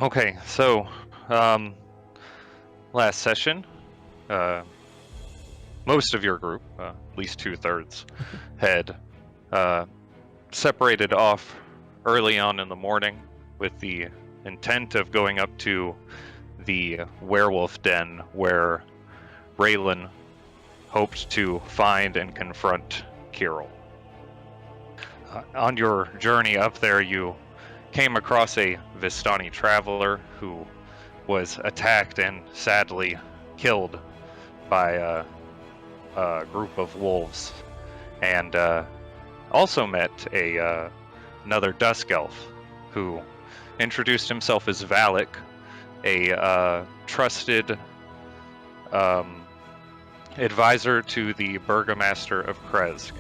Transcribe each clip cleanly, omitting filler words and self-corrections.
Okay, so um, last session, most of your group, at least 2/3, had separated off early on in the morning with the intent of going up to the werewolf den where Raylan hoped to find and confront Kirill. On your journey up there, you came across a Vistani traveler who was attacked and sadly killed by a group of wolves, and also met another Dusk Elf who introduced himself as Valak, a trusted advisor to the Burgomaster of Krezk.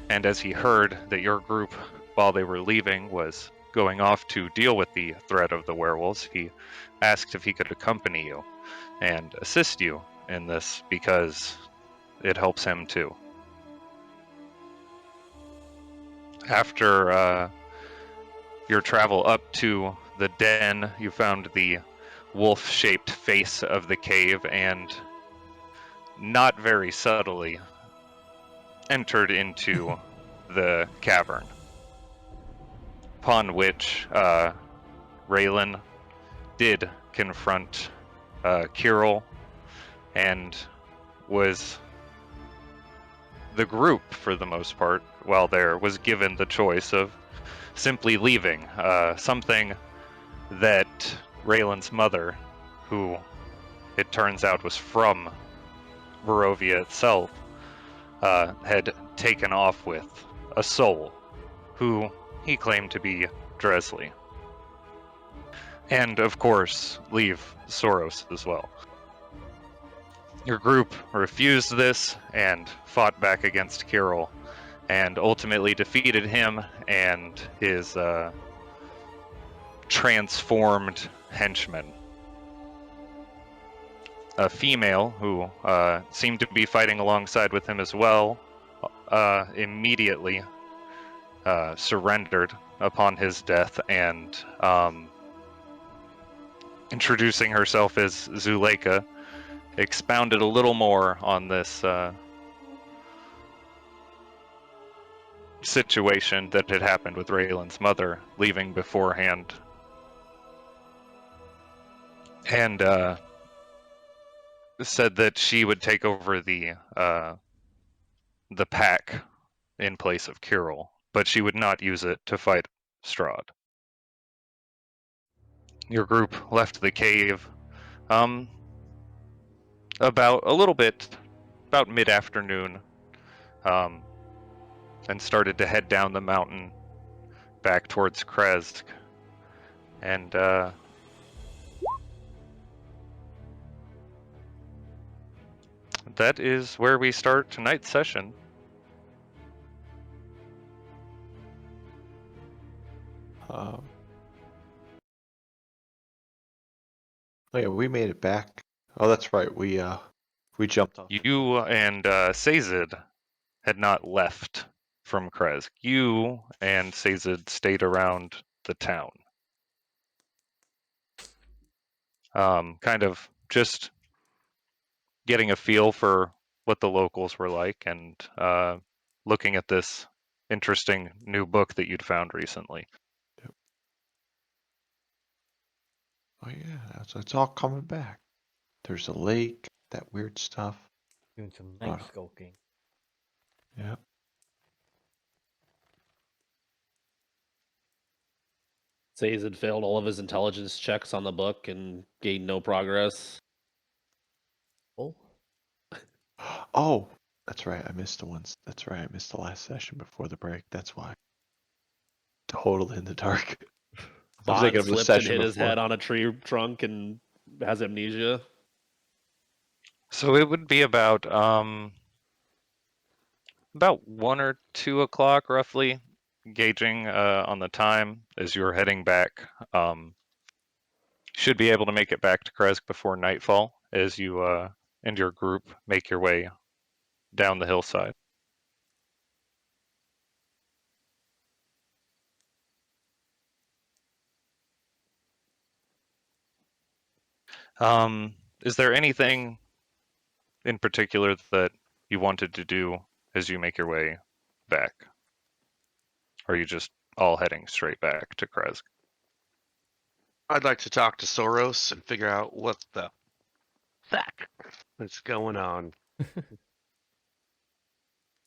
And as he heard that your group, while they were leaving, was going off to deal with the threat of the werewolves, he asked if he could accompany you and assist you in this because it helps him too. After your travel up to the den, you found the wolf-shaped face of the cave and, not very subtly, entered into the cavern. Upon which Raylan did confront Kirill, and was the group, for the most part, while there, was given the choice of simply leaving. Something that Raylan's mother, who it turns out was from Barovia itself, had taken off with a soul, who he claimed to be Dresley. And, of course, leave Soros as well. Your group refused this and fought back against Kirill, and ultimately defeated him and his transformed henchman. A female who seemed to be fighting alongside with him as well immediately surrendered upon his death, and introducing herself as Zuleika, expounded a little more on this situation that had happened with Raylan's mother leaving beforehand, and said that she would take over the pack in place of Kirill, but she would not use it to fight Strahd. Your group left the cave about mid-afternoon, and started to head down the mountain back towards Krezk. And that is where we start tonight's session. Oh yeah, we made it back. Oh, that's right. We jumped off. You and Sazed had not left from Krezk. You and Sazed stayed around the town. Kind of just getting a feel for what the locals were like, and looking at this interesting new book that you'd found recently. Yep. Oh yeah, it's all coming back. There's a lake, that weird stuff. Doing some night skulking. Yeah. Says had failed all of his intelligence checks on the book and gained no progress. Oh, Oh, that's right. I missed the ones. That's right. I missed the last session before the break. That's why. Totally in the dark. I was thinking of the Slipped and session hit his before. head on a tree trunk and has amnesia. So it would be about 1 or 2 o'clock, roughly, gauging on the time as you're heading back. Should be able to make it back to Krezk before nightfall as you and your group make your way down the hillside. Is there anything in particular that you wanted to do as you make your way back? Or are you just all heading straight back to Krezk? I'd like to talk to Soros and figure out what the fuck is going on.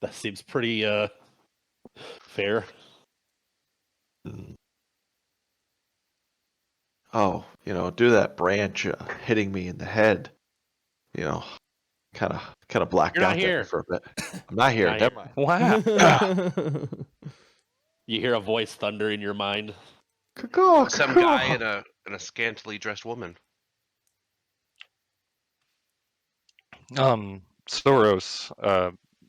That seems pretty fair. Mm. Oh, do that branch hitting me in the head. Kind of blacked You're not out there here. for a bit. I'm not here. Not Never here. mind. Wow. You hear a voice thunder in your mind. Caw, Some caw. guy and a scantily dressed woman. Soros,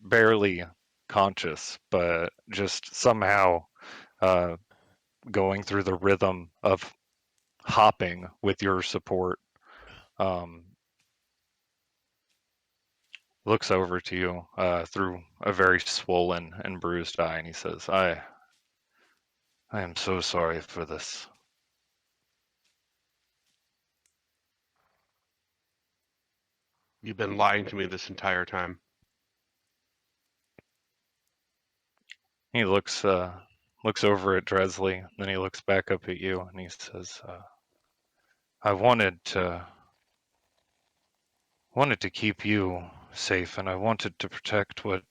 barely conscious, but just somehow going through the rhythm of hopping with your support, looks over to you through a very swollen and bruised eye, and he says, I am so sorry for this. You've been lying to me this entire time. He looks over at Dresley, then he looks back up at you, and he says, I wanted to keep you safe, and I wanted to protect what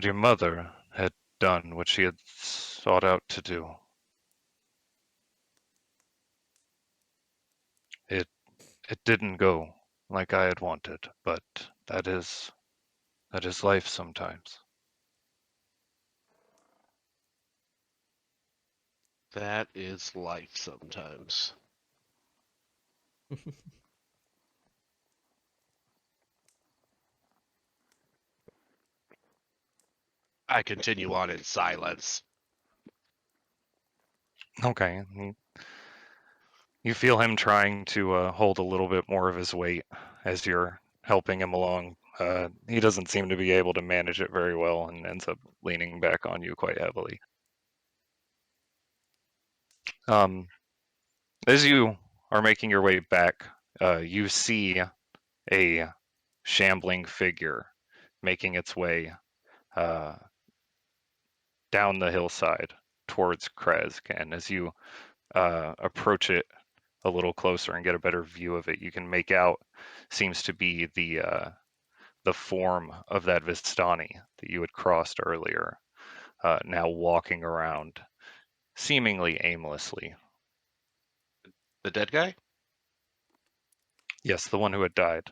your mother had done, what she had sought out to do. It didn't go like I had wanted, but that is life sometimes. That is life sometimes. I continue on in silence. Okay. You feel him trying to hold a little bit more of his weight as you're helping him along. He doesn't seem to be able to manage it very well and ends up leaning back on you quite heavily. As you are making your way back, you see a shambling figure making its way down the hillside towards Krezk, and as you approach it a little closer and get a better view of it, you can make out seems to be the form of that Vistani that you had crossed earlier, now walking around seemingly aimlessly. The dead guy? Yes, the one who had died.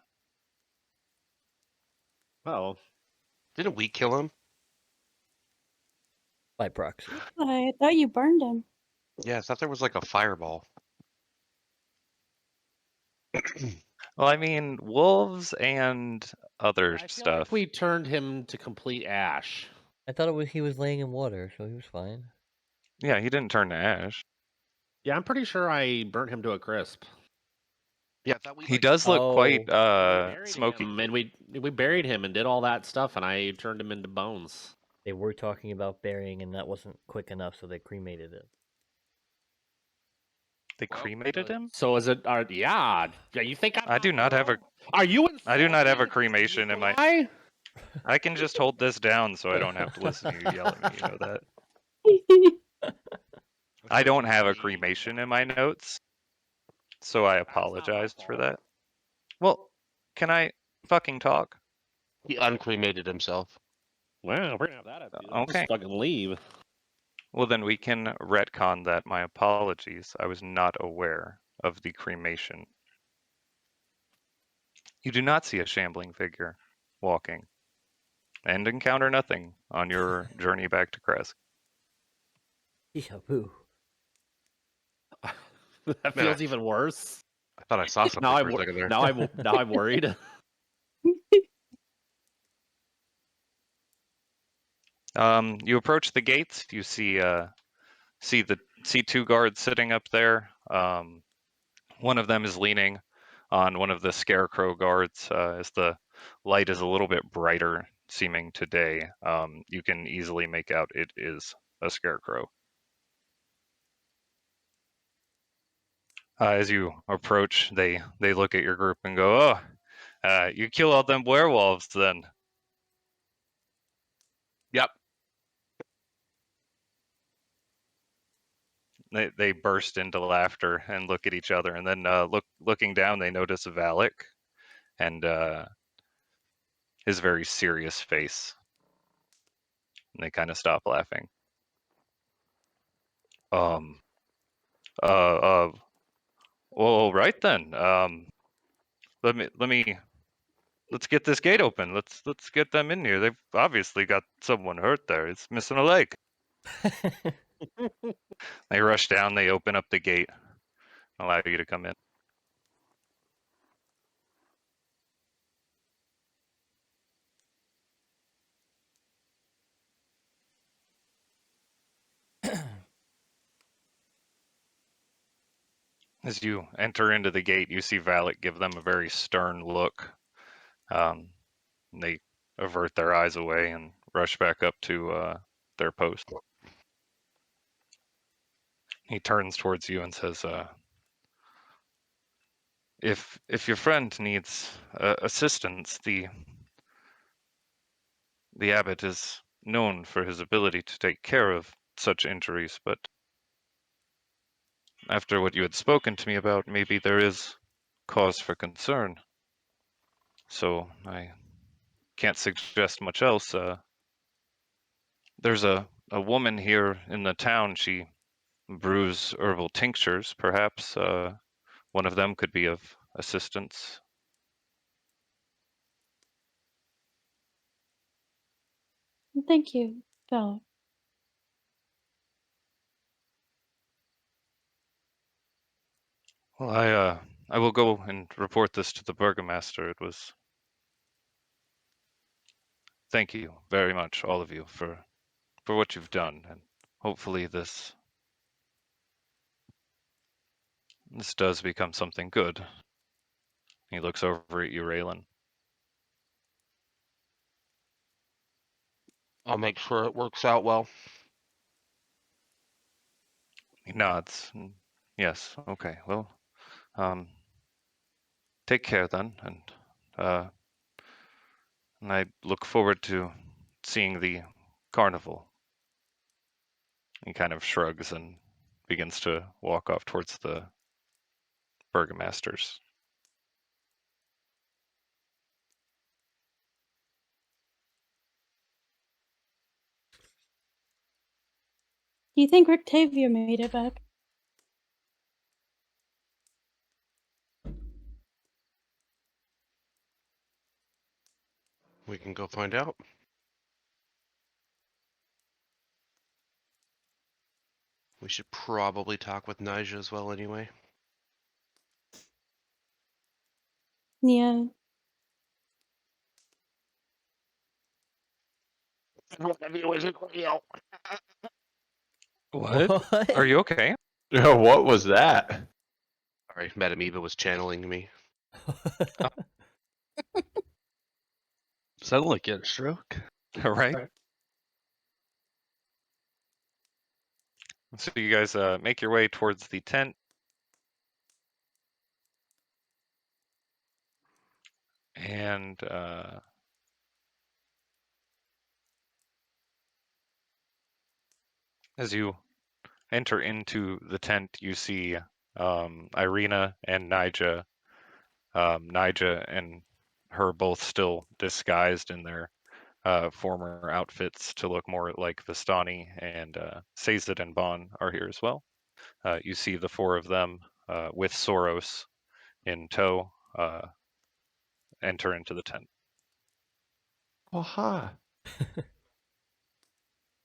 Oh, Didn't we kill him? By proxy. I thought you burned him. Yeah, I thought there was like a fireball. Well, I mean, wolves and other I feel stuff. like we turned him to complete ash. I thought he was laying in water, so he was fine. Yeah, he didn't turn to ash. Yeah, I'm pretty sure I burnt him to a crisp. Yeah, I thought we He like, does look quite Buried smoky. him, and we buried him and did all that stuff, and I turned him into bones. They were talking about burying, and that wasn't quick enough, so they cremated it. They cremated him? So is it? Yeah. You think I do not have a. Are you? I do not have a insulted, cremation in my. Nikolai? I can just hold this down so I don't have to listen to you yelling. You know that. I don't have a cremation in my notes, so I apologized for that. Well, can I fucking talk? he uncremated himself. Well, we're gonna have that. Okay. Just fucking leave. Well, then we can retcon that. My apologies. I was not aware of the cremation. You do not see a shambling figure walking, and encounter nothing on your journey back to Krezk. Yeah, boo. That Man, feels even worse. I thought I saw something Now for a second there. now I'm worried. You approach the gates. You see two guards sitting up there. One of them is leaning on one of the scarecrow guards. As the light is a little bit brighter seeming today, you can easily make out it is a scarecrow. As you approach, they look at your group and go, "Oh, you kill all them werewolves then?" Yep. They burst into laughter and look at each other, and then looking down, they notice Valak and his very serious face, and they kind of stop laughing. Um. Well, right then. Let's get this gate open. Let's get them in here. They've obviously got someone hurt there. It's missing a leg. They rush down. They open up the gate, allow you to come in. As you enter into the gate, you see Valak give them a very stern look. They avert their eyes away and rush back up to their post. He turns towards you and says, "If your friend needs assistance, the abbot is known for his ability to take care of such injuries, but after what you had spoken to me about, maybe there is cause for concern. So I can't suggest much else. There's a woman here in the town. She brews herbal tinctures. Perhaps one of them could be of assistance." Thank you, Phil. Well, I will go and report this to the burgomaster. It was. Thank you very much, all of you, for what you've done, and hopefully this does become something good. He looks over at you, Raylan. I'll make sure it works out well. He nods. Yes, okay, well, take care then, and I look forward to seeing the carnival. He kind of shrugs and begins to walk off towards the burgomasters. Do you think Rictavia made it back? We can go find out. We should probably talk with Nija as well anyway. Yeah. What? Are you okay? What was that? Sorry, Madame Eva was channeling me. Sounded like you had a stroke. All right. So you guys make your way towards the tent. And as you enter into the tent, you see Irina and Nija. Nija and her both still disguised in their former outfits to look more like Vistani, and Sazed and Bon are here as well. You see the four of them with Soros in tow enter into the tent. Oh, hi.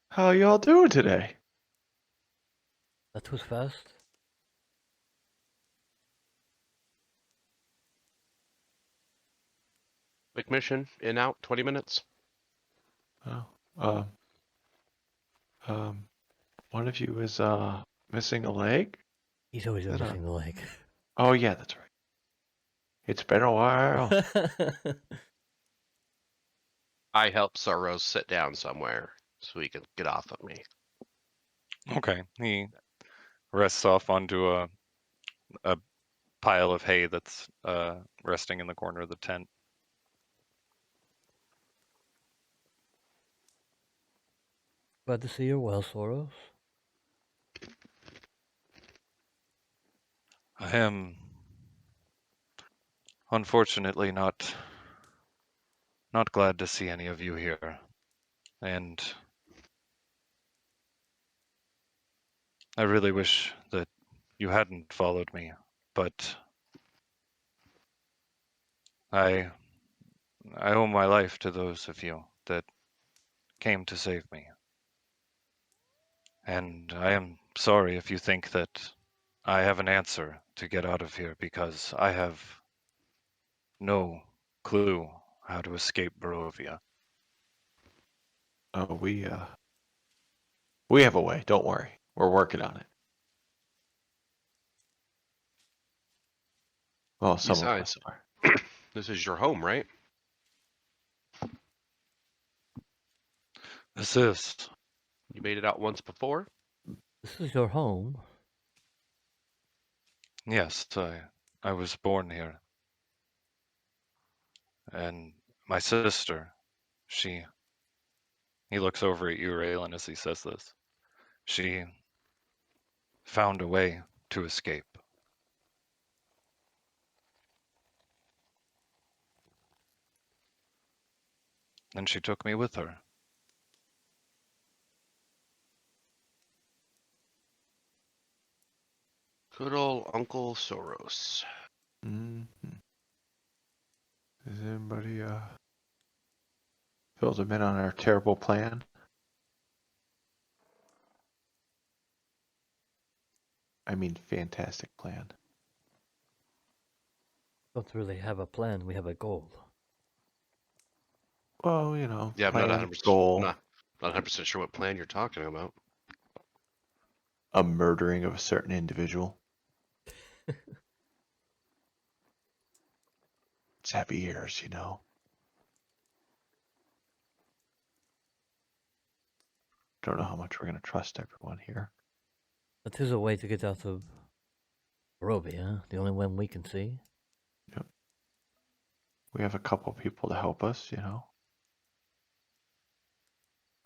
How y'all doing today? That was fast. Quick mission, in, out, 20 minutes. Oh, one of you is missing a leg? He's always Is that missing the leg. Oh yeah, that's right. It's been a while. I help Soros sit down somewhere so he can get off of me. Okay. He rests off onto a a pile of hay that's resting in the corner of the tent. Glad to see you're well, Soros. I am unfortunately not glad to see any of you here, and I really wish that you hadn't followed me, but I owe my life to those of you that came to save me. And I am sorry if you think that I have an answer to get out of here, because I have no clue how to escape Barovia. Oh, we have a way. Don't worry. We're working on it. Well, some of us Besides, are. this is your home, right? This is. You made it out once before. This is your home. Yes, I was born here. And my sister, he looks over at you, Raylan, as he says this. She found a way to escape. And she took me with her. Good old Uncle Soros. Mm-hmm. Does anybody fill them in on our terrible plan? I mean, fantastic plan. Don't really have a plan, we have a goal. Well, you know, Yeah, I'm not plan, 100%. goal, Not 100% sure what plan you're talking about. a murdering of a certain individual. It's happy ears, you know. Don't know how much we're gonna trust everyone here. But there's a way to get out of Barovia, the only one we can see. We have a couple people to help us, you know.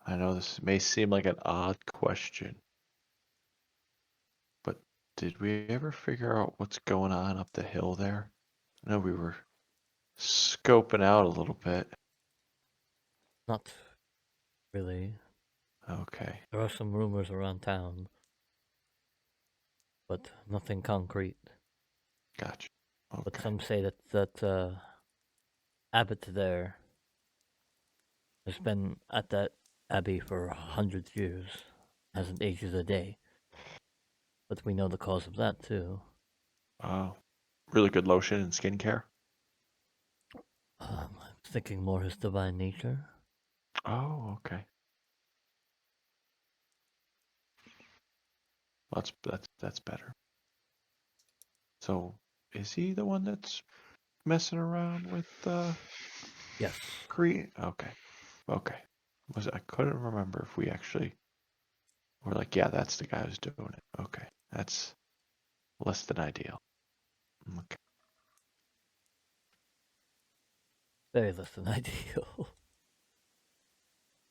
I know this may seem like an odd question, but did we ever figure out what's going on up the hill there? I know we were scoping out a little bit. Not really. Okay, There are some rumors around town, but nothing concrete. gotcha. But Okay. some say that abbot there has been at that abbey for 100 years, hasn't aged a day. But we know the cause of that too. Wow. Really good lotion and skincare. I'm thinking more his divine nature. Oh, okay. That's better. So, is he the one that's messing around with Yes. Crete? Okay. Okay. I couldn't remember if we actually were like, yeah, that's the guy who's doing it. Okay. That's less than ideal. Okay. Very less than ideal.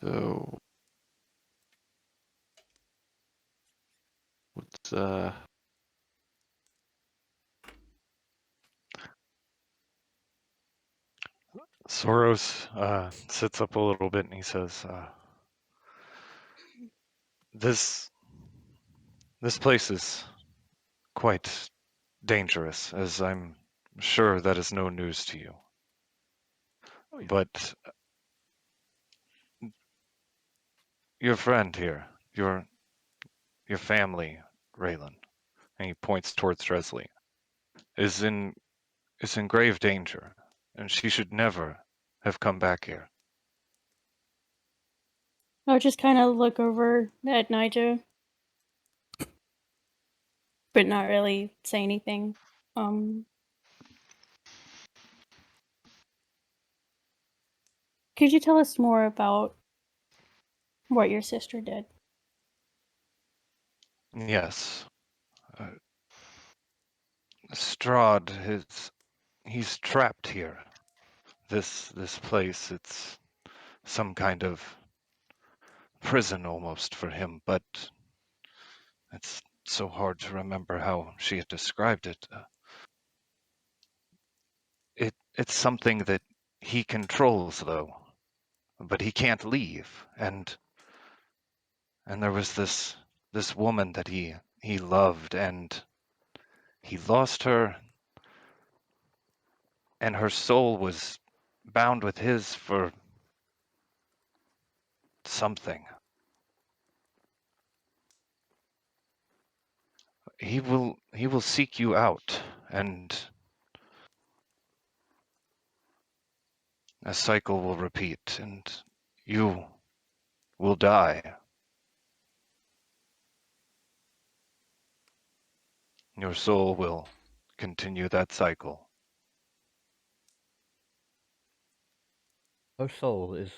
So what's Soros sits up a little bit and he says, this place is quite dangerous, as I'm sure that is no news to you. Oh, yeah. But your friend here, your family, Raylan, and he points towards Dresley, is in grave danger, and she should never have come back here. I'll just kind of look over at Nigel, but not really say anything. Could you tell us more about what your sister did? Yes. Strahd he's trapped here. This place, it's some kind of prison almost for him, but it's so hard to remember how she had described it. It's something that he controls though, but he can't leave. And there was this woman that he loved, and he lost her, and her soul was bound with his for something. He will seek you out, and a cycle will repeat, and you will die. Your soul will continue that cycle. Her soul is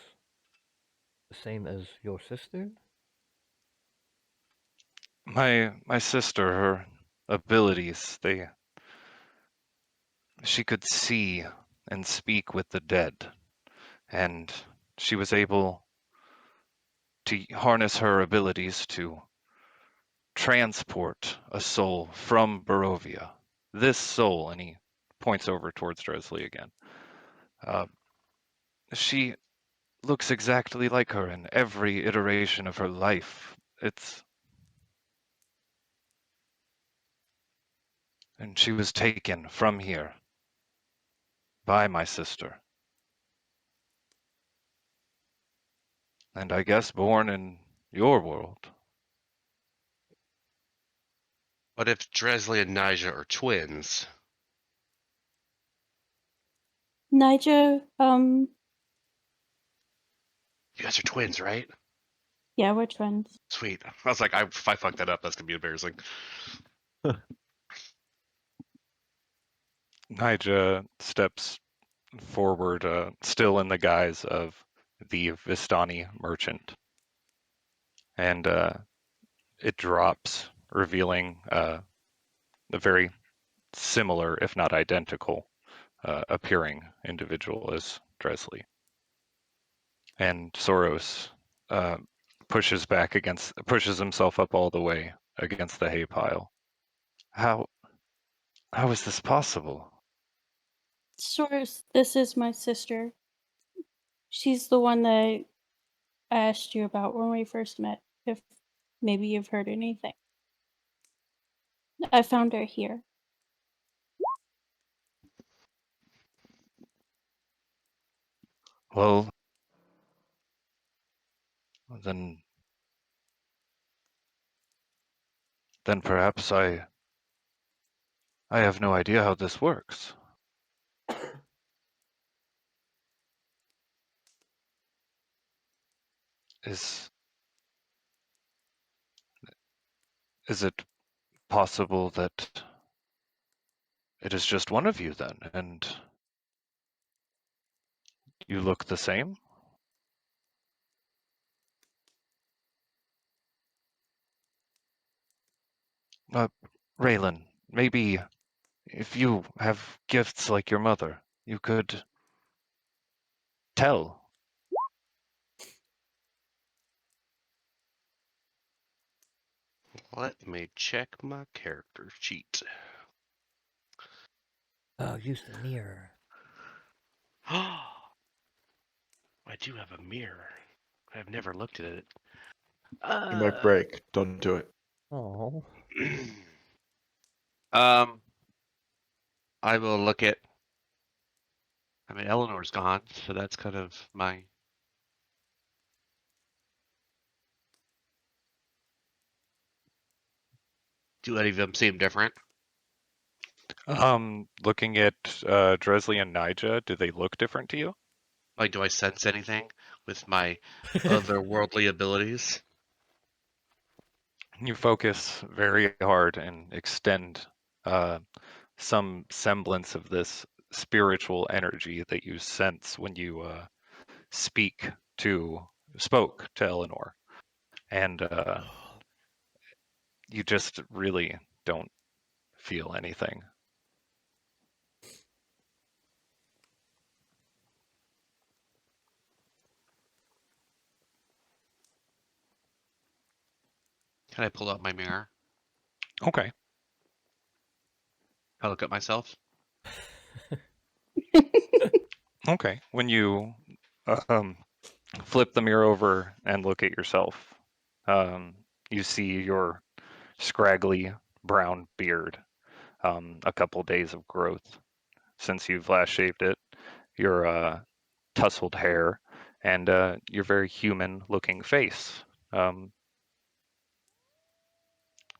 the same as your sister? My sister, her abilities, she could see and speak with the dead, and she was able to harness her abilities to transport a soul from Barovia. This soul, and he points over towards Dresley again. She looks exactly like her in every iteration of her life. And she was taken from here by my sister. And I guess born in your world. But if Dresley and Nija are twins, Nigel, you guys are twins, right? yeah, we're twins. Sweet. I was like, if I fuck that up, that's gonna be embarrassing. Nija steps forward, still in the guise of the Vistani merchant. And it drops, revealing a very similar, if not identical, appearing individual as Dresley. And Soros pushes himself up all the way against the hay pile. How is this possible? Source, this is my sister. She's the one that I asked you about when we first met. If maybe you've heard anything. I found her here. Well, then perhaps I have no idea how this works. Is it possible that it is just one of you then, and you look the same? Raylan, maybe if you have gifts like your mother, you could tell. Let me check my character sheet. Oh, use the mirror. I do have a mirror. I've never looked at it. You might break. Don't do it. Oh. I will look at. I mean, Eleanor's gone, so that's kind of my. Do any of them seem different? Looking at Dresley and Nija, do they look different to you? Like, do I sense anything with my otherworldly abilities? You focus very hard and extend some semblance of this spiritual energy that you sense when you spoke to Eleanor, and you just really don't feel anything. Can I pull up my mirror? Okay. I look at myself. Okay. When you um, flip the mirror over and look at yourself, you see your scraggly brown beard, a couple days of growth since you've last shaved it, your tousled hair, and your very human-looking face.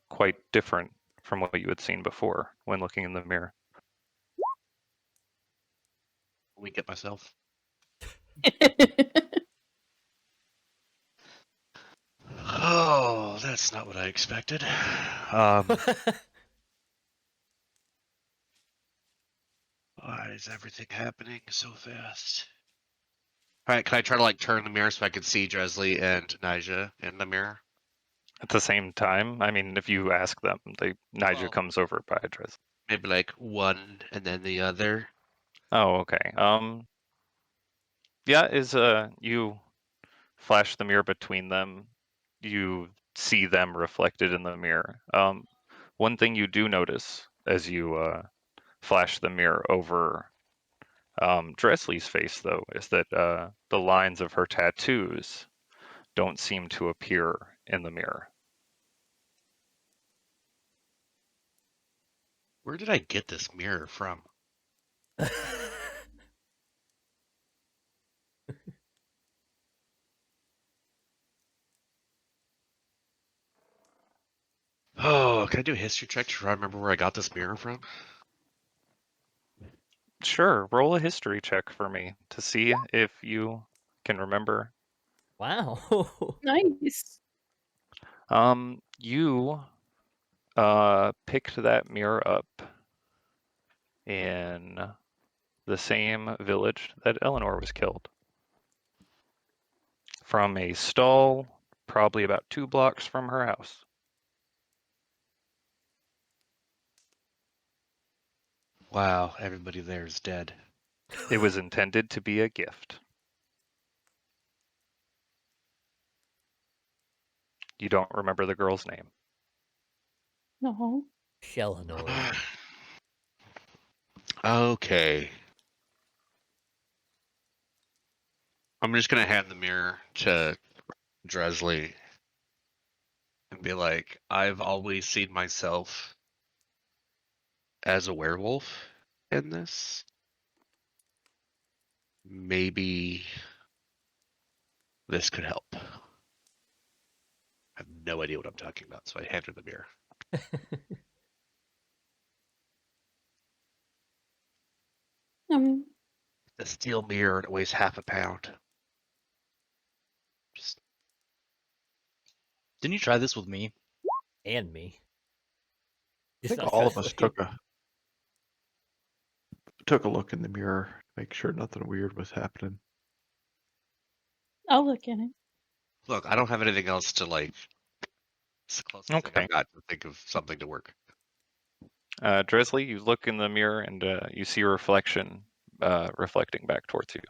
Quite different from what you had seen before when looking in the mirror. Wink at myself. Oh, that's not what I expected. Why is everything happening so fast? All right, can I try to like turn the mirror so I can see Dresley and Nija in the mirror? At the same time, I mean, if you ask them, Nigel Well- comes over by address. Maybe like one and then the other. Oh, okay. Yeah, you flash the mirror between them, you see them reflected in the mirror. One thing you do notice as you flash the mirror over Dresley's face, though, is that the lines of her tattoos don't seem to appear in the mirror. Where did I get this mirror from? Oh, can I do a history check to try to remember where I got this mirror from? Sure, roll a history check for me to see if you can remember. Wow. Nice. You picked that mirror up in the same village that Eleanor was killed. From a stall, probably about 2 blocks from her house. Wow, everybody there is dead. It was intended to be a gift. You don't remember the girl's name. No. Shellanor. Okay. I'm just gonna hand the mirror to Dresley and be like, I've always seen myself as a werewolf in this. Maybe this could help. I have no idea what I'm talking about, so I hand her the mirror. Um, The steel mirror, and it weighs half a pound. Just Didn't you try this with me? And me. I Just think not all of us Dresley. took a look in the mirror to make sure nothing weird was happening. I'll look at it. look, I don't have anything else to like. It's the closest thing Okay. I've got to think of something to work. Dresley, you look in the mirror and you see a reflection reflecting back towards you.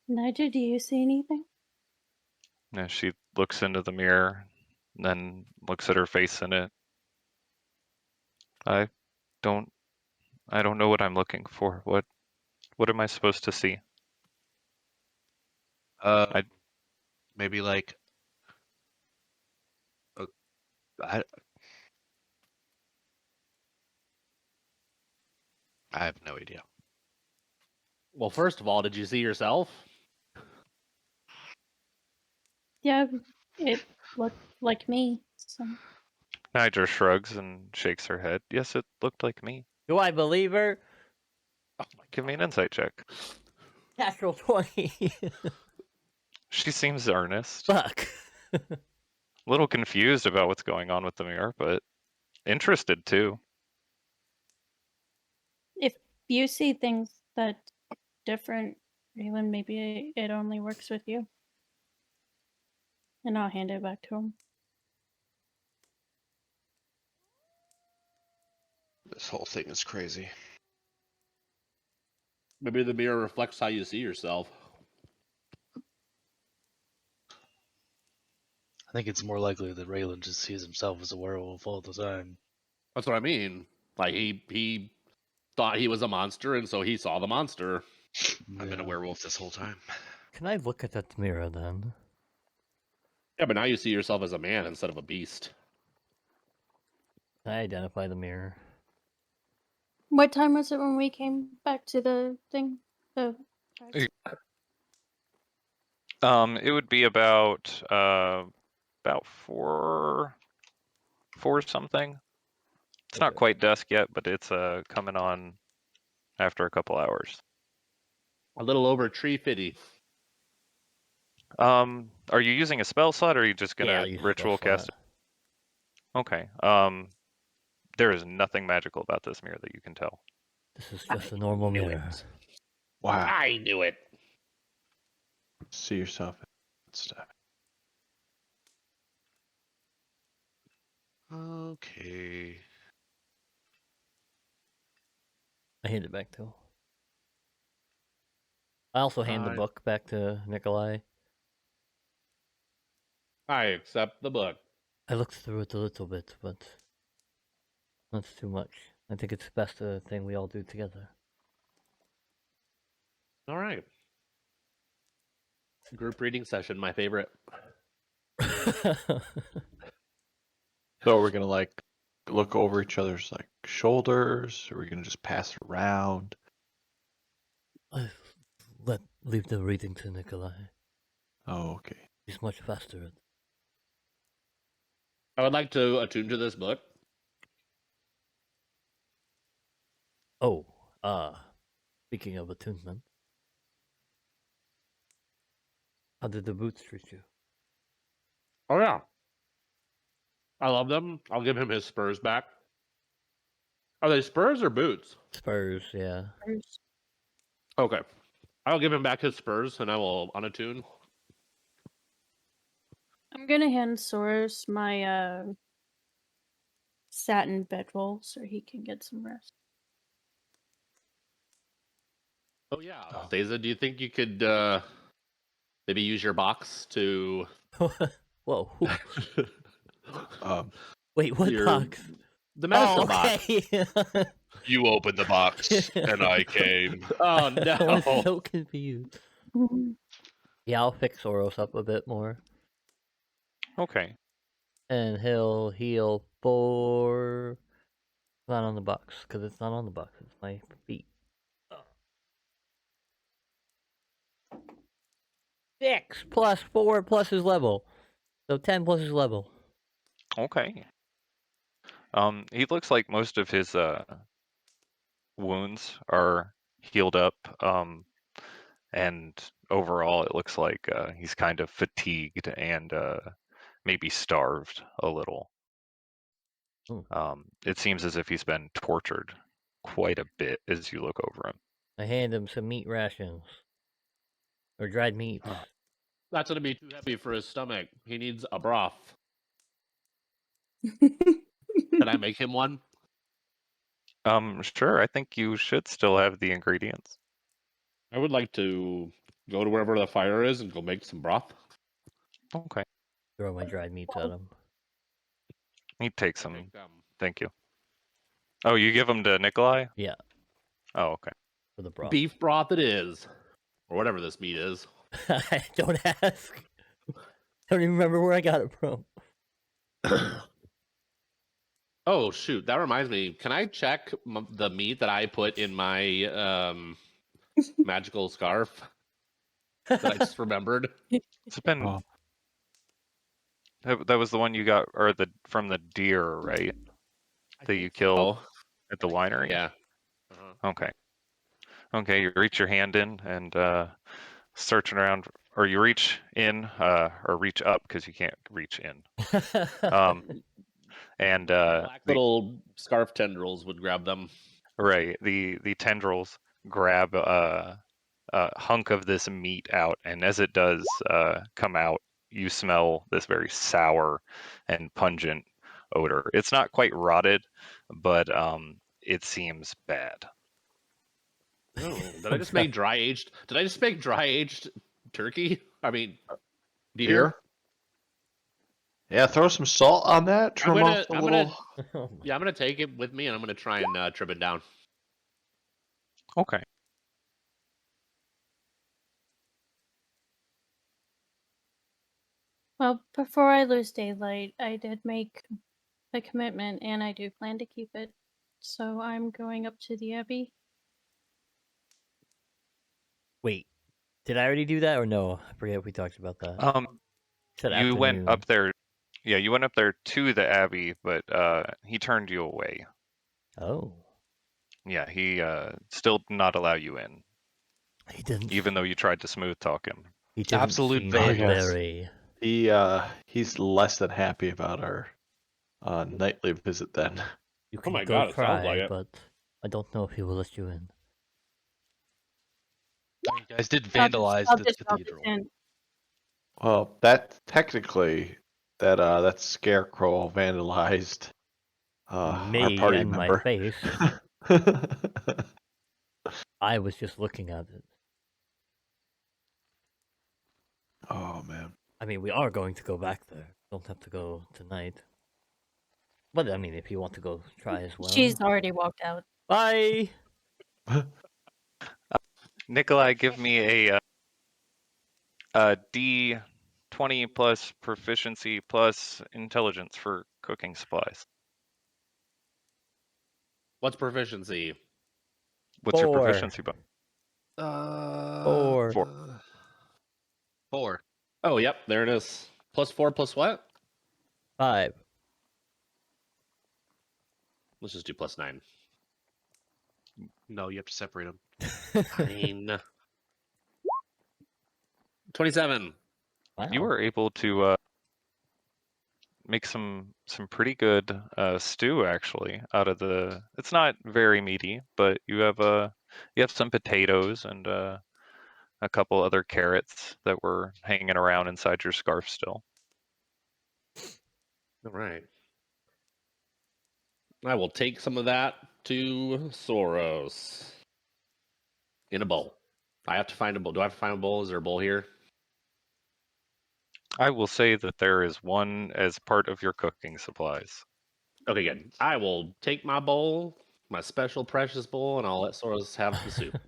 Nigel, do you see anything? And she looks into the mirror, and then looks at her face in it. I don't know what I'm looking for. What am I supposed to see? I- Maybe like. I have no idea. Well, first of all, did you see yourself? Yeah, it looked like me. So Niger shrugs and shakes her head. Yes, it looked like me. Do I believe her? Oh my Give me an God. insight check. Natural 20. She seems earnest. Fuck. A little confused about what's going on with the mirror, but interested too. if you see things that different, Raylan, maybe it only works with you. And I'll hand it back to him. This whole thing is crazy. Maybe the mirror reflects how you see yourself. I think it's more likely that Raylan just sees himself as a werewolf all the time. That's what I mean. Like he thought he was a monster, and so he saw the monster. I've been a werewolf this whole time. Can I look at that mirror then? Yeah, but now you see yourself as a man instead of a beast. Can I identify the mirror? What time was it when we came back to the thing? The It would be about 4 something. It's not Okay. quite dusk yet, but it's coming on after a couple hours. A little over tree fitty. Are you using a spell slot, or are you just Yeah, gonna I'll use a ritual spell cast it? slot. Okay. There is nothing magical about this mirror that you can tell. This is just a normal knew mirror. it. Wow. I knew it. See yourself in stuff. Okay. I hand it back to him. I also hand the I- book back to Nikolai. I accept the book. I looked through it a little bit, but that's too much. I think it's best a thing we all do together. All right. Group reading session, my favorite. So we're gonna like look over each other's like shoulders, or we're gonna just pass it around. Leave the reading to Nikolai. Oh, okay. He's much faster. I would like to attune to this book. Oh, speaking of attunement, how did the boots treat you? Oh yeah. I love them. I'll give him his spurs back. Are they spurs or boots? Spurs, yeah. first. Okay. I'll give him back his spurs and I will unattune. I'm gonna hand Soros my satin bedroll so he can get some rest. Oh yeah. Oh. Seiza, do you think you could maybe use your box to Whoa. Wait, what your- box? the medicine Oh, box? okay. You opened the box, and I came. Oh I no. was so confused. Yeah, I'll fix Soros up a bit more. Okay. And he'll heal for... Not on the box, because it's not on the box. It's my feet. 6 plus 4 plus his level. So 10 plus his level. Okay. He looks like most of his wounds are healed up. And overall, it looks like he's kind of fatigued and maybe starved a little. It seems as if he's been tortured quite a bit as you look over him. I hand him some meat rations. Or dried meat. That's gonna be too heavy for his stomach. He needs a broth. Can I make him one? Sure, I think you should still have the ingredients. I would like to go to wherever the fire is and go make some broth. Okay. Throw my dried meats at him. He takes I some. make, Thank you. Oh, you give them to Nikolai? Yeah. Oh, okay. For the broth. beef broth it is. Or whatever this meat is. Don't ask. Don't even remember where I got it from. Oh shoot, that reminds me. Can I check the meat that I put in my magical scarf that I just remembered? It's been Oh. that was the one you got, or from the deer, right? That you killed at the winery. Yeah. Okay. Okay, you reach your hand in and searching around, or you reach in, or reach up because you can't reach in. And Black little scarf tendrils would grab them. right, the tendrils grab a hunk of this meat out, and as it does come out, you smell this very sour and pungent odor. It's not quite rotted, but it seems bad. Oh, did I just make dry aged? Did I just make dry aged turkey? I mean, deer. Deer? Yeah, throw some salt on that. Trim off the I'm little. Oh my- Yeah, I'm gonna take it with me, and I'm gonna try and trim it down. Okay. Well, before I lose daylight, I did make a commitment and I do plan to keep it. So I'm going up to the Abbey. Wait, did I already do that or no? I forget if we talked about that. Said You went afternoon. up there. Yeah, you went up there to the Abbey, but he turned you away. Oh, Yeah, he still did not allow you in, he didn't. even though you tried to smooth talk him. He didn't Absolute seem vandal. yes. very. He's less than happy about our nightly visit. Then You Oh can my go God, it sounds try, like it. but I don't know if he will let you in. You guys did I'll just- vandalize I'll the just drop cathedral. it in. well, that technically that scarecrow vandalized our Me party and my member. face. I was just looking at it. Oh man. I mean, we are going to go back there. Don't have to go tonight. But I mean, if you want to go try as well. She's already walked out. Bye. Nikolai, give me a D20 plus proficiency plus intelligence for cooking supplies. What's proficiency? What's your 4. proficiency bonus? 4. 4. 4. Oh, yep, there it is. +4 plus what? 5. Let's just do +9. No, you have to separate them. 9. 27. Wow. You were able to make some pretty good stew actually out of the. It's not very meaty, but you have some potatoes and a couple other carrots that were hanging around inside your scarf still. All right. I will take some of that to Soros in a bowl. I have to find a bowl. Do I have to find a bowl? Is there a bowl here? I will say that there is one as part of your cooking supplies. Okay, good. I will take my bowl, my special precious bowl, and I'll let Soros have the soup.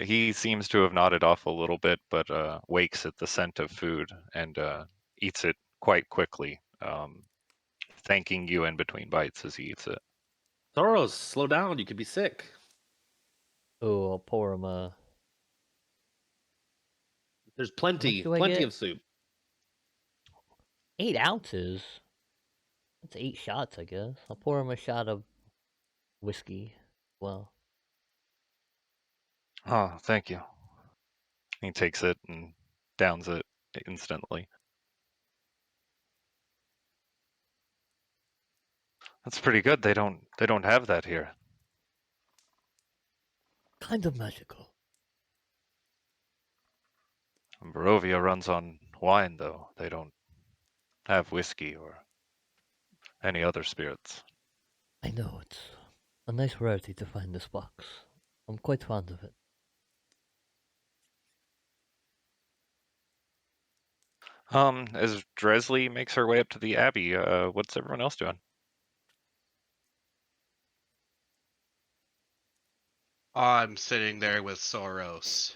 He seems to have nodded off a little bit, but wakes at the scent of food and eats it quite quickly, thanking you in between bites as he eats it. Soros, slow down. You could be sick. Oh, I'll pour him a. There's plenty do I of get? soup. 8 ounces. That's 8 shots, I guess. I'll pour him a shot of whiskey. Well, Oh, thank you. He takes it and downs it instantly. That's pretty good. They don't have that here. kind of magical. Barovia runs on wine, though. They don't have whiskey or any other spirits. I know it's a nice rarity to find this box. I'm quite fond of it. As Dresley makes her way up to the Abbey, what's everyone else doing? I'm sitting there with Soros.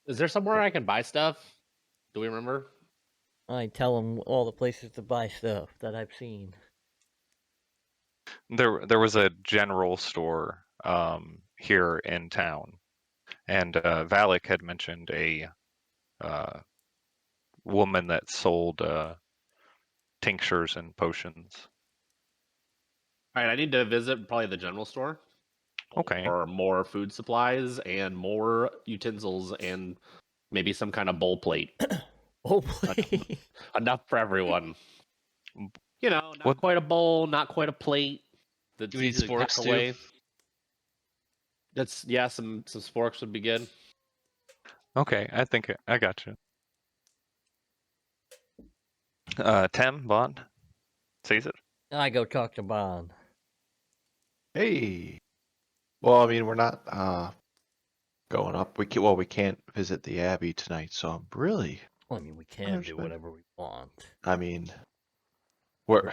Is there somewhere I can buy stuff? Do we remember? I tell him all the places to buy stuff that I've seen. There was a general store here in town, and Valak had mentioned a woman that sold tinctures and potions. All right, I need to visit probably the general store. Okay. For more food supplies and more utensils and maybe some kind of bowl plate. Oh, please. Enough for everyone. You know, not What- quite a bowl, not quite a plate. That's Do we need easy to pack sporks, too? away. That's some sporks would be good. Okay, I think I got you. Tem, Bond, sees it. I go talk to Bond. Hey. Well, I mean, we're not going up. We can't visit the Abbey tonight, so I'm really. Well, I mean, we can do Punishment. whatever we want. I mean, we're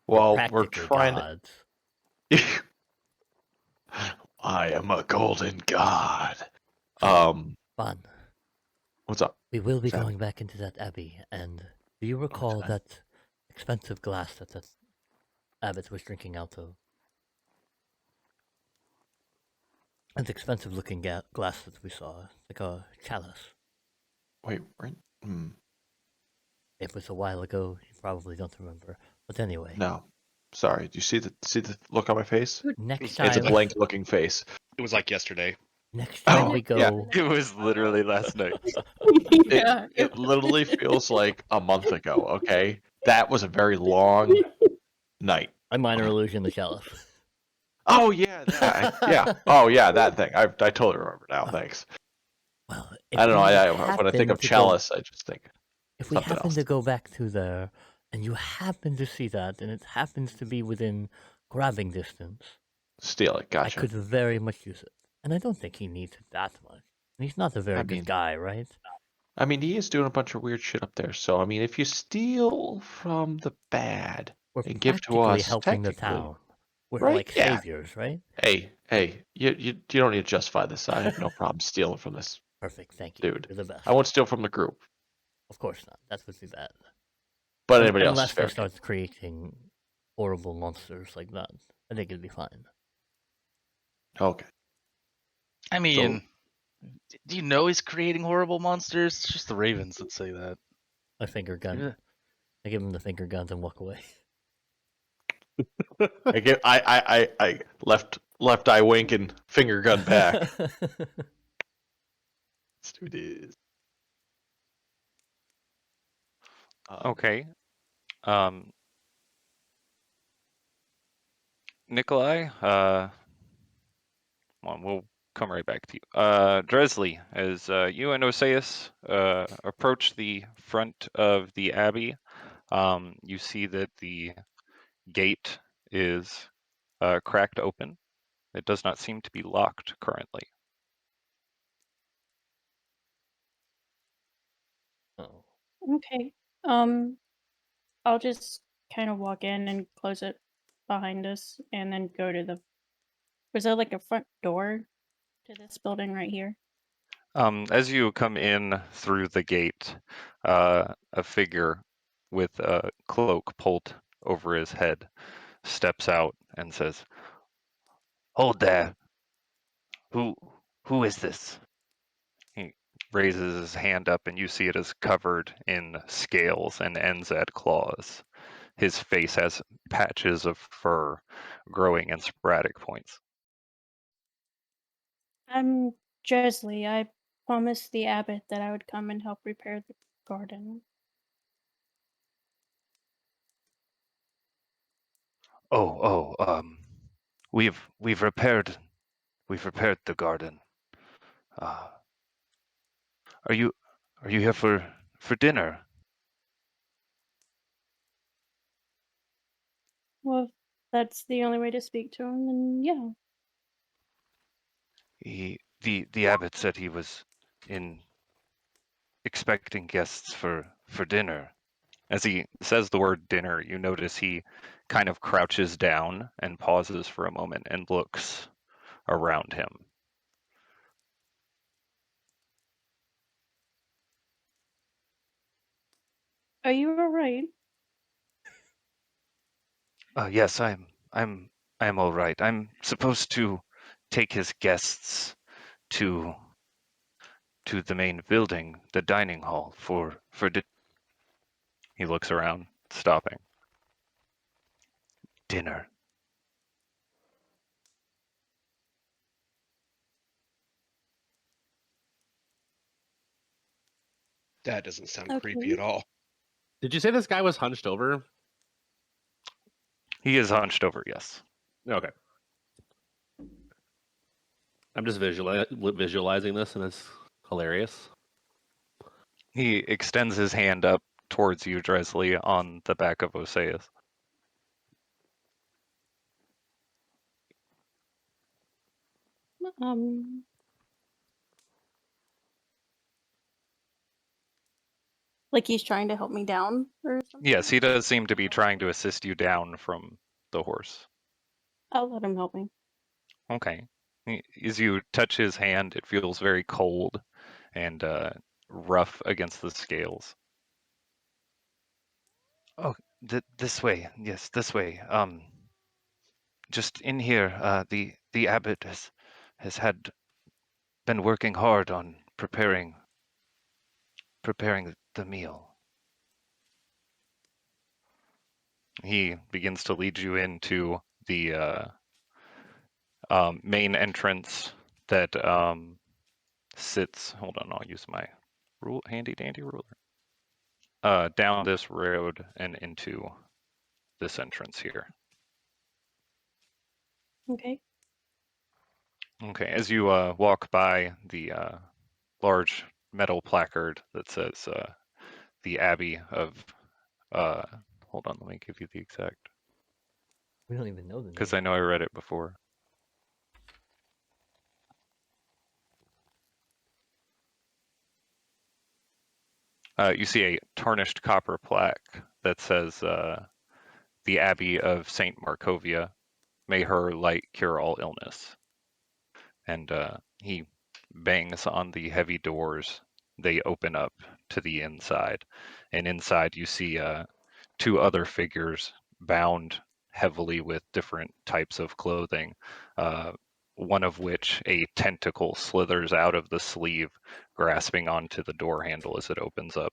We're we're practically trying. gods. I am a golden god. Bond, What's up? we will be What's going back into that abbey, and do you recall that? that expensive glass that the abbot was drinking out of? That expensive-looking glass that we saw, like a chalice. Wait, hmm. It was a while ago. You probably don't remember, but anyway. No, sorry. Do you see the look on my face? Next It's a time, blank looking face. It was like yesterday. next time we yeah. go, It was literally last night. Yeah. It literally feels like a month ago. Okay, that was a very long night. a minor illusion, the chalice. Oh yeah, that, yeah. Oh yeah, that thing. I totally remember now. Thanks. Well, I don't know. When I think of chalice, I just think if we something happen else. to go back to there, and you happen to see that, and it happens to be within grabbing distance, Steal it. Gotcha. I could very much use it. And I don't think he needs it that much. And he's not a very good guy, right? I mean, he is doing a bunch of weird shit up there. So I mean, if you steal from the bad We're and give to practically us, helping the technically, town. We're right? like Yeah. saviors, right? Hey, you don't need to justify this. I have no problem stealing from this Perfect, thank you. dude. You're the best. I won't steal from the group, Of course not. That would be bad. but anybody else is Unless fair they game. start creating horrible monsters like that. I think it'd be fine. Okay. I mean, do you know he's creating horrible monsters? It's just the ravens that say that. A finger gun. Yeah. I give him the finger guns and walk away. I left eye wink and finger gun back. Let's do this. Okay. Nikolai, we'll come right back to you. Dresley, as you and Oseus approach the front of the abbey, you see that the gate is cracked open. It does not seem to be locked currently. Oh. Okay. I'll just kind of walk in and close it behind us, and then go to the. Was there like a front door to this building right here? As you come in through the gate, a figure with a cloak pulled over his head steps out and says, "Hold there. Who is this?" He raises his hand up, and you see it is covered in scales and ends at claws. His face has patches of fur growing in sporadic points. I'm Dresley. I promised the abbot that I would come and help repair the garden. We've repaired the garden. Are you here for dinner? Well, if that's the only way to speak to him, then yeah. The abbot said he was expecting guests for dinner. As he says the word dinner, you notice he kind of crouches down and pauses for a moment and looks around him. Are you alright? Yes, I'm all right. I'm supposed to take his guests to the main building, the dining hall for He looks around, stopping. Dinner. That doesn't sound creepy Okay. at all. Did you say this guy was hunched over? He is hunched over, yes. Okay. I'm just visualizing this, and it's Hilarious. He extends his hand up towards you, Dresley, on the back of Oseus. Like he's trying to help me down or something? Yes, he does seem to be trying to assist you down from the horse. I'll let him help me. Okay. As you touch his hand, it feels very cold and rough against the scales. Oh, this way. Yes, this way. Just in here. The abbot has been working hard on preparing the meal. He begins to lead you into the main entrance that sits. Hold on, I'll use my handy dandy ruler. Down this road and into this entrance here. Okay. Okay, as you walk by the large metal placard that says the Abbey of. Hold on, let me give you the exact. We don't even know the name. Because I know I read it before. You see a tarnished copper plaque that says the Abbey of St. Markovia, may her light cure all illness. And he bangs on the heavy doors. They open up to the inside. And inside you see two other figures bound heavily with different types of clothing. One of which a tentacle slithers out of the sleeve, grasping onto the door handle as it opens up.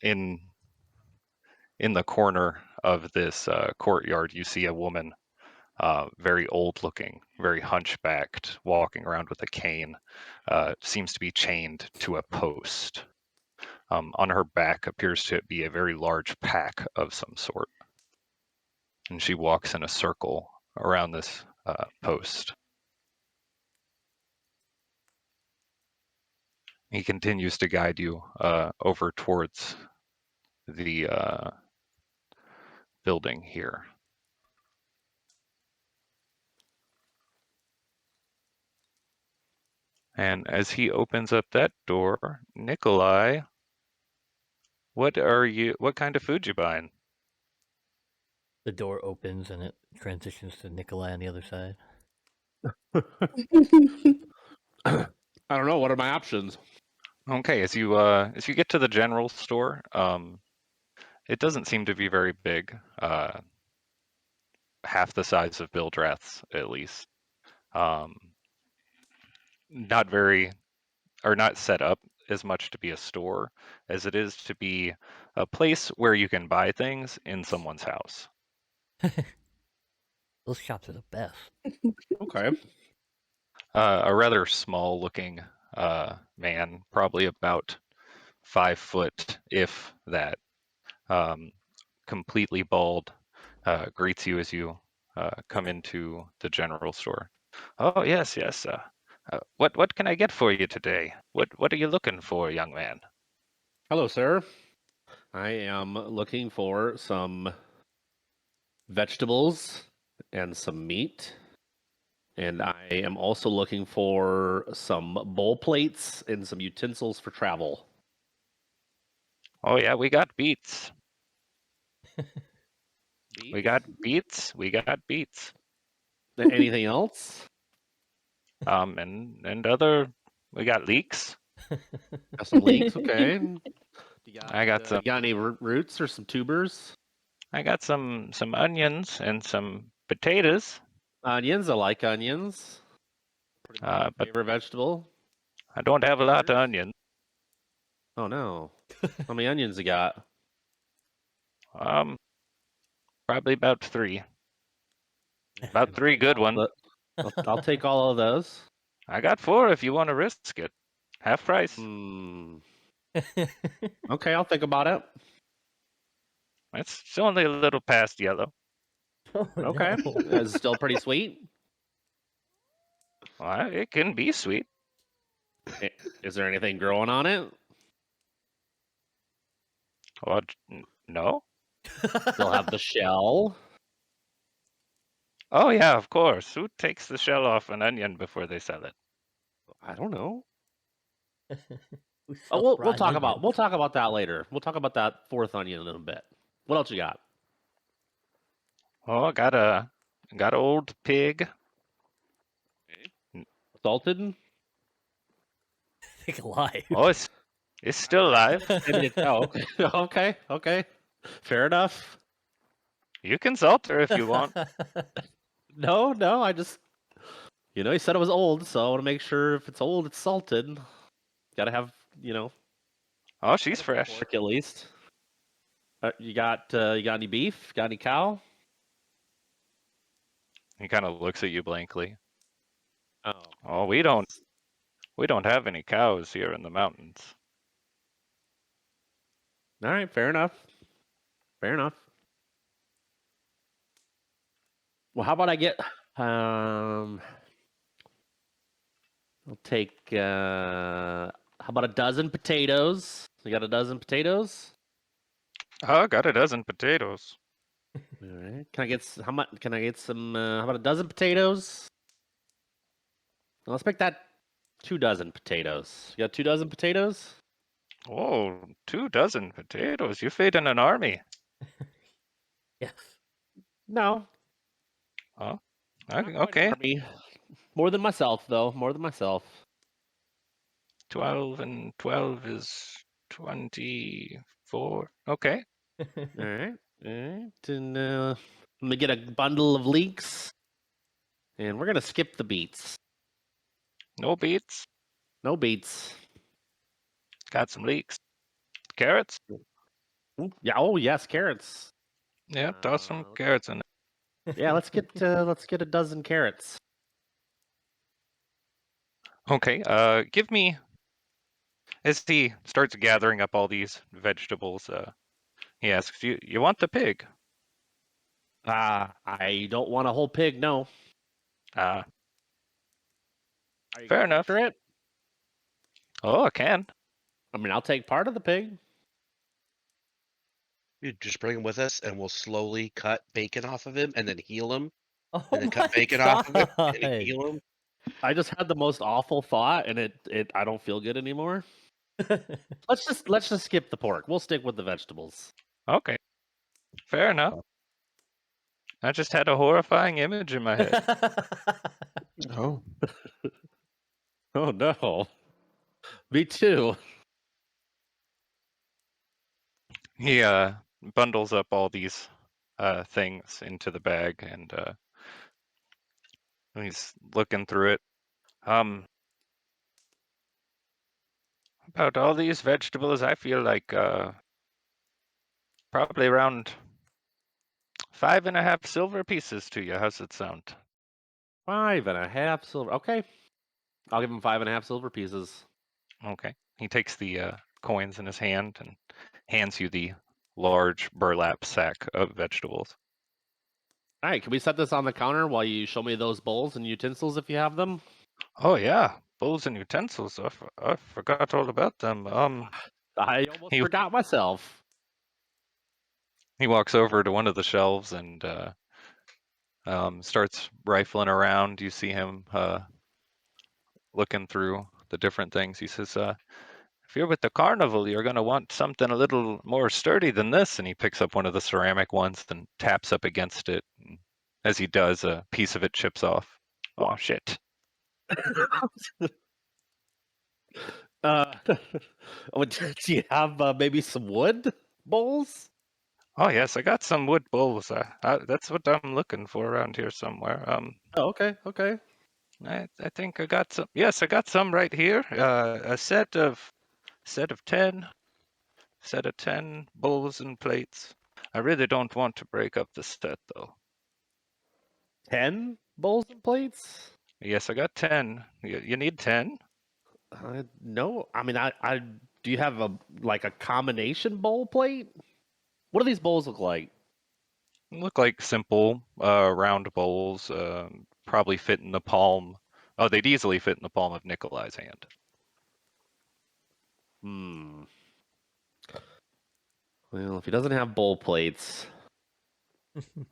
In the corner of this courtyard, you see a woman, very old looking, very hunchbacked, walking around with a cane, seems to be chained to a post. On her back appears to be a very large pack of some sort. And she walks in a circle around this post. He continues to guide you over towards the building here. And as he opens up that door, Nikolai, what kind of food you buying? The door opens and it transitions to Nikolai on the other side. I don't know. What are my options? Okay, as you get to the general store, it doesn't seem to be very big. Half the size of Bildrath's, at least. Not very, or not set up as much to be a store as it is to be a place where you can buy things in someone's house. Those shops are the best. Okay. A rather small-looking man, probably about 5 foot, if that, completely bald, greets you as you come into the general store. Oh yes, yes. What can I get for you today? What are you looking for, young man? Hello, sir. I am looking for some vegetables and some meat. And I am also looking for some bowl plates and some utensils for travel. Oh yeah, we got beets. Beets? We got beets. We got beets. Anything else? And other. We got leeks. Got some leeks, okay. I got some. You got any roots or some tubers? I got some onions and some potatoes. Onions, I like onions. Pretty much my But favorite vegetable. I don't have a lot of onions. Oh no. How many onions you got? Probably about 3. About 3 good ones. I'll take all of those. I got 4 if you want to risk it. Half price. Okay, I'll think about it. It's only a little past yellow. Oh, Okay. no. It's still pretty sweet. Well, it can be sweet. Is there anything growing on it? What? No? They'll have the shell. Oh yeah, of course. Who takes the shell off an onion before they sell it? I don't know. Who Oh, sells we'll fried talk about onions? that later. We'll talk about that fourth onion in a little bit. What else you got? Oh, I got a old pig. Salted? Think alive. Oh, it's still alive. I mean, okay, okay. Fair enough. You can salt her if you want. No, I just, he said it was old, so I want to make sure if it's old, it's salted. Gotta have, Oh, she's fresh. pork at least. You got any beef? Got any cow? He kind of looks at you blankly. Oh, Oh, we don't have any cows here in the mountains. all right, fair enough. Fair enough. Well, how about I get I'll take how about a dozen potatoes? You got a dozen potatoes? Oh, I got a dozen potatoes. All right. Can I get how much? Can I get some? How about a dozen potatoes? Well, let's make that 2 dozen potatoes. You got 2 dozen potatoes? Oh, 2 dozen potatoes. You feed in an army. Yes. No. Oh, not quite an okay. army. More than myself, though. More than myself. 12 and 12 is 24. Okay. All right. All right. And let me get a bundle of leeks. And we're gonna skip the beets. No beets. No beets. Got some leeks. Carrots. Ooh, yeah. Oh yes, carrots. Yeah, toss some carrots in it. Yeah. Let's get a dozen carrots. Okay. Give me. As he starts gathering up all these vegetables, he asks, "You want the pig?" I don't want a whole pig. No. Ah, Are you fair gonna enough. butcher it? Oh, I can. I mean, I'll take part of the pig. Dude, just bring him with us, and we'll slowly cut bacon off of him, and then heal him, Oh and then my cut bacon off of him, and god! heal him. I just had the most awful thought, and it I don't feel good anymore. Let's just skip the pork. We'll stick with the vegetables. Okay. Fair enough. I just had a horrifying image in my head. Oh, Oh no. Me too. He bundles up all these things into the bag, and he's looking through it. About all these vegetables, I feel like probably around 5.5 silver pieces to you. How's it sound? 5.5 silver. Okay. I'll give him 5.5 silver pieces. Okay. He takes the coins in his hand and hands you the large burlap sack of vegetables. All right, can we set this on the counter while you show me those bowls and utensils if you have them? Oh yeah, bowls and utensils. I forgot all about them. I almost He- forgot myself. He walks over to one of the shelves and starts rifling around. You see him looking through the different things. He says, "If you're with the carnival, you're going to want something a little more sturdy than this." And he picks up one of the ceramic ones and taps up against it. And as he does, a piece of it chips off. Oh shit! Do you have maybe some wood bowls? Oh yes, I got some wood bowls. That's what I'm looking for around here somewhere. Oh, okay, okay. I think I got some. Yes, I got some right here. A set of 10. Set of 10 bowls and plates. I really don't want to break up the set though. 10 bowls and plates? Yes, I got 10. You need 10? No, I mean, I do you have a combination bowl plate? What do these bowls look like? Look like simple round bowls. Probably fit in the palm. Oh, they'd easily fit in the palm of Nikolai's hand. Well, if he doesn't have bowl plates,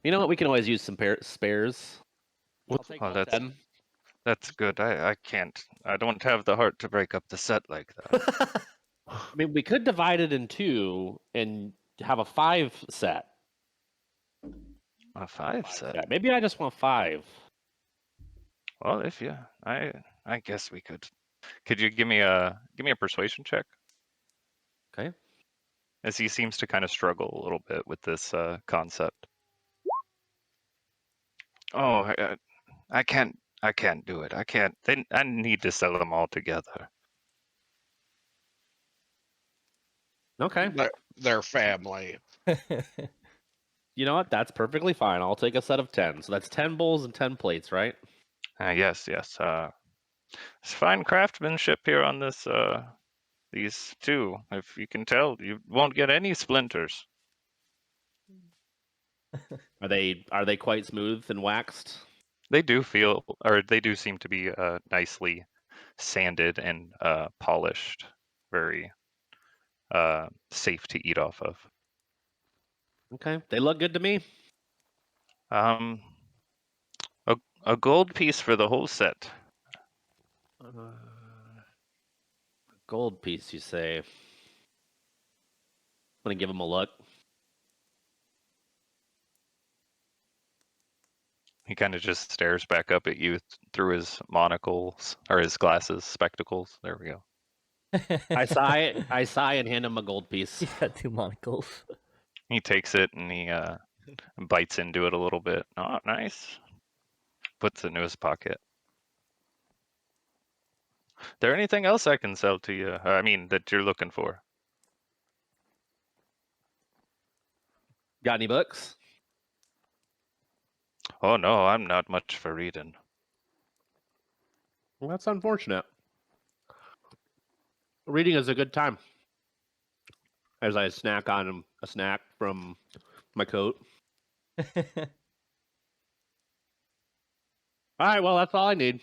you know what? We can always use some spares. I'll take Oh, all that's 10. that's good. I can't. I don't have the heart to break up the set like that. I mean, we could divide it in 2 and have a 5 set. A 5 set. Yeah, maybe I just want 5. Well, if you, I guess we could. Could you give me a persuasion check? Okay. As he seems to kind of struggle a little bit with this concept. Oh, I can't do it. I can't. I need to sell them all together. Okay. They're family. You know what? That's perfectly fine. I'll take a set of 10. So that's 10 bowls and 10 plates, right? Yes. It's fine craftsmanship here on this. These two. If you can tell, you won't get any splinters. Are they quite smooth and waxed? They do feel, or they do seem to be nicely sanded and polished. Very safe to eat off of. Okay. They look good to me. A gold piece for the whole set. Gold piece, you say? I'm gonna give him a look. He kind of just stares back up at you through his monocles or his glasses, spectacles. There we go. I sigh and hand him a gold piece. He's got 2 monocles. He takes it and he bites into it a little bit. Oh, nice. Puts it into his pocket. There anything else I can sell to you? I mean, that you're looking for? Got any books? Oh no, I'm not much for reading. Well, that's unfortunate. Reading is a good time. As I snack on a snack from my coat. All right, well, that's all I need.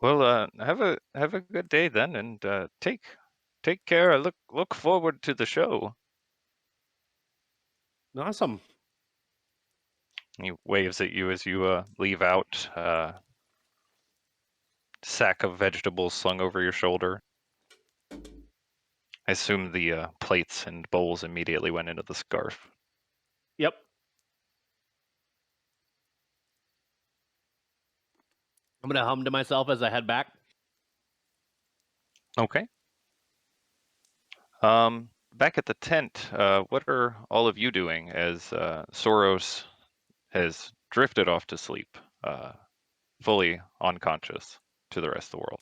Well, have a good day then, and take care. I look forward to the show. Awesome. He waves at you as you leave out. Sack of vegetables slung over your shoulder. I assume the plates and bowls immediately went into the scarf. Yep. I'm gonna hum to myself as I head back. Okay. Back at the tent, what are all of you doing as Soros has drifted off to sleep, fully unconscious to the rest of the world?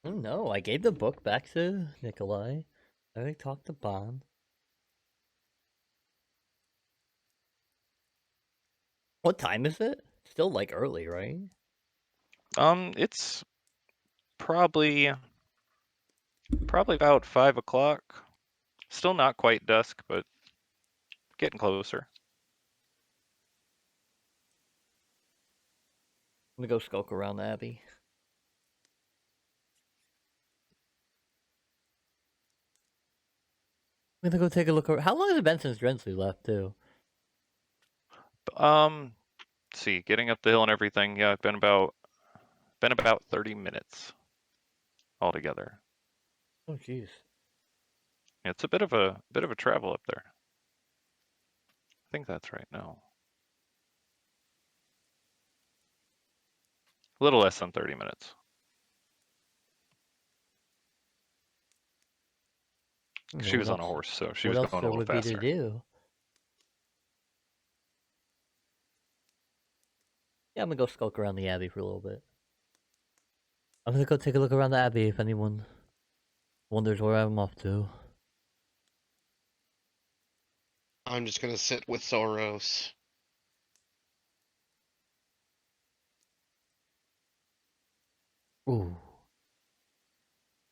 No, I gave the book back to Nikolai. I already talked to Bond. What time is it? Still like early, right? It's probably about 5 o'clock. Still not quite dusk, but getting closer. I'm gonna go skulk around the Abbey. I'm gonna go take a look. How long has it been since Drensley left, too? Let's see, getting up the hill and everything. Yeah, it's been about 30 minutes altogether. Oh, jeez. It's a bit of a travel up there. I think that's right now. A little less than 30 minutes. She was on a horse, so she was going a little What else faster. would be to do? Yeah, I'm gonna go skulk around the Abbey for a little bit. I'm gonna go take a look around the Abbey if anyone wonders where I'm off to. I'm just gonna sit with Soros. Ooh.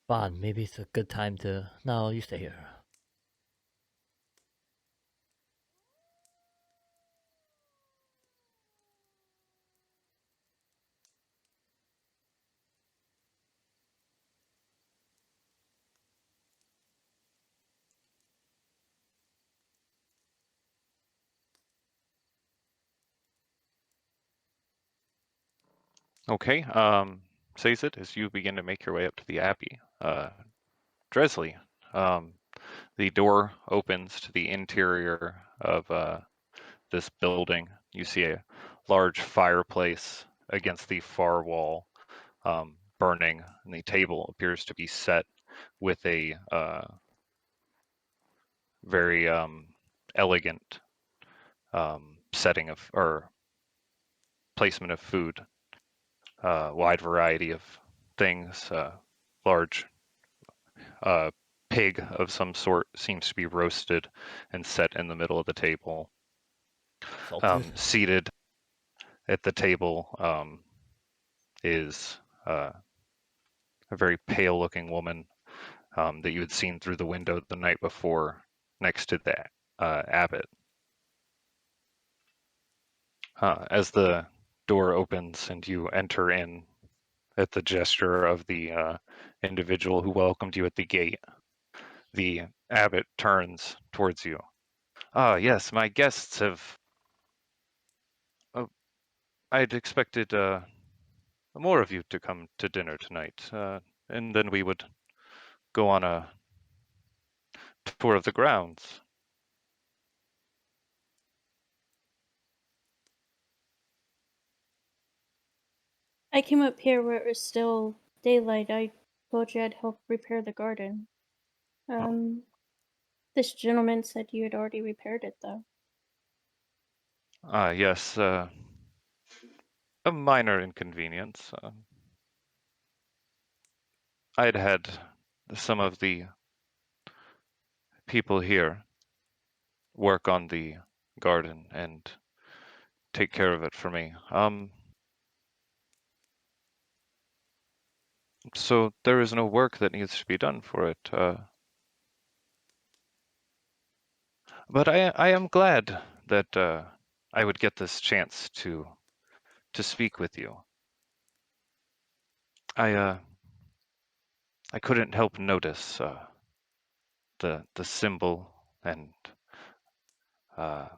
Bond, maybe it's a good time to... No, you stay here. Okay, says it as you begin to make your way up to the Abbey. Dresley, the door opens to the interior of this building. You see a large fireplace against the far wall, burning, and the table appears to be set with a very elegant setting of or placement of food. Wide variety of things. Large pig of some sort seems to be roasted and set in the middle of the table. Salted. Seated at the table is a very pale-looking woman that you had seen through the window the night before, next to the abbot. As the door opens and you enter in at the gesture of the individual who welcomed you at the gate, the abbot turns towards you. Ah, yes, my guests have. I'd expected more of you to come to dinner tonight, and then we would go on a tour of the grounds. I came up here where it was still daylight. I told you I'd help repair the garden. This gentleman said you had already repaired it, though. Ah, yes, a minor inconvenience. I'd had some of the people here work on the garden and take care of it for me. So there is no work that needs to be done for it. But I am glad that I would get this chance to speak with you. I couldn't help notice the symbol and uh,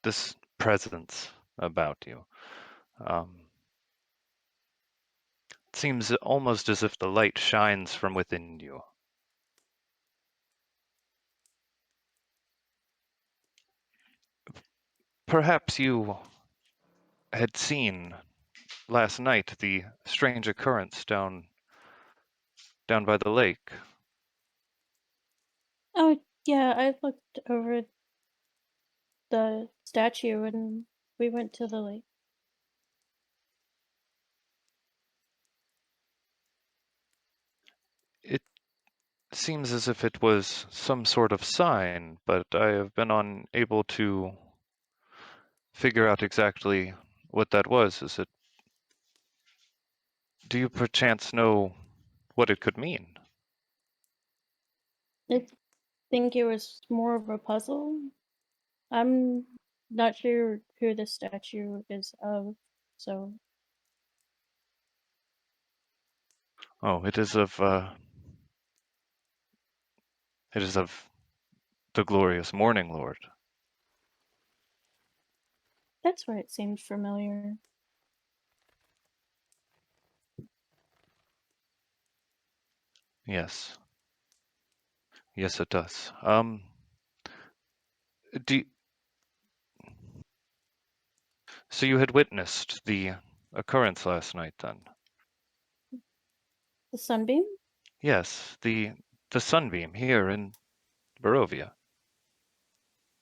this presence about you. It seems almost as if the light shines from within you. Perhaps you had seen last night the strange occurrence down by the lake. Oh, yeah, I looked over the statue and we went to the lake. It seems as if it was some sort of sign, but I have been unable to figure out exactly what that was. Do you perchance know what it could mean? I think it was more of a puzzle. I'm not sure who the statue is of, so Oh, it is of the glorious Morninglord. that's why it seemed familiar. Yes. Yes, it does. Do so you had witnessed the occurrence last night then? The sunbeam? Yes, the sunbeam here in Barovia.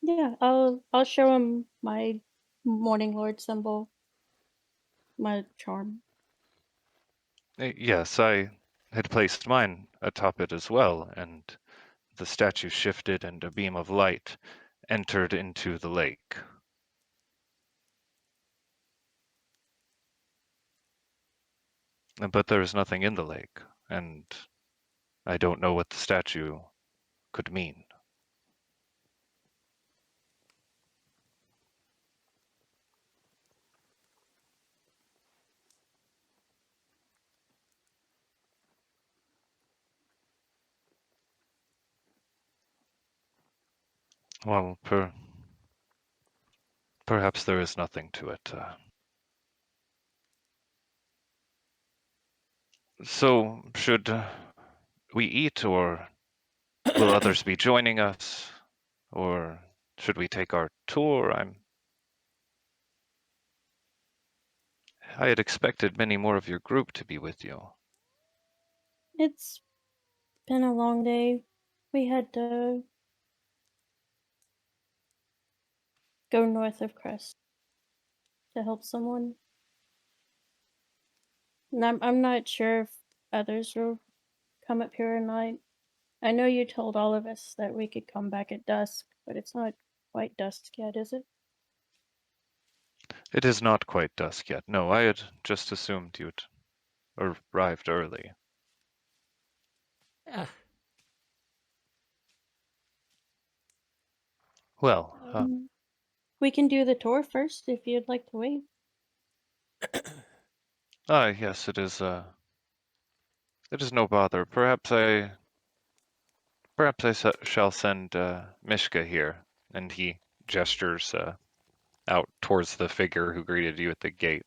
Yeah, I'll show him my Morninglord symbol, my charm. Yes, I had placed mine atop it as well, and the statue shifted and a beam of light entered into the lake. But there is nothing in the lake, and I don't know what the statue could mean. Well, perhaps there is nothing to it. So, should we eat, or will others be joining us? Or should we take our tour? I had expected many more of your group to be with you. It's been a long day. We had to go north of Krezk to help someone. And I'm not sure if others will come up here or not. I know you told all of us that we could come back at dusk, but it's not quite dusk yet, is it? It is not quite dusk yet. No, I had just assumed you'd arrived early. Ah, Well, We can do the tour first if you'd like to wait. yes, it is no bother. Perhaps I shall send Mishka here, and he gestures out towards the figure who greeted you at the gate.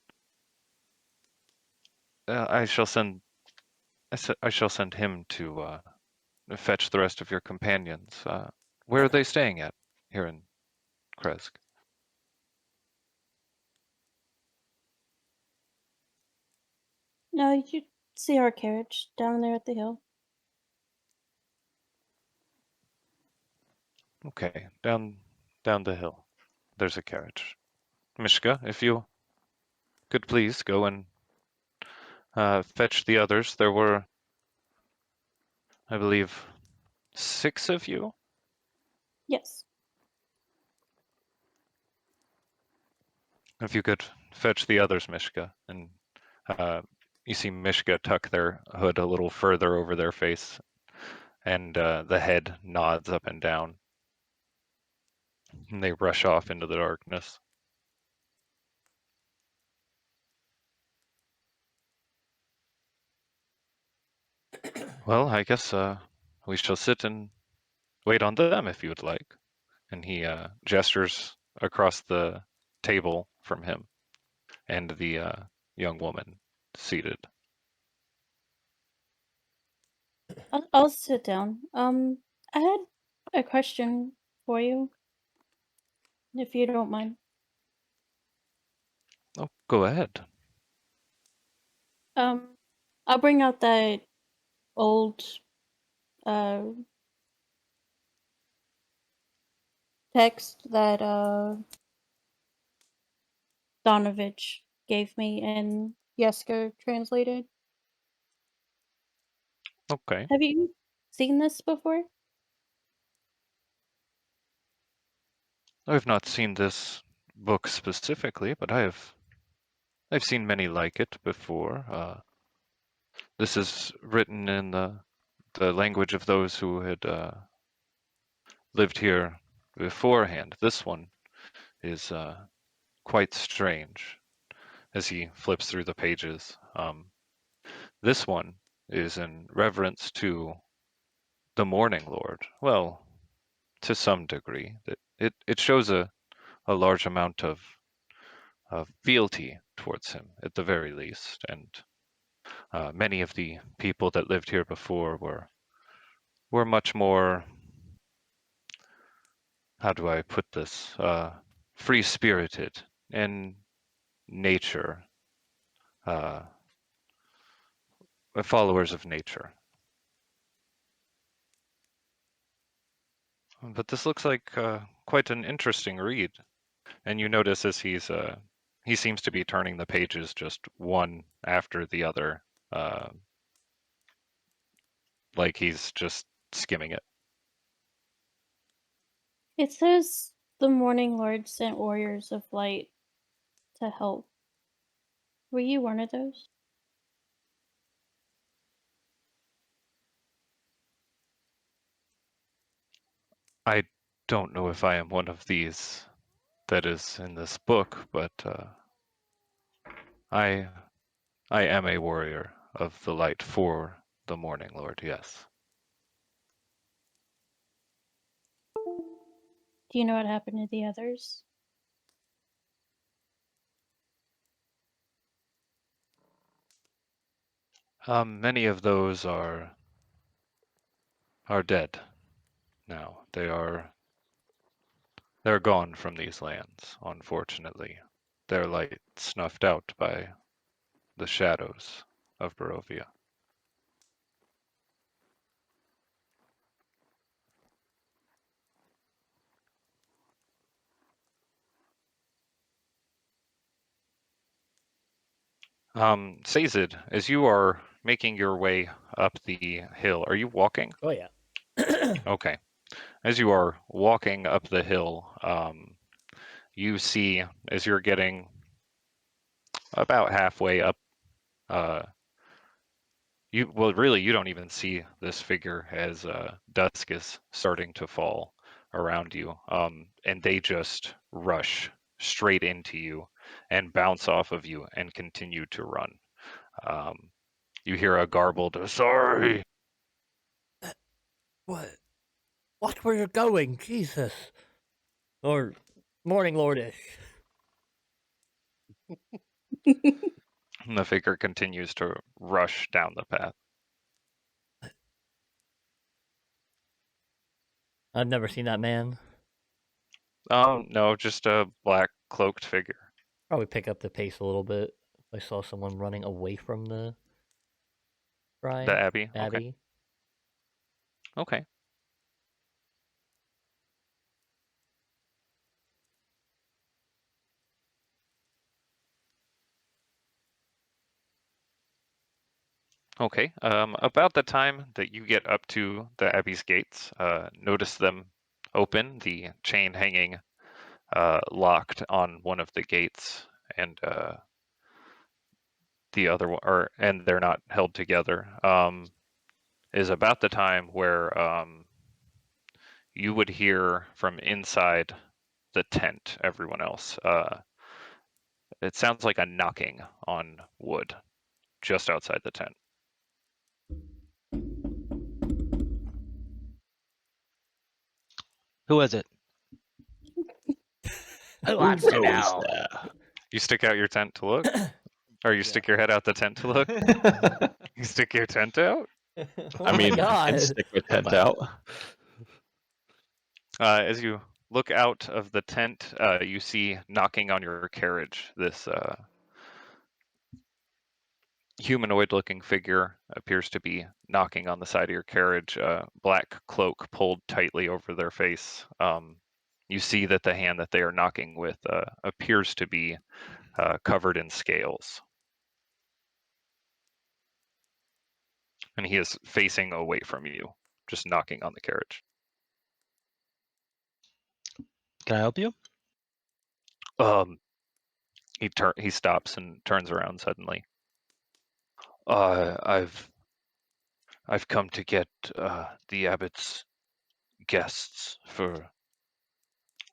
I shall send him to fetch the rest of your companions. Where are they staying at here in Krezk? No, you see our carriage down there at the hill. Okay, down the hill. There's a carriage. Mishka, if you could please go and fetch the others. There were, I believe, 6 of you. Yes. If you could fetch the others, Mishka, and you see Mishka tuck their hood a little further over their face, and the head nods up and down, and they rush off into the darkness. Well, I guess we shall sit and wait on them if you would like. And he gestures across the table from him and the young woman seated. I'll sit down. I had a question for you, if you don't mind. Oh, go ahead. I'll bring out that old uh text that Donovich gave me and Yeska translated. Okay. Have you seen this before? I've not seen this book specifically, but I've seen many like it before. This is written in the language of those who had lived here beforehand. This one is quite strange as he flips through the pages. This one is in reverence to the Morninglord. Well, to some degree, it shows a large amount of fealty towards him at the very least, and many of the people that lived here before were much more, how do I put this, free spirited and nature, uh, followers of nature. But this looks like quite an interesting read. And you notice as he seems to be turning the pages just one after the other, like he's just skimming it. It says the Morninglord sent warriors of light to help. Were you one of those? I don't know if I am one of these that is in this book, but I am a warrior of the light for the Morninglord, yes. Do you know what happened to the others? Many of those are dead now. They're gone from these lands, unfortunately. Their light snuffed out by the shadows of Barovia. Sazed, as you are making your way up the hill, are you walking? Oh yeah. Okay. As you are walking up the hill, you see, as you're getting about halfway up, you don't even see this figure as dusk is starting to fall around you, and they just rush straight into you and bounce off of you and continue to run. You hear a garbled "sorry." What? Watch where you're going, Jesus. Or Morninglordish. And the figure continues to rush down the path. I've never seen that man. No, just a black cloaked figure. Probably pick up the pace a little bit. I saw someone running away from the shrine. The Abbey. Abbey. Okay. Okay. About the time that you get up to the Abbey's gates, notice them open, the chain hanging locked on one of the gates, and the other one, and they're not held together. Is about the time where you would hear from inside the tent, everyone else. It sounds like a knocking on wood just outside the tent. Who is it? Who wants to know? You stick out your tent to look? Or you stick your head out the tent to look? You stick your tent out? Oh I my mean, I God. can stick my tent out. As you look out of the tent, you see knocking on your carriage this humanoid-looking figure appears to be knocking on the side of your carriage, black cloak pulled tightly over their face. You see that the hand that they are knocking with appears to be covered in scales. And he is facing away from you, just knocking on the carriage. Can I help you? He stops and turns around suddenly. I've come to get the abbot's guests for.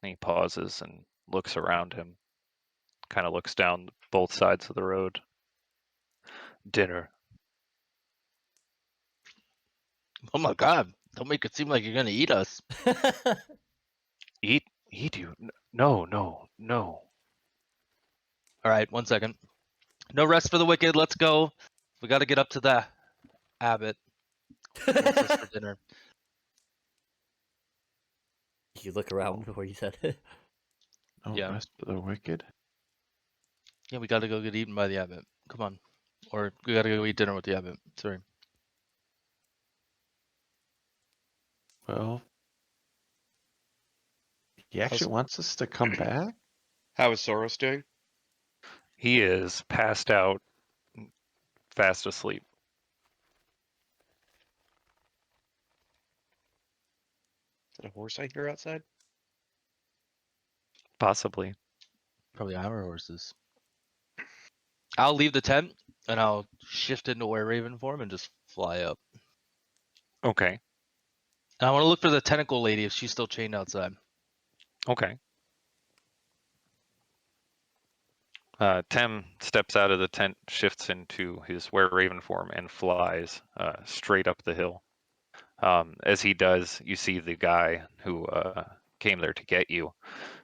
And he pauses and looks around him, kind of looks down both sides of the road. Dinner. Oh my God! Don't make it seem like you're gonna eat us. Eat you? No. All right, 1 second. No rest for the wicked. Let's go. We got to get up to the abbot. What's this for dinner? You look around before you said it. No Yeah. rest for the wicked. Yeah, we got to go get eaten by the abbot. Come on. Or we got to go eat dinner with the abbot. Sorry. Well, he actually wants us to come back? How is Soros doing? He is passed out, fast asleep. Is that a horse I hear outside? Possibly. Probably our horses. I'll leave the tent and I'll shift into Were Raven form and just fly up. Okay. And I want to look for the tentacle lady if she's still chained outside. Okay. Tem steps out of the tent, shifts into his Were Raven form, and flies straight up the hill. As he does, you see the guy who came there to get you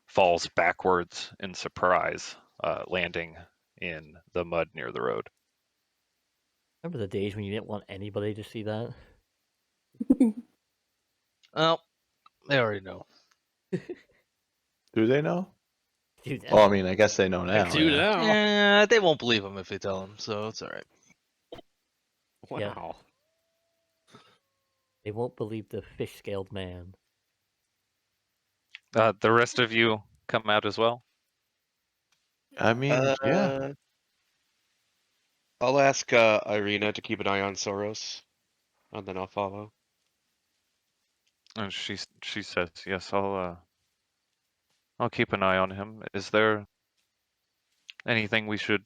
falls backwards in surprise, landing in the mud near the road. Remember the days when you didn't want anybody to see that? Well, they already know. Do they know? Dude, Oh, I mean, I guess they know now. Dude, Yeah. now. Yeah, they won't believe him if they tell him, so it's all right. Yeah. Wow. they won't believe the fish-scaled man. The rest of you come out as well. I mean, yeah. I'll ask Irina to keep an eye on Soros, and then I'll follow. And she says, "Yes, I'll keep an eye on him. Is there anything we should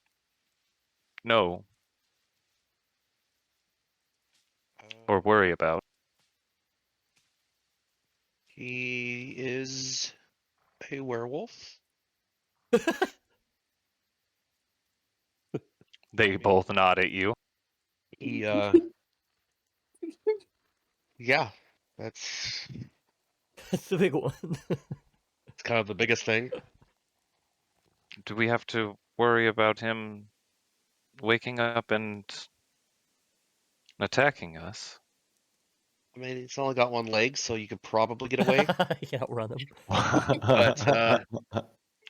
know or worry about?" He is a werewolf. They both nod at you. He yeah, that's That's the big one. it's kind of the biggest thing. Do we have to worry about him waking up and attacking us? I mean, it's only got one leg, so you could probably get away. You outrun him. But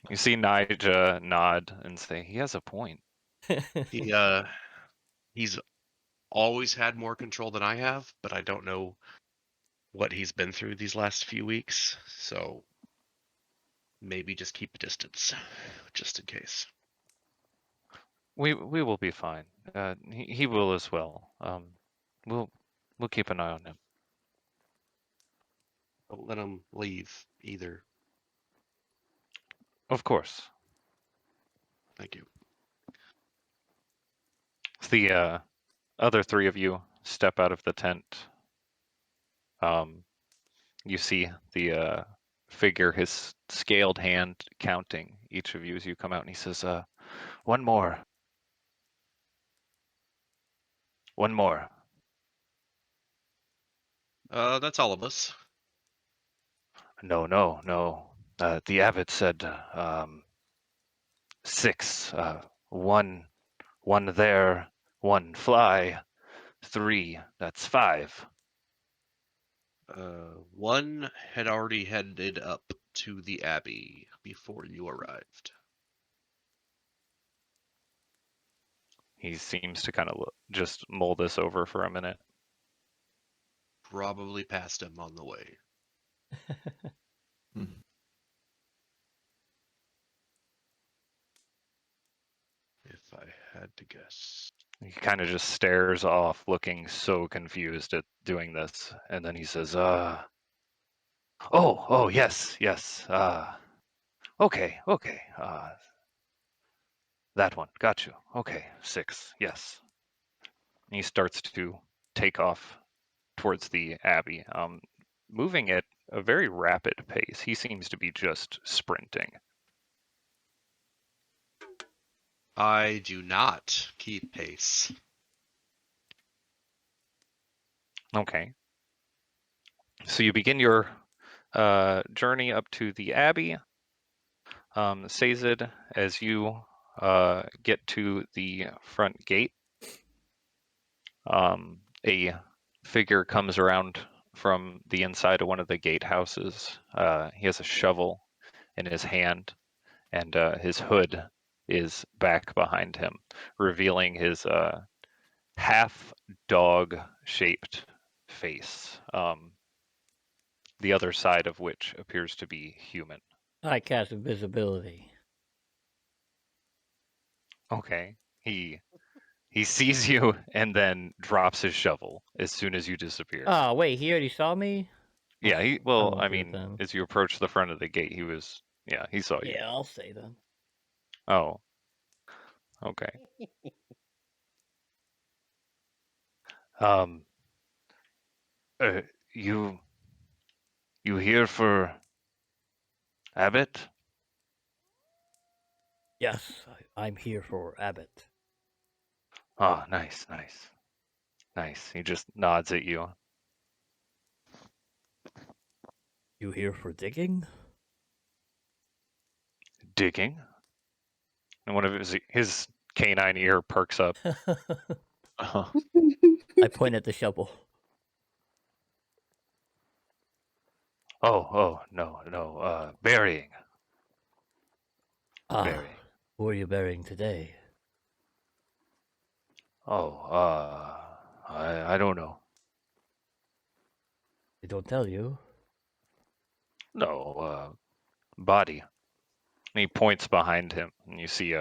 You see Nija nod and say, "He has a point." he's always had more control than I have, but I don't know what he's been through these last few weeks, so maybe just keep a distance, just in case. We will be fine. He will as well. We'll keep an eye on him. Don't let him leave either. Of course. Thank you. The other three of you step out of the tent. You see the figure, his scaled hand counting each of you as you come out, and he says, "One more. One more." That's all of us. No, no, no. The abbot said 6. One there, one fly. 3. That's 5. One had already headed up to the Abbey before you arrived. He seems to kind of just mull this over for a minute. Probably passed him on the way. If I had to guess. He kind of just stares off, looking so confused at doing this, and then he says, oh, yes, okay, that one, got you. Okay, 6, yes." And he starts to take off towards the Abbey, moving at a very rapid pace. He seems to be just sprinting. I do not keep pace. Okay. So you begin your journey up to the Abbey. Sazed, as you get to the front gate, a figure comes around from the inside of one of the gatehouses. He has a shovel in his hand, and his hood is back behind him, revealing his half dog shaped face, the other side of which appears to be human. I cast invisibility. Okay. He sees you and then drops his shovel as soon as you disappear. Oh, wait, he already saw me? Yeah, I well, won't I do it mean, then. as you approach the front of the gate, he saw you. Yeah, I'll say then. Oh. Okay. Um you here for Abbott? Yes, I'm here for Abbott. Oh, nice. He just nods at you. You here for digging? Digging? And one of his canine ear perks up. Uh-huh. I point at the shovel. Oh, no. Burying. Ah, Burying. who are you burying today? Oh, I don't know. They don't tell you. No, body. And he points behind him, and you see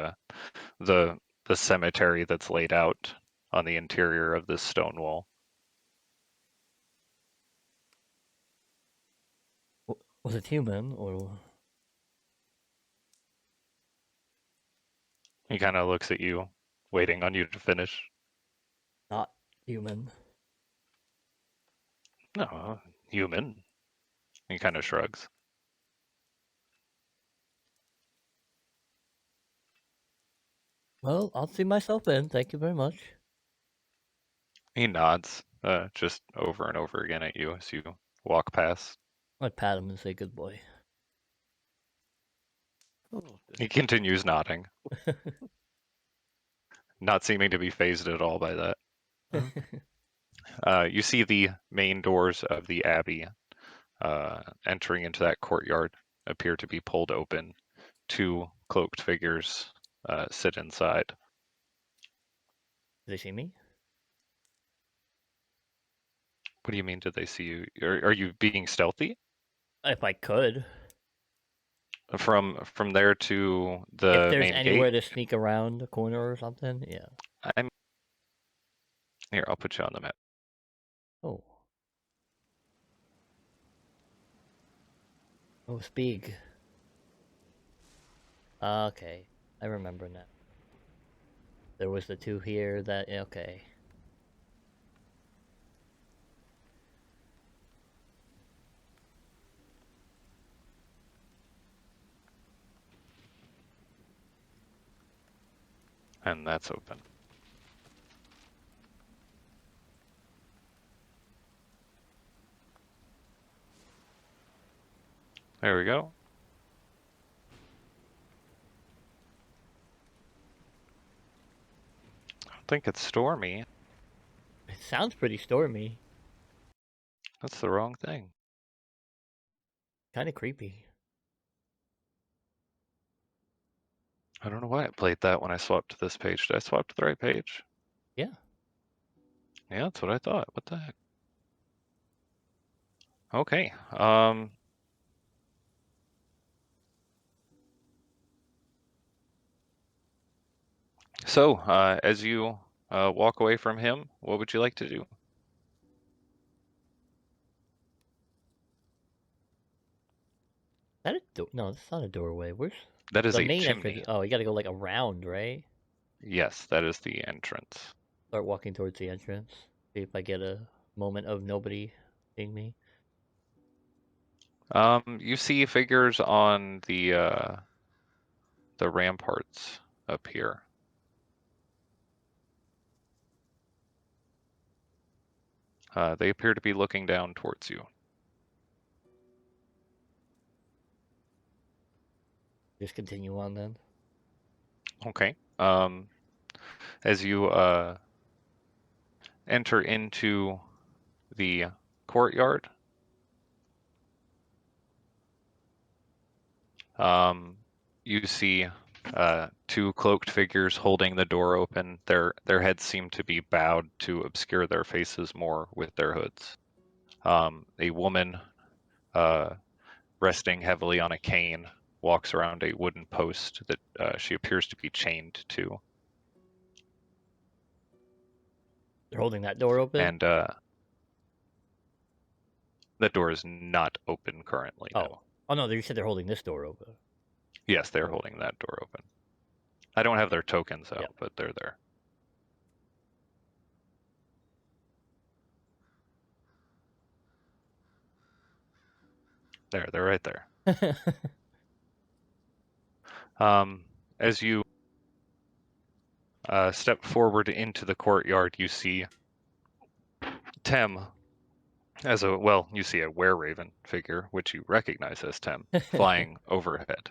the cemetery that's laid out on the interior of this stone wall. Was it human or? He kind of looks at you, waiting on you to finish. Not human. No, human. He kind of shrugs. Well, I'll see myself in. Thank you very much. He nods, just over and over again at you as you walk past. I pat him and say good boy. He continues nodding, not seeming to be phased at all by that. You see the main doors of the abbey entering into that courtyard appear to be pulled open. Two cloaked figures sit inside. Do they see me? What do you mean, did they see you? Are you being stealthy? If I could. From there to If the there's main anywhere gate? to sneak around a corner or something, yeah. Here, I'll put you on the map. Oh. Oh, it's big. Okay, I remember now. There was the two here that, okay. And that's open. There we go. I don't think it's stormy. It sounds pretty stormy. That's the wrong thing. Kind of creepy. I don't know why it played that when I swapped to this page. Did I swap to the right page? Yeah. Yeah, that's what I thought. What the heck? Okay. So, as you walk away from him, what would you like to do? That a door? No, that's not a doorway. Where's That is the a main chimney. entrance? Oh, you gotta go like around, right? Yes, that is the entrance. Start walking towards the entrance. See if I get a moment of nobody seeing me. You see figures on the ramparts up here. They appear to be looking down towards you. Just continue on then. Okay. As you enter into the courtyard, you see two cloaked figures holding the door open. Their heads seem to be bowed to obscure their faces more with their hoods. A woman resting heavily on a cane walks around a wooden post that she appears to be chained to. They're holding that door open. And that door is not open currently. Oh. No. Oh no, you said they're holding this door open. Yes, they're holding that door open. I don't have their tokens out, Yep. but they're there. They're right there. As you step forward into the courtyard, you see Tem you see a were-raven figure, which you recognize as Tem, flying overhead.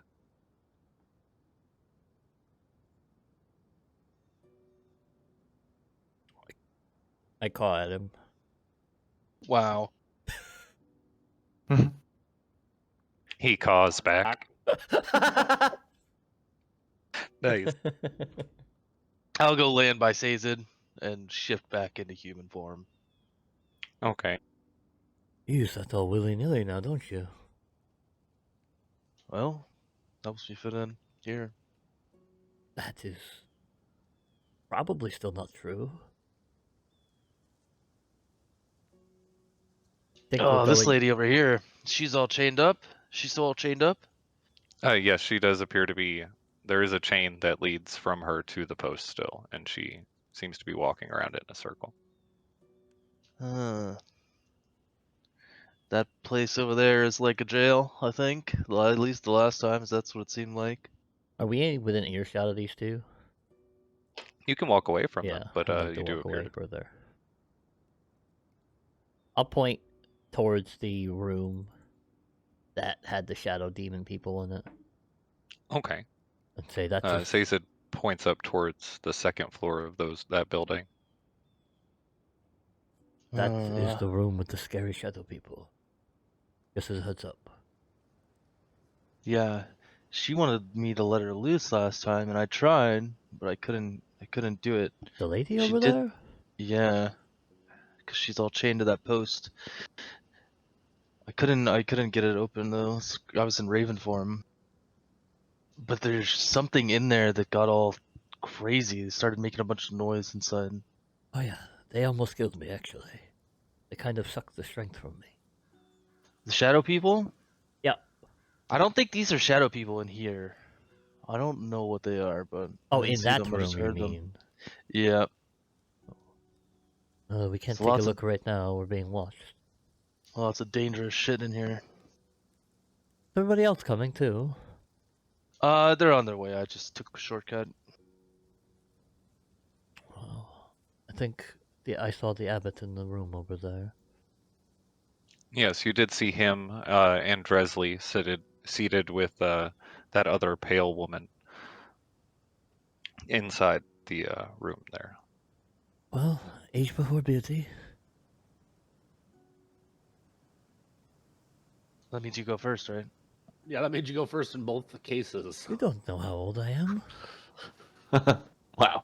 I call at him. Wow. He caws back. Nice. I'll go land by Sazed and shift back into human form. Okay. You use that all willy-nilly now, don't you? Well, helps me fit in here. That is probably still not true. Think we're Oh, this going- lady over here. She's all chained up. She's still all chained up. Yes, she does appear to be. There is a chain that leads from her to the post still, and she seems to be walking around it in a circle. That place over there is like a jail, I think. Well, at least the last times, that's what it seemed like. Are we within earshot of these two? You can walk away from Yeah, them, but I'd like to you do walk appear away to. further. I'll point towards the room that had the shadow demon people in it Okay. and say that's Sazed points up towards the second floor of that building. that is the room with the scary shadow people. Just as a heads up. Yeah, she wanted me to let her loose last time, and I tried, but I couldn't do it. The lady She over did- there? Yeah, because she's all chained to that post. I couldn't get it open though. I was in Raven form. But there's something in there that got all crazy. It started making a bunch of noise inside. Oh yeah, they almost killed me actually. They kind of sucked the strength from me. The shadow people? Yep. I don't think these are shadow people in here. I don't know what they are, but I Oh, didn't in see that them, I just room you heard them. mean? Yeah. We can't There's take a lots of- look right now. We're being watched. Lots of dangerous shit in here. Everybody else coming too. They're on their way. I just took a shortcut. Well, I think I saw the abbot in the room over there. Yes, you did see him and Dresley seated with that other pale woman inside the room there. Well, age before beauty. That means you go first, right? Yeah, that made you go first in both cases. You don't know how old I am. Wow.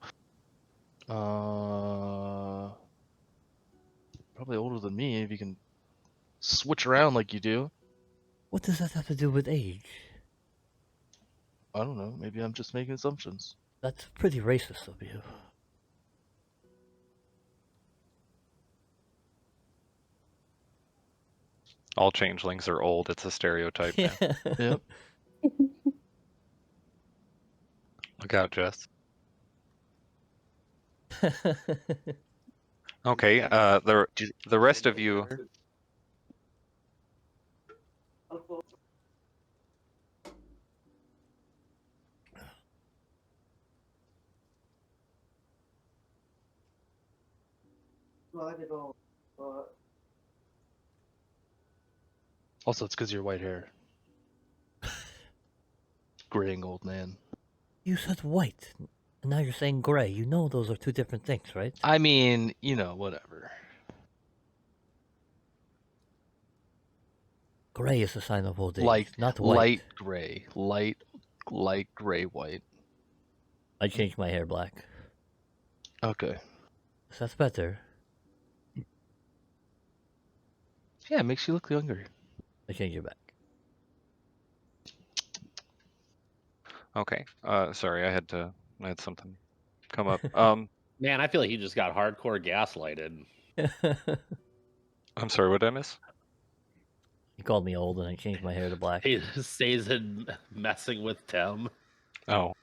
Probably older than me if you can switch around like you do. What does that have to do with age? I don't know. Maybe I'm just making assumptions. That's pretty racist of you. All changelings are old. It's a stereotype. Yeah. Man. Yep. Look out, Jess. Okay. The rest of you. Also, it's because you're white hair. Graying old man. You said white, and now you're saying gray. You know those are two different things, right? I mean, whatever. Gray is a sign of old age, Light, not white. light gray, light gray, white. I changed my hair black. Okay. So that's better. Yeah, it makes you look younger. I changed it back. Okay. Sorry, I had something come up. Man, I feel like he just got hardcore gaslighted. I'm sorry. What did I miss? He called me old, and I changed my hair to black. He stays in messing with Tim. Oh.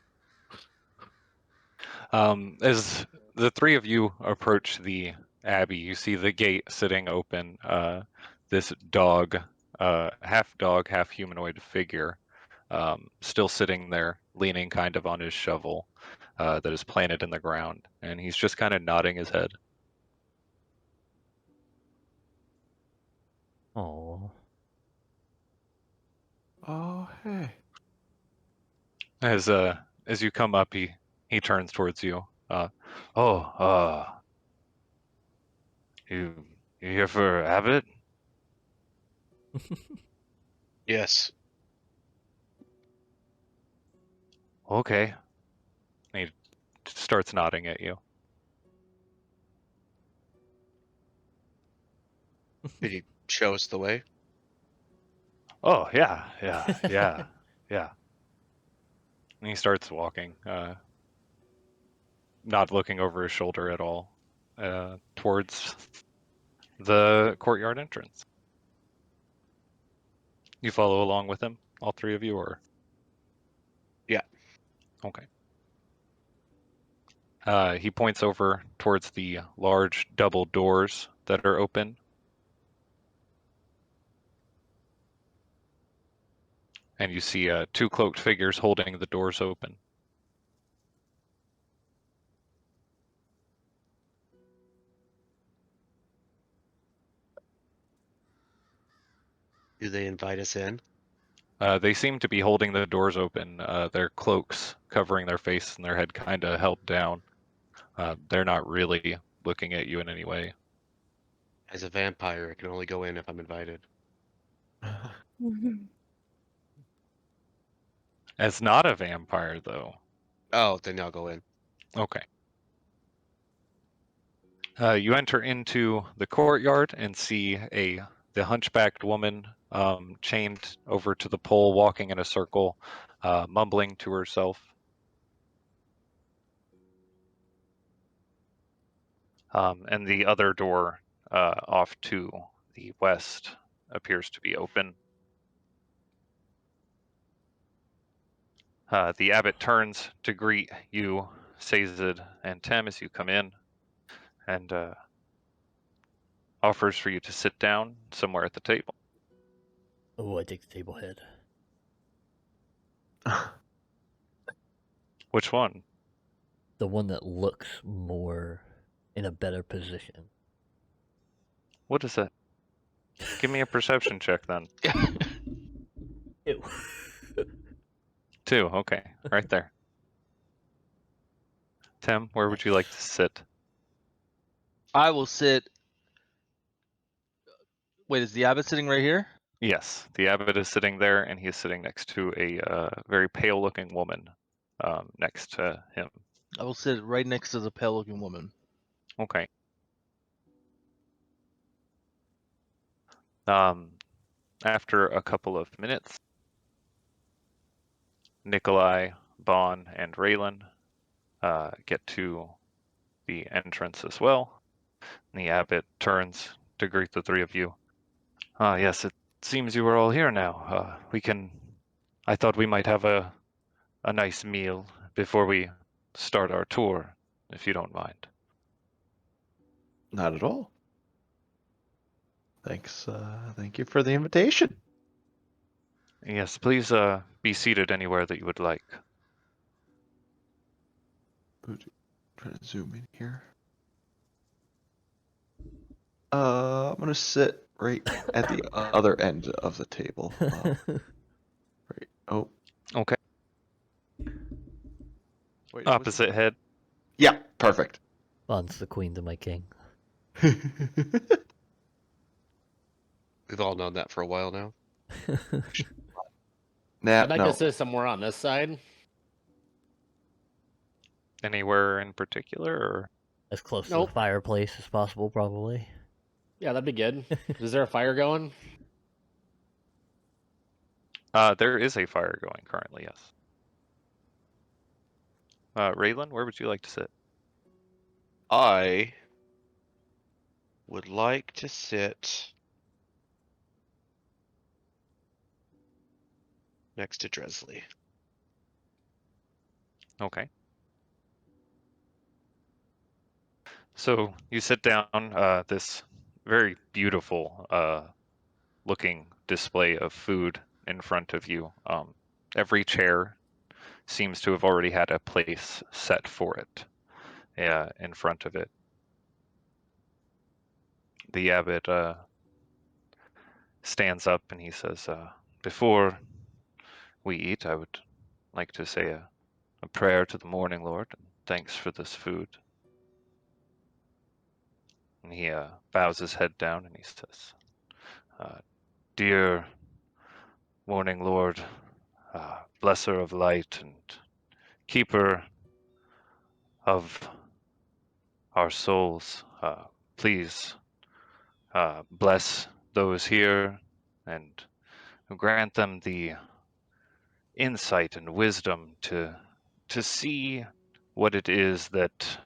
As the three of you approach the abbey, you see the gate sitting open. This dog, half humanoid figure, still sitting there, leaning kind of on his shovel that is planted in the ground, and he's just kind of nodding his head. Oh. Oh, hey. As you come up, he turns towards you. You here for Abbott? Yes. Okay. And he starts nodding at you. Did you show us the way? Oh yeah, yeah. And he starts walking, not looking over his shoulder at all, towards the courtyard entrance. You follow along with him, all three of you, or? Yeah. Okay. He points over towards the large double doors that are open. And you see two cloaked figures holding the doors open. Do they invite us in? They seem to be holding the doors open, their cloaks covering their face and their head kind of held down. They're not really looking at you in any way. As a vampire, I can only go in if I'm invited. As not a vampire, though. Oh, then I'll go in. Okay. You enter into the courtyard and see the hunchbacked woman chained over to the pole, walking in a circle, mumbling to herself. And the other door off to the west appears to be open. The abbot turns to greet you, Sazed and Tem, as you come in, and offers for you to sit down somewhere at the table. Oh, I take the table head. Which one? The one that looks more in a better position. What is that? Give me a perception check then. Ew. 2, okay, right there. Tem, where would you like to sit? I will sit. Wait, is the abbot sitting right here? Yes, the abbot is sitting there, and he is sitting next to a very pale-looking woman next to him. I will sit right next to the pale-looking woman. Okay. After a couple of minutes, Nikolai, Bon, and Raylan get to the entrance as well. And the abbot turns to greet the three of you. Yes, it seems you are all here now. I thought we might have a nice meal before we start our tour, if you don't mind. Not at all. Thanks. Thank you for the invitation. Yes, please be seated anywhere that you would like. Trying to zoom in here. I'm gonna sit right at the other end of the table. Right. Oh. Okay. Wait. Opposite head. Yeah. Perfect. Bon's the queen to my king. We've all known that for a while now. Nah, I'd like no. to sit somewhere on this side. Anywhere in particular, or? As close to Nope. the fireplace as possible, probably. Yeah, that'd be good. Is there a fire going? There is a fire going currently, yes. Raylan, where would you like to sit? I would like to sit next to Dresley. Okay. So you sit down, this very beautiful looking display of food in front of you. Every chair seems to have already had a place set for it in front of it. The abbot stands up and he says, before we eat, I would like to say a prayer to the Morninglord, and thanks for this food. And he bows his head down and he says, "Dear Morninglord, blesser of light and keeper of our souls, please bless those here and grant them the insight and wisdom to see what it is that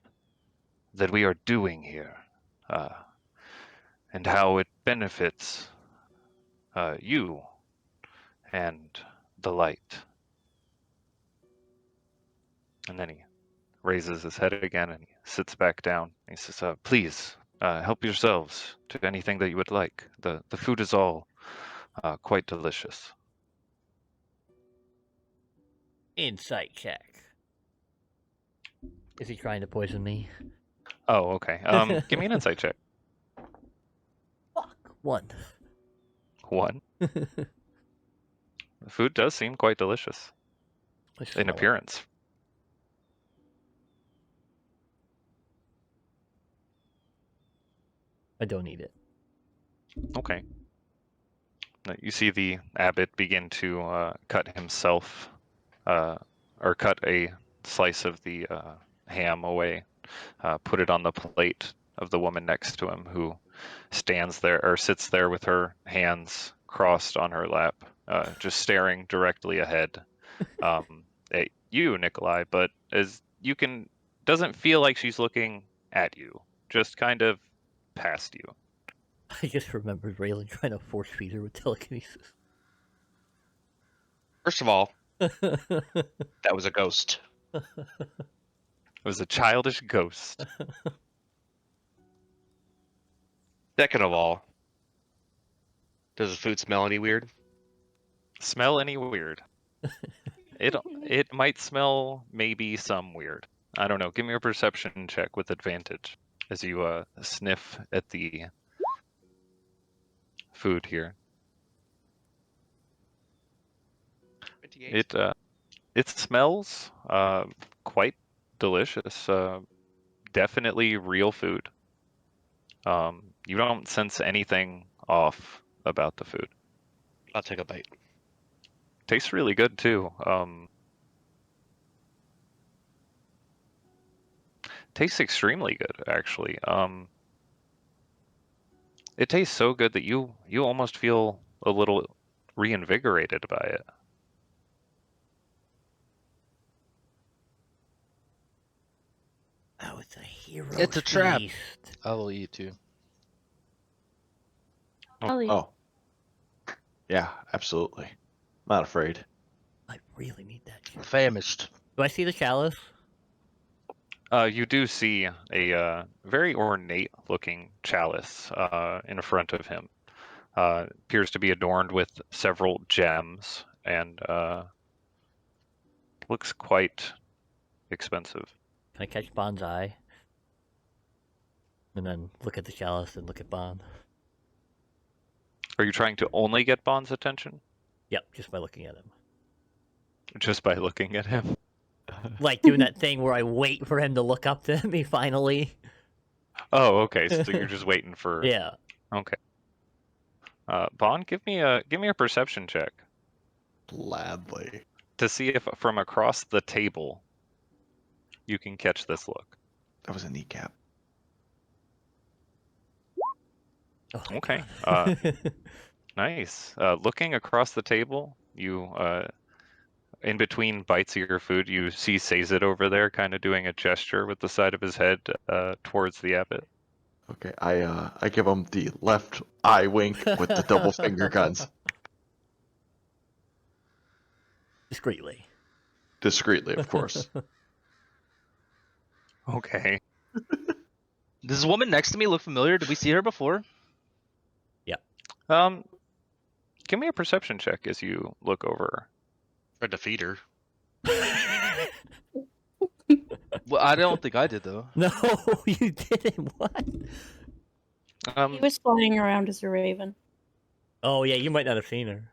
we are doing here, and how it benefits you and the light." And then he raises his head again and he sits back down. He says, "Please help yourselves to anything that you would like. The food is all quite delicious." Insight check. Is he trying to poison me? Oh, okay. Give me an insight check. Fuck. 1. 1. The food does seem quite delicious I in smell it. appearance. I don't eat it. Okay. You see the abbot begin to cut himself, or cut a slice of the ham away, put it on the plate of the woman next to him, who stands there or sits there with her hands crossed on her lap, just staring directly ahead at you, Nikolai. But as you can, doesn't feel like she's looking at you, just kind of past you. I just remembered Raylan trying to force feed her with telekinesis. First of all, that was a ghost. It was a childish ghost. Second of all, does the food smell any weird? Smell any weird? It might smell maybe some weird. I don't know. Give me a perception check with advantage as you sniff at the food here. 28. It smells quite delicious. Definitely real food. You don't sense anything off about the food. I'll take a bite. Tastes really good too. Tastes extremely good, actually. It tastes so good that you almost feel a little reinvigorated by it. Oh, it's a hero. It's a trap. feast. I will eat too. I'll eat. Oh. Yeah, absolutely. Not afraid. I really need that shit. Famished. Do I see the chalice? You do see a very ornate-looking chalice in front of him. Appears to be adorned with several gems and looks quite expensive. Can I catch Bond's eye? And then look at the chalice and look at Bond. Are you trying to only get Bond's attention? Yep, just by looking at him. Just by looking at him? Like doing that thing where I wait for him to look up to me finally. Oh, okay. So you're just waiting for. Yeah. Okay. Bond, give me a perception check Gladly. to see if from across the table you can catch this look. That was a kneecap. Oh my Okay. God. Nice. Looking across the table, you in between bites of your food, you see Sazed over there, kind of doing a gesture with the side of his head towards the abbot. Okay, I give him the left eye wink with the double finger guns. Discreetly. Discreetly, of course. Okay. Does this woman next to me look familiar? Did we see her before? Give me a perception check as you look over. Tried to feed her. Well, I don't think I did though. No, you didn't. What? He was flying around as a raven. Oh yeah, you might not have seen her.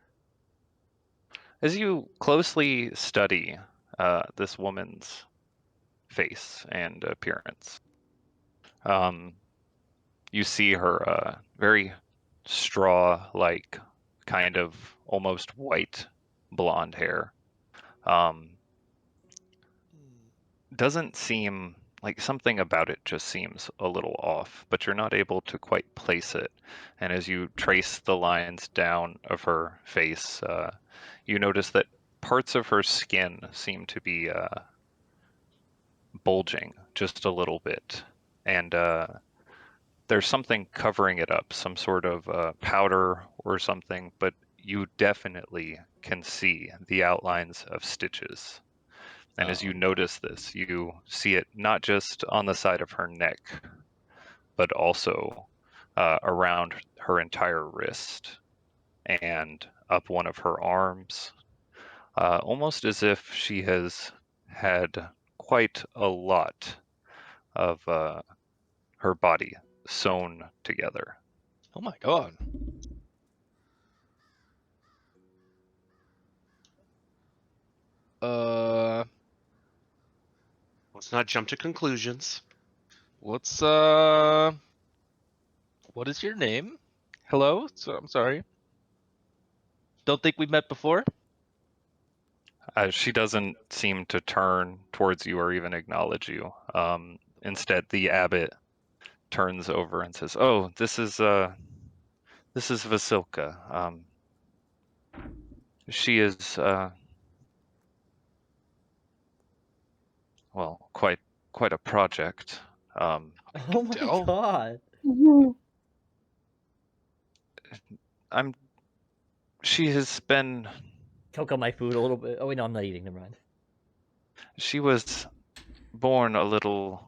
As you closely study this woman's face and appearance, you see her very straw-like, kind of almost white blonde hair. Doesn't seem like something about it just seems a little off, but you're not able to quite place it. And as you trace the lines down of her face, you notice that parts of her skin seem to be bulging just a little bit. And there's something covering it up, some sort of powder or something, but you definitely can see the outlines of stitches. And as you notice this, you see it not just on the side of her neck, but also around her entire wrist and up one of her arms, almost as if she has had quite a lot of her body sewn together. Oh my god. Let's not jump to conclusions. What's what is your name? Hello? So I'm sorry. Don't think we've met before? She doesn't seem to turn towards you or even acknowledge you. Instead, the abbot turns over and says, "Oh, this is Vasilka. She is well, quite a project. Oh my tell. god. I'm. She has been. Choke on my food a little bit. Oh wait, no, I'm not eating. Never mind. She was born a little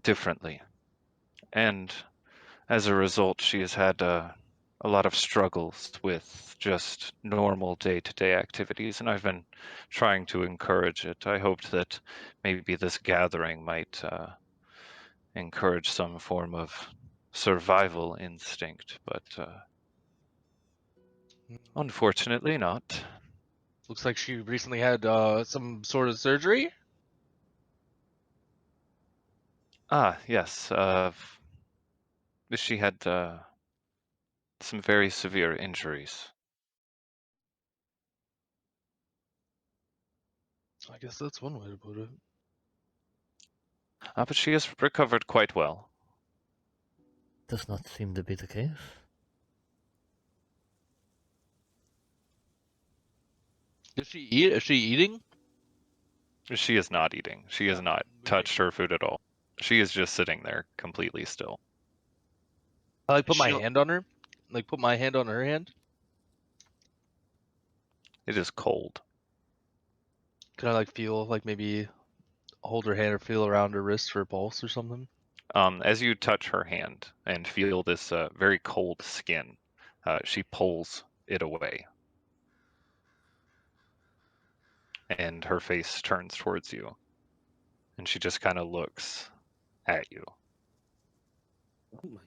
differently, and as a result, she has had a lot of struggles with just normal day-to-day activities, and I've been trying to encourage it. I hoped that maybe this gathering might encourage some form of survival instinct, but unfortunately not. Looks like she recently had some sort of surgery. Ah, yes. She had some very severe injuries. I guess that's one way to put it. But she has recovered quite well. Does not seem to be the case. Is she eat? Is she eating? She is not eating. She has Yeah, not moving. touched her food at all. She is just sitting there completely still. I like put my She'll- hand on her. Like put my hand on her hand. It is cold. Can I like feel like maybe hold her hand or feel around her wrist for a pulse or something? As you touch her hand and feel this very cold skin, she pulls it away. And her face turns towards you. And she just kind of looks at you. Oh my!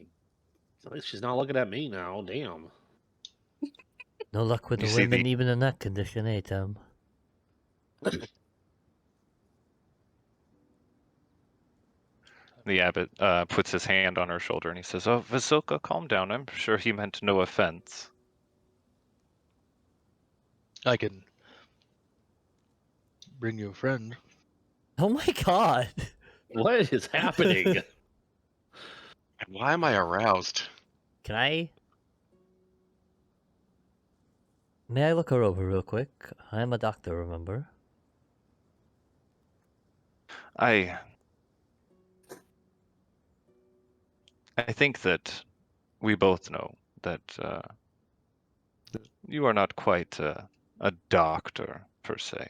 At least she's not looking at me now. Damn. No luck with You the see women, the- even in that condition, eh, Tim? The abbot puts his hand on her shoulder and he says, "Oh, Vasilka, calm down. I'm sure he meant no offense." I can bring you a friend. Oh my god. What is happening? And why am I aroused? Can I? May I look her over real quick? I'm a doctor, remember? I think that we both know that you are not quite a doctor per se.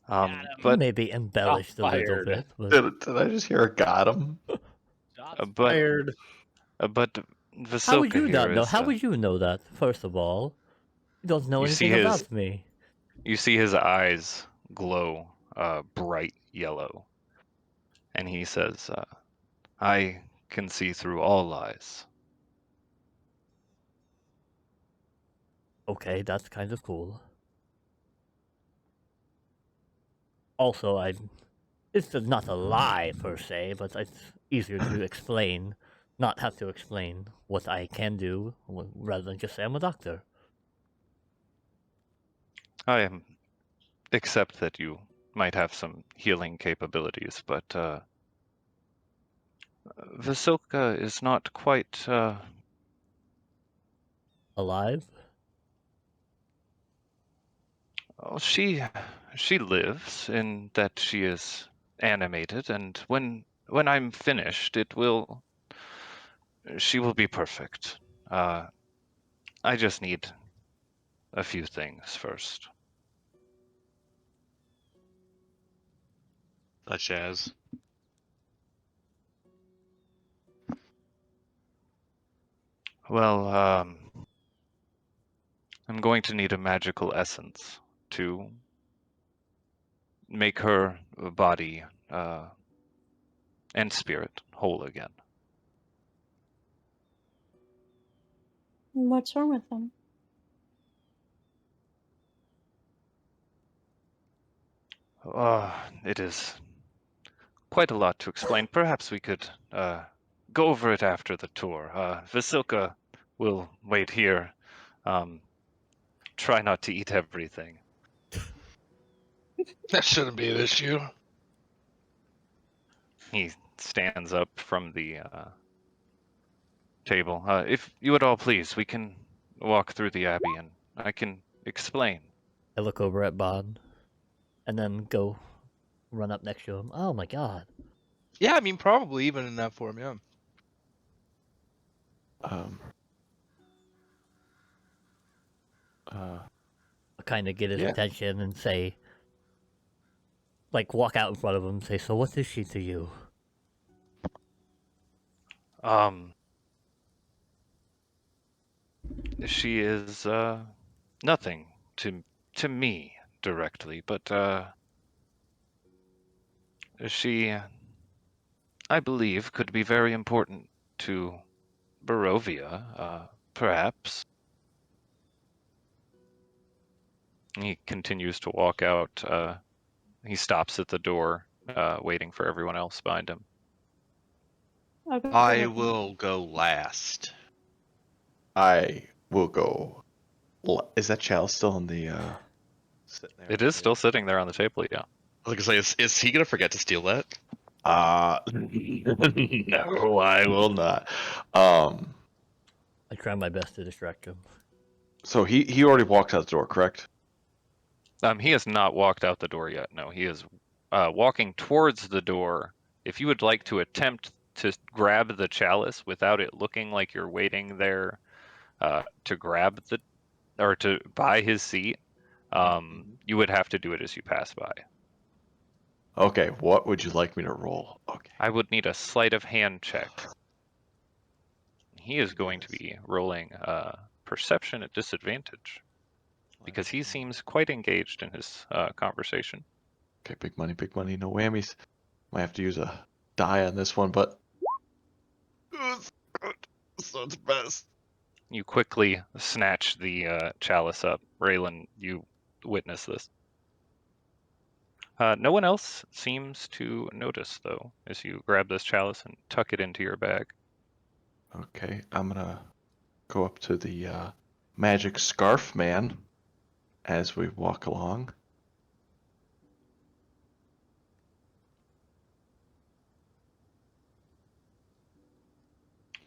But Maybe embellished a little fired. bit. But... Did I just hear a got him? Shots but fired. but How would Vasilka you here not know? is. How would you know that, first of all? You don't know You see anything his- about me. You see his eyes glow bright yellow, and he says, "I can see through all lies." Okay, that's kind of cool. Also, I'm It's not a lie per se, but it's easier to explain, not have to explain what I can do, rather than just say I'm a doctor. I accept that you might have some healing capabilities, but Vasilka is not quite. Alive? Oh, she lives in that she is animated, and when I'm finished, she will be perfect. I just need a few things first. Such as. Well, I'm going to need a magical essence to make her body and spirit whole again. What's wrong with them? It is quite a lot to explain. Perhaps we could go over it after the tour. Vasilka will wait here. Try not to eat everything. That shouldn't be an issue. He stands up from the table. If you would all please, we can walk through the abbey and I can explain. I look over at Bond, and then go run up next to him. Oh my god. Yeah, I mean, probably even in that form, yeah. I kind of get his Yeah. attention and say, like, walk out in front of him and say, so what is she to you? She is nothing to me directly, but she, I believe, could be very important to Barovia, perhaps. He continues to walk out. He stops at the door, waiting for everyone else behind him. I'll go I with him. will go last. I will go. Is that chalice still on the? Sitting there It on is the still table? sitting there on the table, yeah. I was gonna say, is he gonna forget to steal that? No, I will not. I try my best to distract him. So he already walked out the door, correct? He has not walked out the door yet. No, he is walking towards the door. If you would like to attempt to grab the chalice without it looking like you're waiting there to grab or to buy his seat, you would have to do it as you pass by. Okay, what would you like me to roll? Okay. I would need a sleight of hand check. He is going to be rolling perception at disadvantage because he seems quite engaged in his conversation. Okay, big money, no whammies. Might have to use a die on this one, but So it's best. You quickly snatch the chalice up. Raylan, you witness this. No one else seems to notice, though, as you grab this chalice and tuck it into your bag. okay, I'm gonna go up to the magic scarf man as we walk along.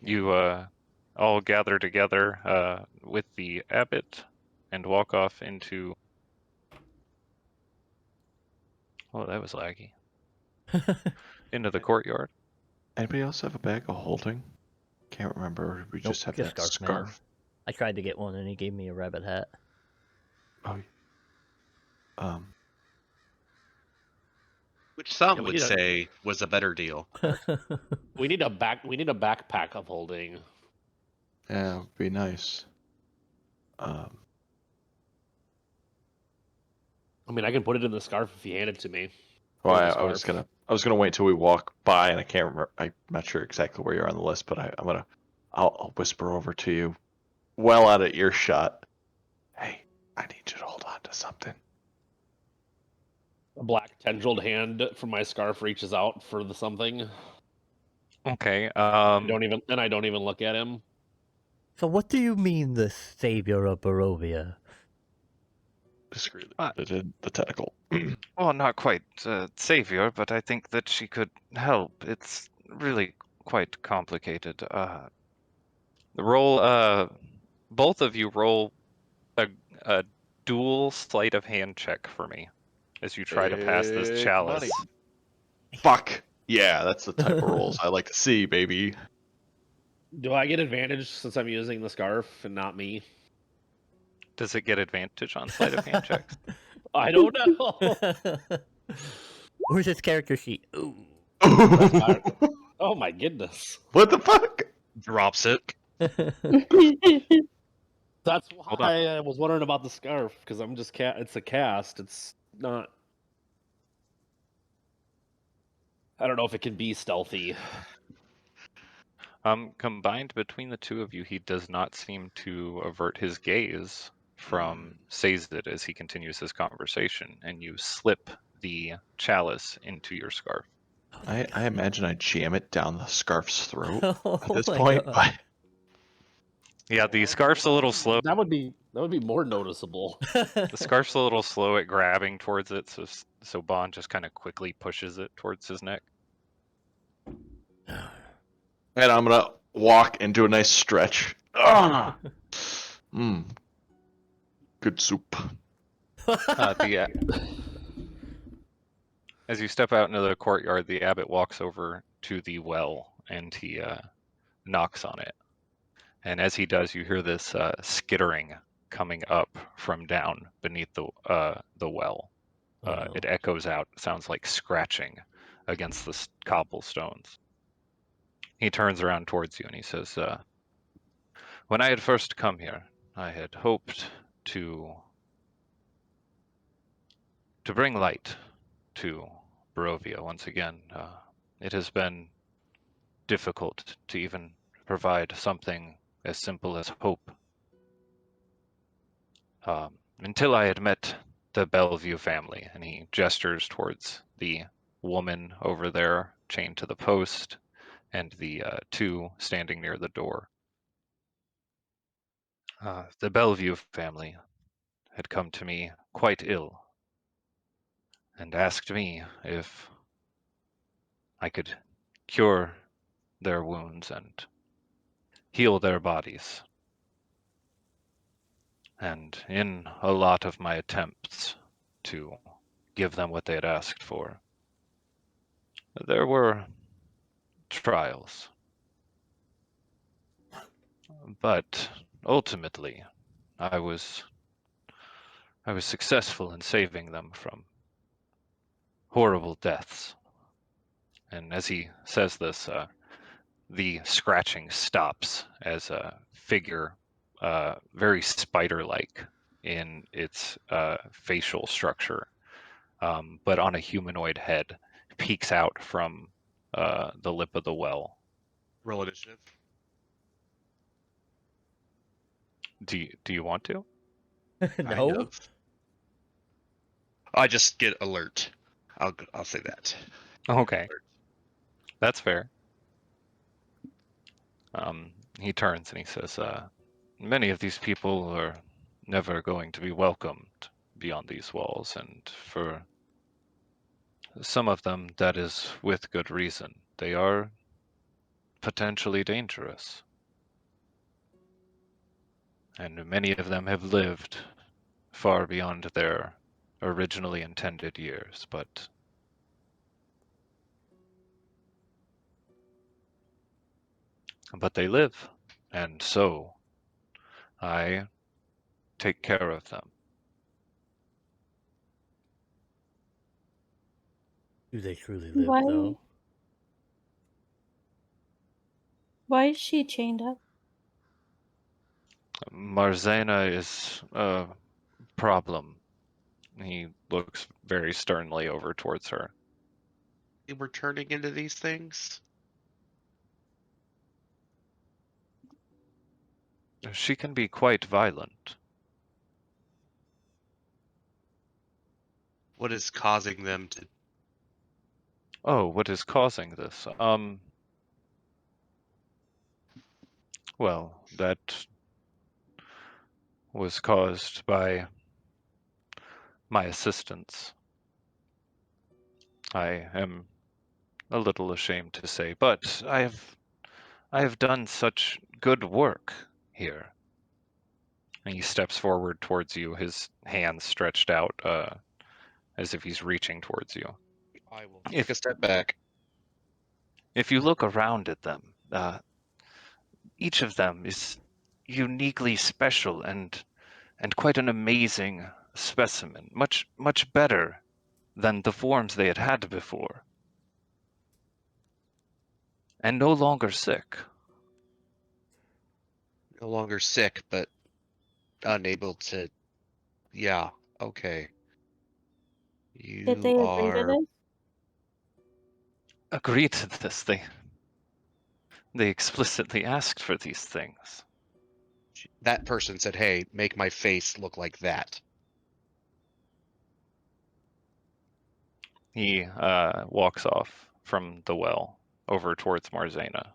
You all gather together with the abbot and walk off into... Oh, that was laggy. Into the courtyard. Anybody else have a bag of holding? Can't remember. We just have that Scarf Man. scarf. I tried to get one and he gave me a rabbit hat. Oh, Which some Yeah, we would need a- say was a better deal. We need a backpack of holding. yeah, it would be nice. I mean, I can put it in the scarf if you hand it to me. Well, Or the I was scarf. gonna wait till we walk by, and I can't remember. I'm not sure exactly where you're on the list, but I'll whisper over to you, well out of earshot. Hey, I need you to hold on to something. A black tendrilled hand from my scarf reaches out for the something. Okay. I don't even look at him. So what do you mean the savior of Barovia? Disagree. Uh, The tentacle. Well, not quite savior, but I think that she could help. It's really quite complicated. Both of you roll a dual sleight of hand check for me as you try to pass this Big chalice. money. Fuck. Yeah, that's the type of rolls I like to see, baby. Do I get advantage since I'm using the scarf and not me? Does it get advantage on sleight of hand checks? I don't know. Where's his character sheet? Ooh. Oh my goodness. What the fuck? Drops it. That's Hold why I was wondering about the scarf because I'm just it's a cast. It's not. I don't know if it can be stealthy. Combined between the two of you, he does not seem to avert his gaze from Sazed as he continues his conversation, and you slip the chalice into your scarf. I imagine I'd jam it down the scarf's throat Oh at this my point, God. but Yeah, the scarf's a little slow. That would be more noticeable. The scarf's a little slow at grabbing towards it, so Bond just kind of quickly pushes it towards his neck. and I'm gonna walk into a nice stretch. Ah, good soup. As you step out into the courtyard, the abbot walks over to the well and he knocks on it. And as he does, you hear this skittering coming up from down beneath the well. It echoes out, sounds like scratching against the cobblestones. He turns around towards you and he says, when I had first come here, I had hoped to bring light to Barovia once again. It has been difficult to even provide something as simple as hope. Until I had met the Bellevue family, and he gestures towards the woman over there chained to the post and the two standing near the door. The Bellevue family had come to me quite ill and asked me if I could cure their wounds and heal their bodies. And in a lot of my attempts to give them what they had asked for, there were trials. But ultimately, I was successful in saving them from horrible deaths. And as he says this, the scratching stops as a figure, very spider-like in its facial structure, but on a humanoid head, peeks out from the lip of the well. Roll initiative. Do you want to? Kind No. of. I just get alert. I'll say that. Okay, that's fair. He turns and he says, many of these people are never going to be welcomed beyond these walls, and for some of them, that is with good reason. They are potentially dangerous. And many of them have lived far beyond their originally intended years, but they live, and so I take care of them. Do they truly live, Why? though? Why is she chained up? Marzena is a problem. He looks very sternly over towards her. We're turning into these things. She can be quite violent. What is causing them to? Oh, what is causing this? Well, that was caused by my assistants. I am a little ashamed to say, but I have done such good work here. And he steps forward towards you, his hands stretched out, as if he's reaching towards you. I will take a step back. If you look around at them, each of them is uniquely special and quite an amazing specimen, much better than the forms they had had before, and no longer sick. No longer sick, but unable to. Yeah. Okay. Did You they agree to are. this? Agree to this. They explicitly asked for these things. That person said, "Hey, make my face look like that." He walks off from the well over towards Marzana.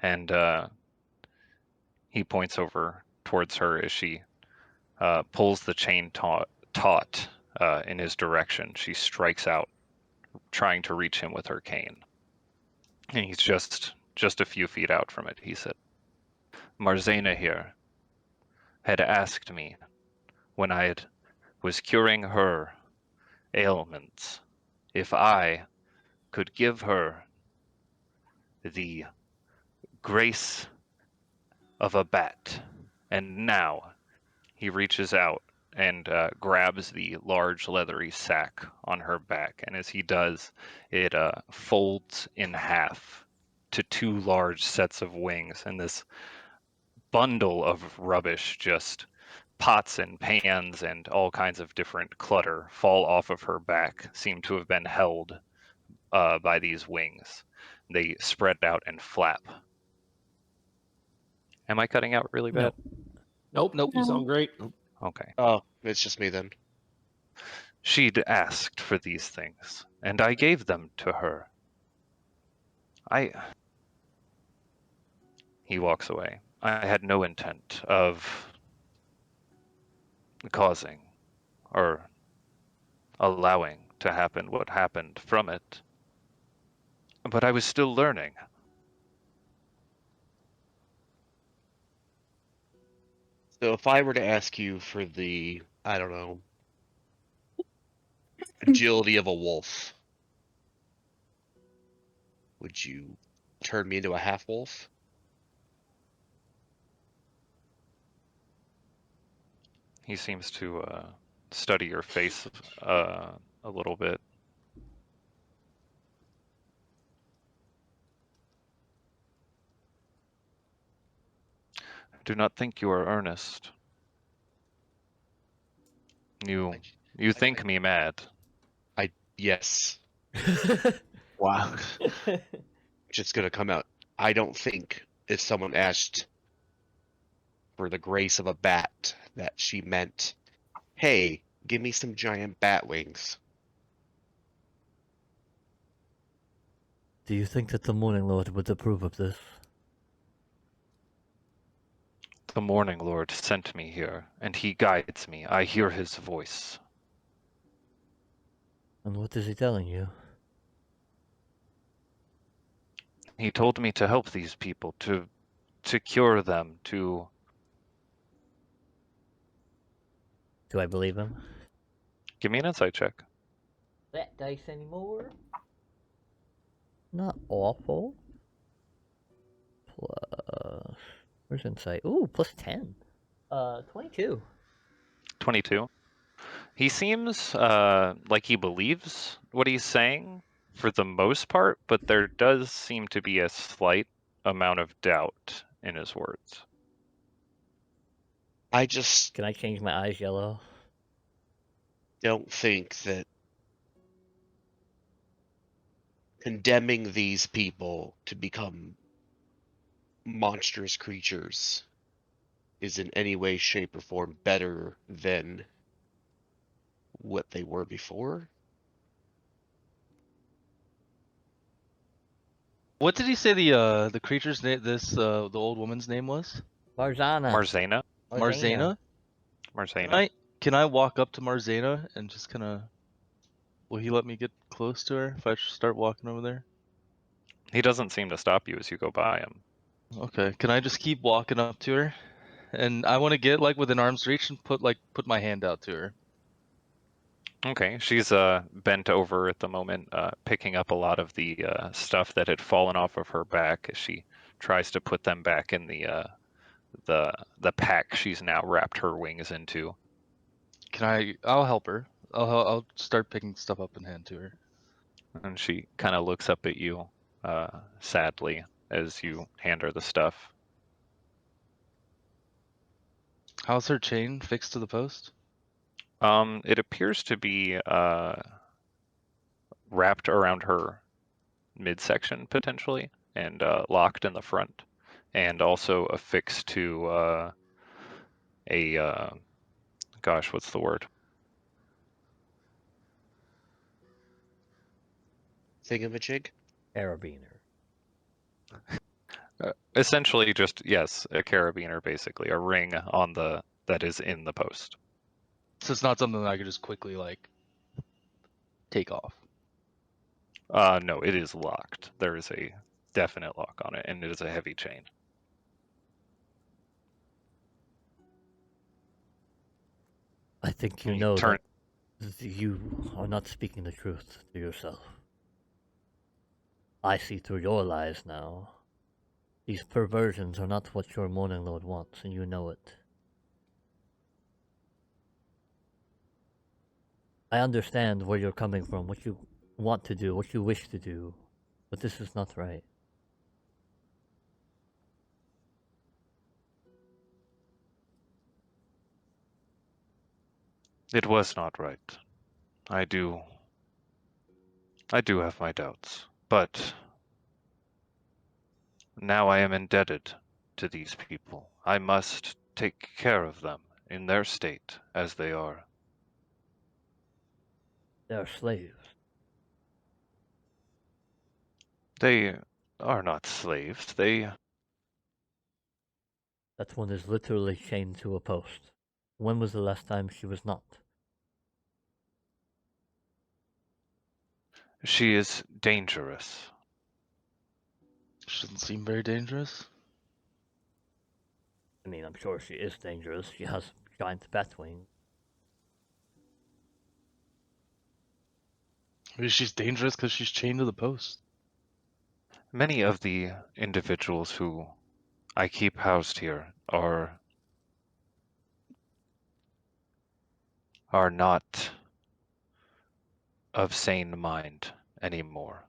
And he points over towards her as she pulls the chain taut in his direction. She strikes out, trying to reach him with her cane. And he's just a few feet out from it. He said, Marzana here had asked me when was curing her ailments if I could give her the grace of a bat. And now he reaches out and grabs the large leathery sack on her back. And as he does, it folds in half to two large sets of wings. And this bundle of rubbish, just pots and pans and all kinds of different clutter, fall off of her back, seem to have been held by these wings. They spread out and flap. Am I cutting out really bad? Nope. Nope. You sound great. Okay. Oh, it's just me then. She'd asked for these things, and I gave them to her. He walks away. I had no intent of causing or allowing to happen what happened from it. But I was still learning. So if I were to ask you for the, I don't know, agility of a wolf, would you turn me into a half wolf? He seems to study your face a little bit. I do not think you are earnest. You think me mad. Yes. Wow. Just gonna come out. I don't think if someone asked for the grace of a bat that she meant, hey, give me some giant bat wings. Do you think that the Morninglord would approve of this? The Morninglord sent me here, and he guides me. I hear his voice. And what is he telling you? He told me to help these people, to cure them, to... Do I believe him? Give me an insight check. That dice anymore? Not awful. Plus... Where's insight? Ooh, plus 10. 22. 22. He seems like he believes what he's saying for the most part, but there does seem to be a slight amount of doubt in his words. I just Can I change my eyes yellow? don't think that condemning these people to become monstrous creatures is in any way, shape, or form better than what they were before. What did he say the creature's name? The old woman's name was Marzana. Marzana? Marzana. Marzana. Can I walk up to Marzana and just kind of? Will he let me get close to her if I start walking over there? He doesn't seem to stop you as you go by him. Okay. Can I just keep walking up to her? And I want to get like within arm's reach and put my hand out to her. Okay, she's bent over at the moment, picking up a lot of the stuff that had fallen off of her back as she tries to put them back in the pack she's now wrapped her wings into. I'll help her. I'll start picking stuff up and hand to her. And she kind of looks up at you sadly as you hand her the stuff. How's her chain fixed to the post? It appears to be wrapped around her midsection potentially, and locked in the front, and also affixed to a gosh, what's the word? Thingamajig? Carabiner. Essentially, just yes, a carabiner, basically a ring on that is in the post. So it's not something that I could just quickly like take off. No, it is locked. There is a definite lock on it, and it is a heavy chain. I think you You know turn- that you are not speaking the truth to yourself. I see through your lies now. These perversions are not what your Morninglord wants, and you know it. I understand where you're coming from, what you want to do, what you wish to do, but this is not right. It was not right. I do have my doubts, but now I am indebted to these people. I must take care of them in their state as they are. They are slaves. They are not slaves. That one is literally chained to a post. When was the last time she was not? She is dangerous. Shouldn't seem very dangerous. I mean, I'm sure she is dangerous. She has giant bat wings. Maybe she's dangerous because she's chained to the post. Many of the individuals who I keep housed here are not of sane mind anymore.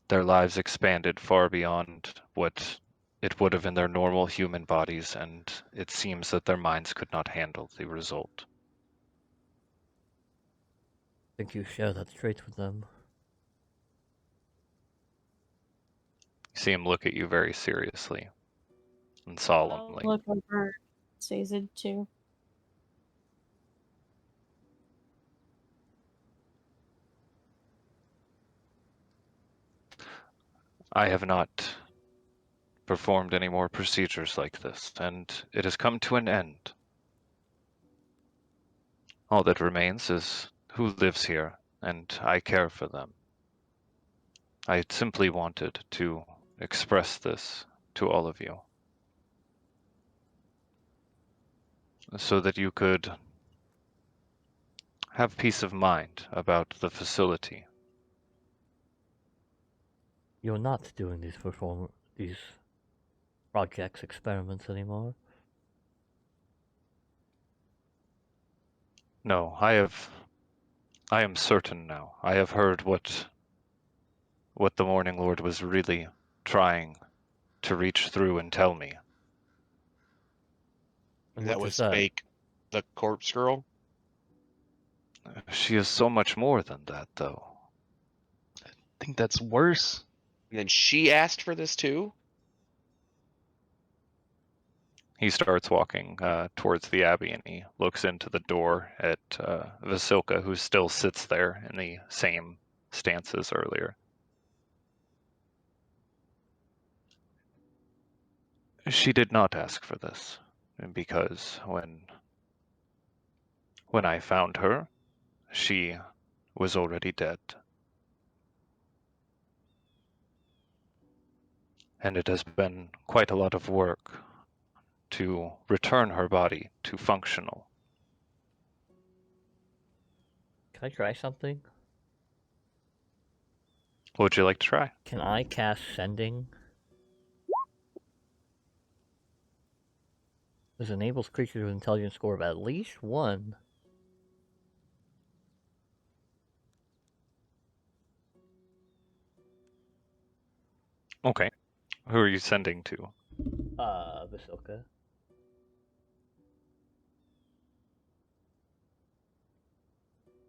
Their lives expanded far beyond what it would have in their normal human bodies, and it seems that their minds could not handle the result. I think you share that trait with them. You see him look at you very seriously and I'll solemnly. look over Sazed too. I have not performed any more procedures like this, and it has come to an end. All that remains is who lives here, and I care for them. I simply wanted to express this to all of you, so that you could have peace of mind about the facility. You're not doing these projects, experiments anymore. No, I am certain now. I have heard what the Morninglord was really trying to reach through and tell me. And That what was is that? fake. The corpse girl? She is so much more than that, though. I think that's worse. And then she asked for this too? He starts walking towards the abbey, and he looks into the door at Vasilka, who still sits there in the same stance as earlier. She did not ask for this, because when I found her, she was already dead. And it has been quite a lot of work to return her body to functional. Can I try something? What would you like to try? Can I cast Sending? This enables creatures with intelligence score of at least 1. Okay. Who are you sending to? Vasilka.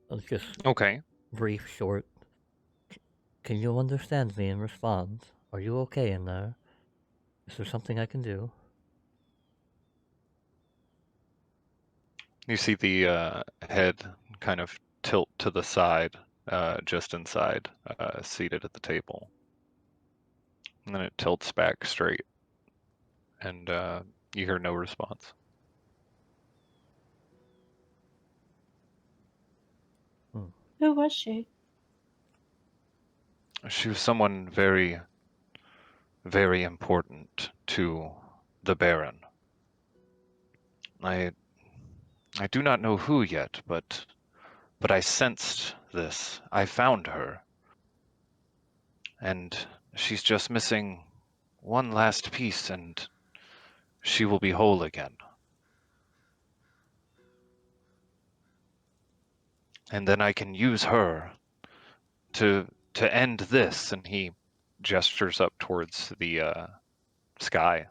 Let's just Okay. brief, short. Can you understand me and respond? Are you okay in there? Is there something I can do? You see the head kind of tilt to the side, just inside, seated at the table. And then it tilts back straight, and you hear no response. Who was she? She was someone very, very important to the Baron. I do not know who yet, but I sensed this. I found her. And she's just missing one last piece, and she will be whole again. And then I can use her to end this. And he gestures up towards the sky.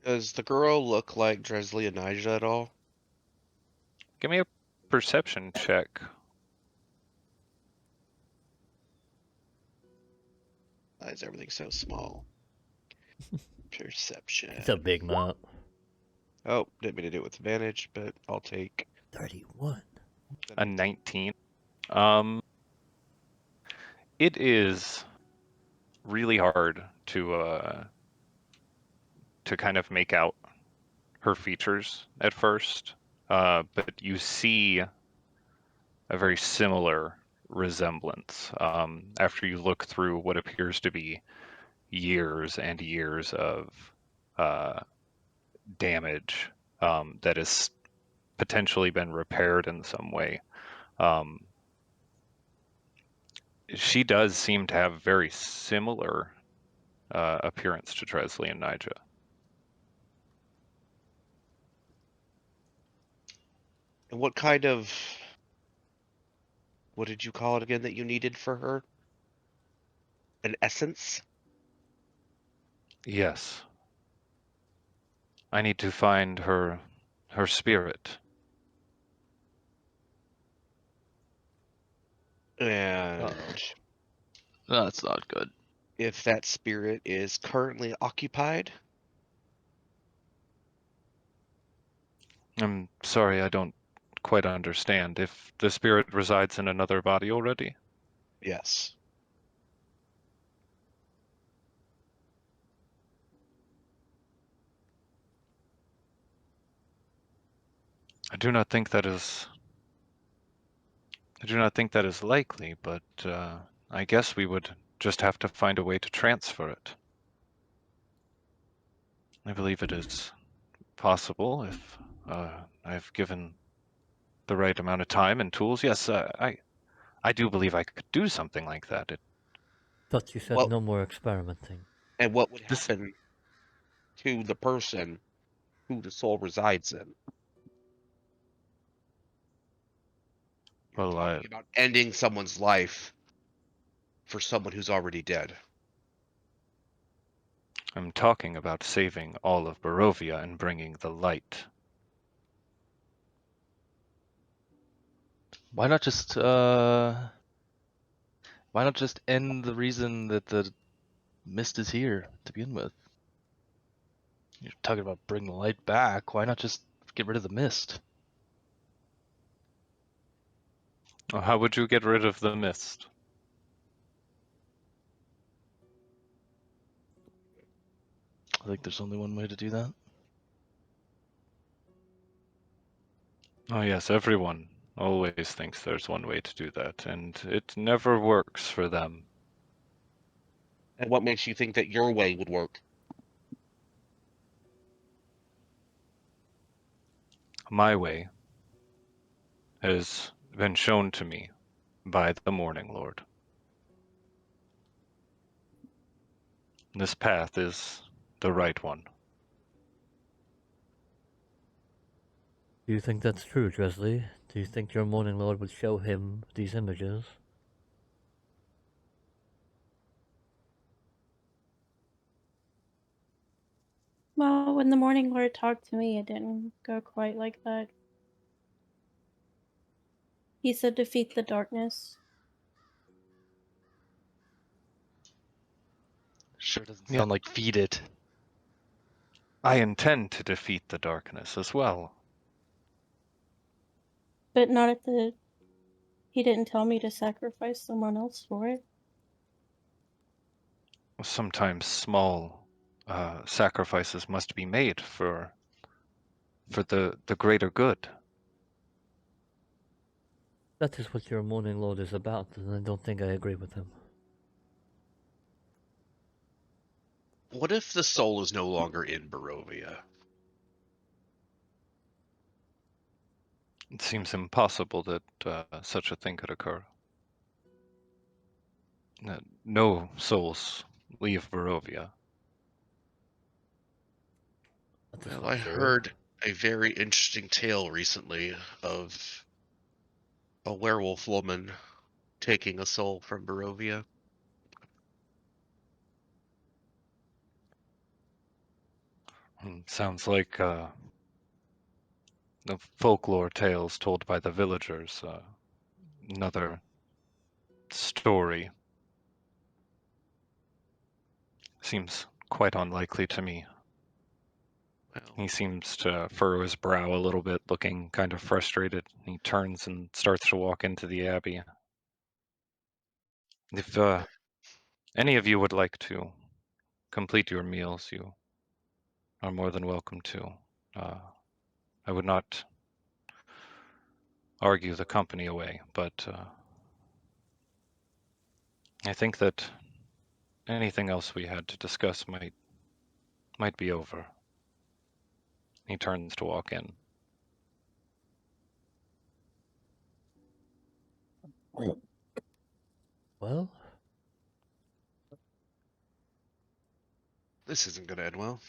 Does the girl look like Dresley and Nija at all? Give me a perception check. Why is everything so small? Perception. It's a big map. Oh, didn't mean to do it with advantage, but I'll take 31. A 19. It is really hard to kind of make out her features at first, but you see a very similar resemblance after you look through what appears to be years and years of damage that has potentially been repaired in some way. She does seem to have very similar appearance to Tresley and Nija. And what did you call it again that you needed for her? An essence? Yes. I need to find her spirit. And That's not good. if that spirit is currently occupied, I'm sorry, I don't quite understand. If the spirit resides in another body already? yes. I do not think that is likely, but I guess we would just have to find a way to transfer it. I believe it is possible if I've given the right amount of time and tools. Yes, I do believe I could do something like that. Thought you said Well- no more experimenting. And what would This- happen to the person who the soul resides in? You're Well, talking about ending someone's life for someone who's already dead. I'm talking about saving all of Barovia and bringing the light. Why not just Why not just end the reason that the mist is here to begin with? You're talking about bring the light back. Why not just get rid of the mist? How would you get rid of the mist? I think there's only one way to do that. Oh yes, everyone always thinks there's one way to do that, and it never works for them. And what makes you think that your way would work? My way has been shown to me by the Morninglord. This path is the right one. Do you think that's true, Dresley? Do you think your Morninglord would show him these images? Well, when the Morninglord talked to me, it didn't go quite like that. He said defeat the darkness. Sure doesn't Yeah. sound like feed it. I intend to defeat the darkness as well. But not at the... He didn't tell me to sacrifice someone else for it. Sometimes small sacrifices must be made for the greater good. That is what your Morninglord is about, and I don't think I agree with him. What if the soul is no longer in Barovia? It seems impossible that such a thing could occur. No souls leave Barovia. That is Well, not I true. heard a very interesting tale recently of a werewolf woman taking a soul from Barovia. Sounds like the folklore tales told by the villagers. Another story. Seems quite unlikely to me. Well, He seems to furrow his brow a little bit, looking kind of frustrated. He turns and starts to walk into the abbey. If any of you would like to complete your meals, you are more than welcome to. I would not argue the company away, but I think that anything else we had to discuss might be over. He turns to walk in. Well, this isn't going to end well.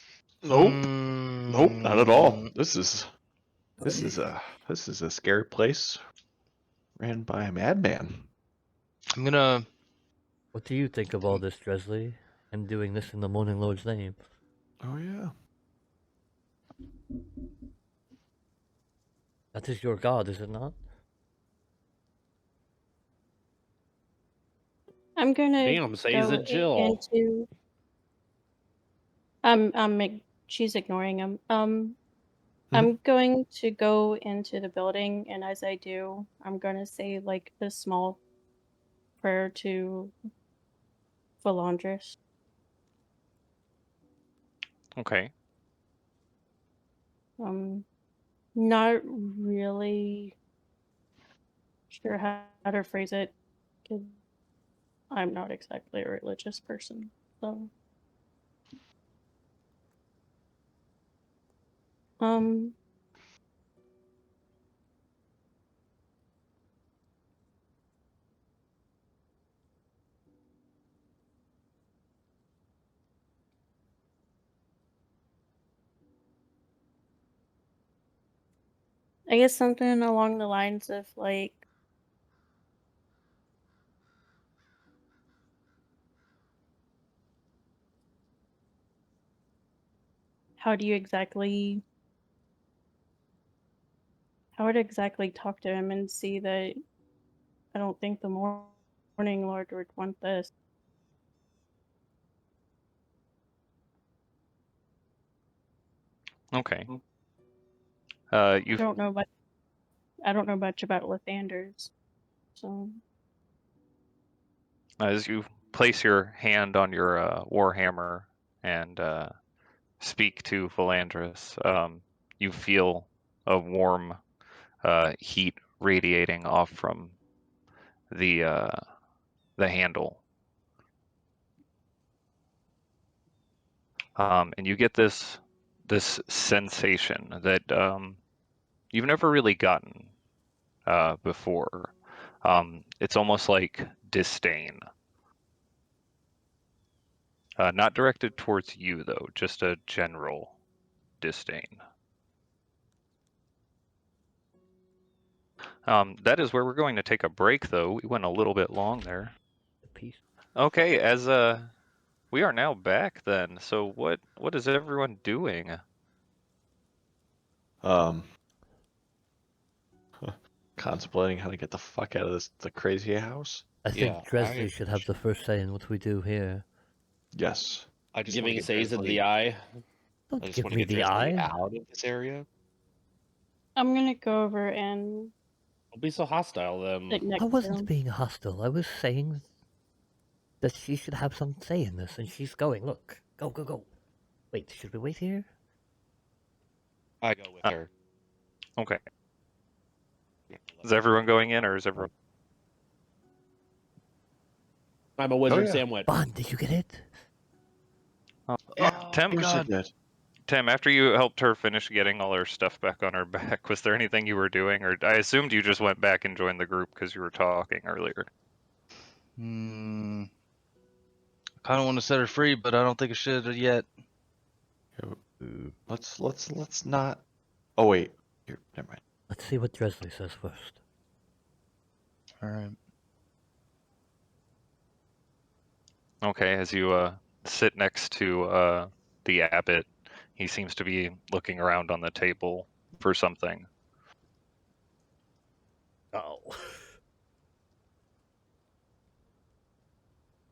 Nope. Nope, not at all. Mm, This is a scary place ran by a madman. I'm gonna. what do you think of all this, Dresley? Him doing this in the Morninglord's name? Oh yeah. That is your god, is it not? I'm gonna Damn, say go it, Jill. into... she's ignoring him. I'm going to go into the building, and as I do, I'm gonna say like a small prayer to Valandris. Okay. Not really sure how to phrase it, 'cause I'm not exactly a religious person, so. I guess something along the lines of like, how would exactly talk to him and see that I don't think the Morninglord would want this. Okay. I You don't know much. I don't know much about Lathanders, so as you place your hand on your warhammer and speak to Philandris, you feel a warm heat radiating off from the handle, and you get this sensation that you've never really gotten before. It's almost like disdain. Not directed towards you, though, just a general disdain. That is where we're going to take a break, though. We went a little bit long there. The piece. Okay, as we are now back then. So what is everyone doing? Contemplating how to get the fuck out of the crazy house. I Yeah, think Dresley should have the first say in what we do here. Yes. I just wanna Giving get Says into Dresley- the eye. I Don't just give want to me get the Dresley eye. out of this area. I'm gonna go over and Don't be so hostile then. sit next I to wasn't him. being hostile. I was saying that she should have some say in this, and she's going. Look, go, go, go. Wait, should we wait here? I go with her. Okay, is everyone going in, or is everyone? I'm a wizard yeah. sandwich. Bond, did you get it? Tim, Of course I did. Tim, after you helped her finish getting all her stuff back on her back, was there anything you were doing, or I assumed you just went back and joined the group because you were talking earlier? I kind of want to set her free, but I don't think I should yet. Let's not. Oh wait. Here, never mind. Let's see what Dresley says first. All right. Okay, as you sit next to the abbot, he seems to be looking around on the table for something. Oh.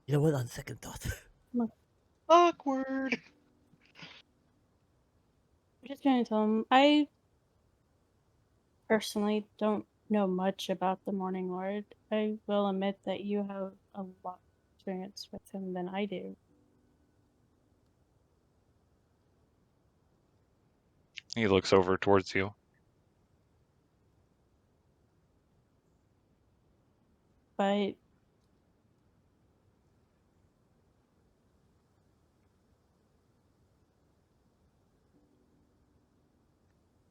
You know what? On second thought. Awkward. I'm just gonna tell him I personally don't know much about the Morninglord. I will admit that you have a lot more experience with him than I do. He looks over towards you. But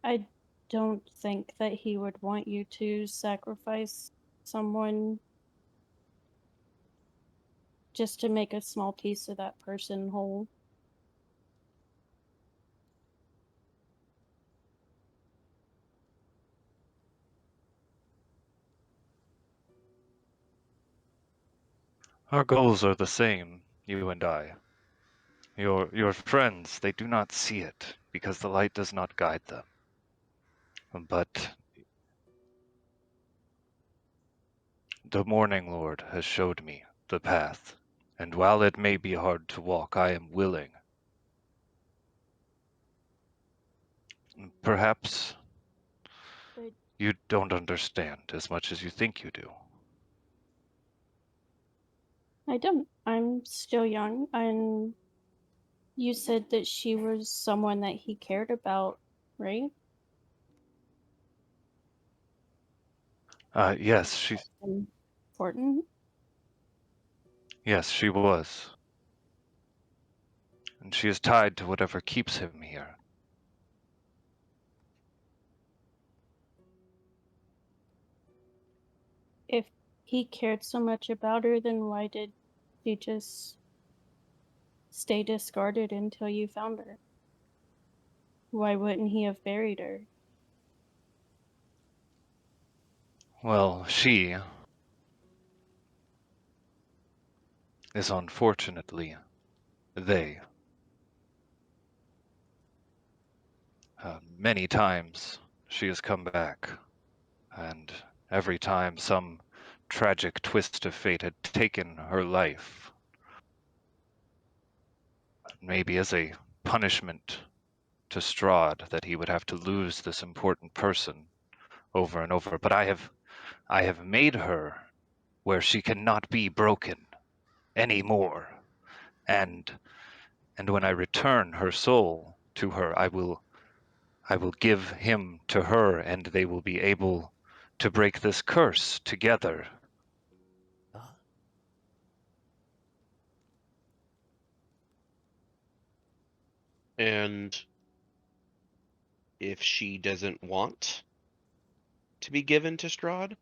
I don't think that he would want you to sacrifice someone just to make a small piece of that person whole. Our goals are the same, you and I. Your friends, they do not see it because the light does not guide them. But the Morninglord has showed me the path, and while it may be hard to walk, I am willing. Perhaps But you don't understand as much as you think you do. I don't. I'm still young, and you said that she was someone that he cared about, right? Yes, Important. she was. And she is tied to whatever keeps him here. If he cared so much about her, then why did she just stay discarded until you found her? Why wouldn't he have buried her? Well, she is unfortunately they. Many times she has come back, and every time some tragic twist of fate had taken her life. Maybe as a punishment to Strahd that he would have to lose this important person over and over. But I have made her where she cannot be broken anymore. And when I return her soul to her, I will give him to her, and they will be able to break this curse together. And if she doesn't want to be given to Strahd?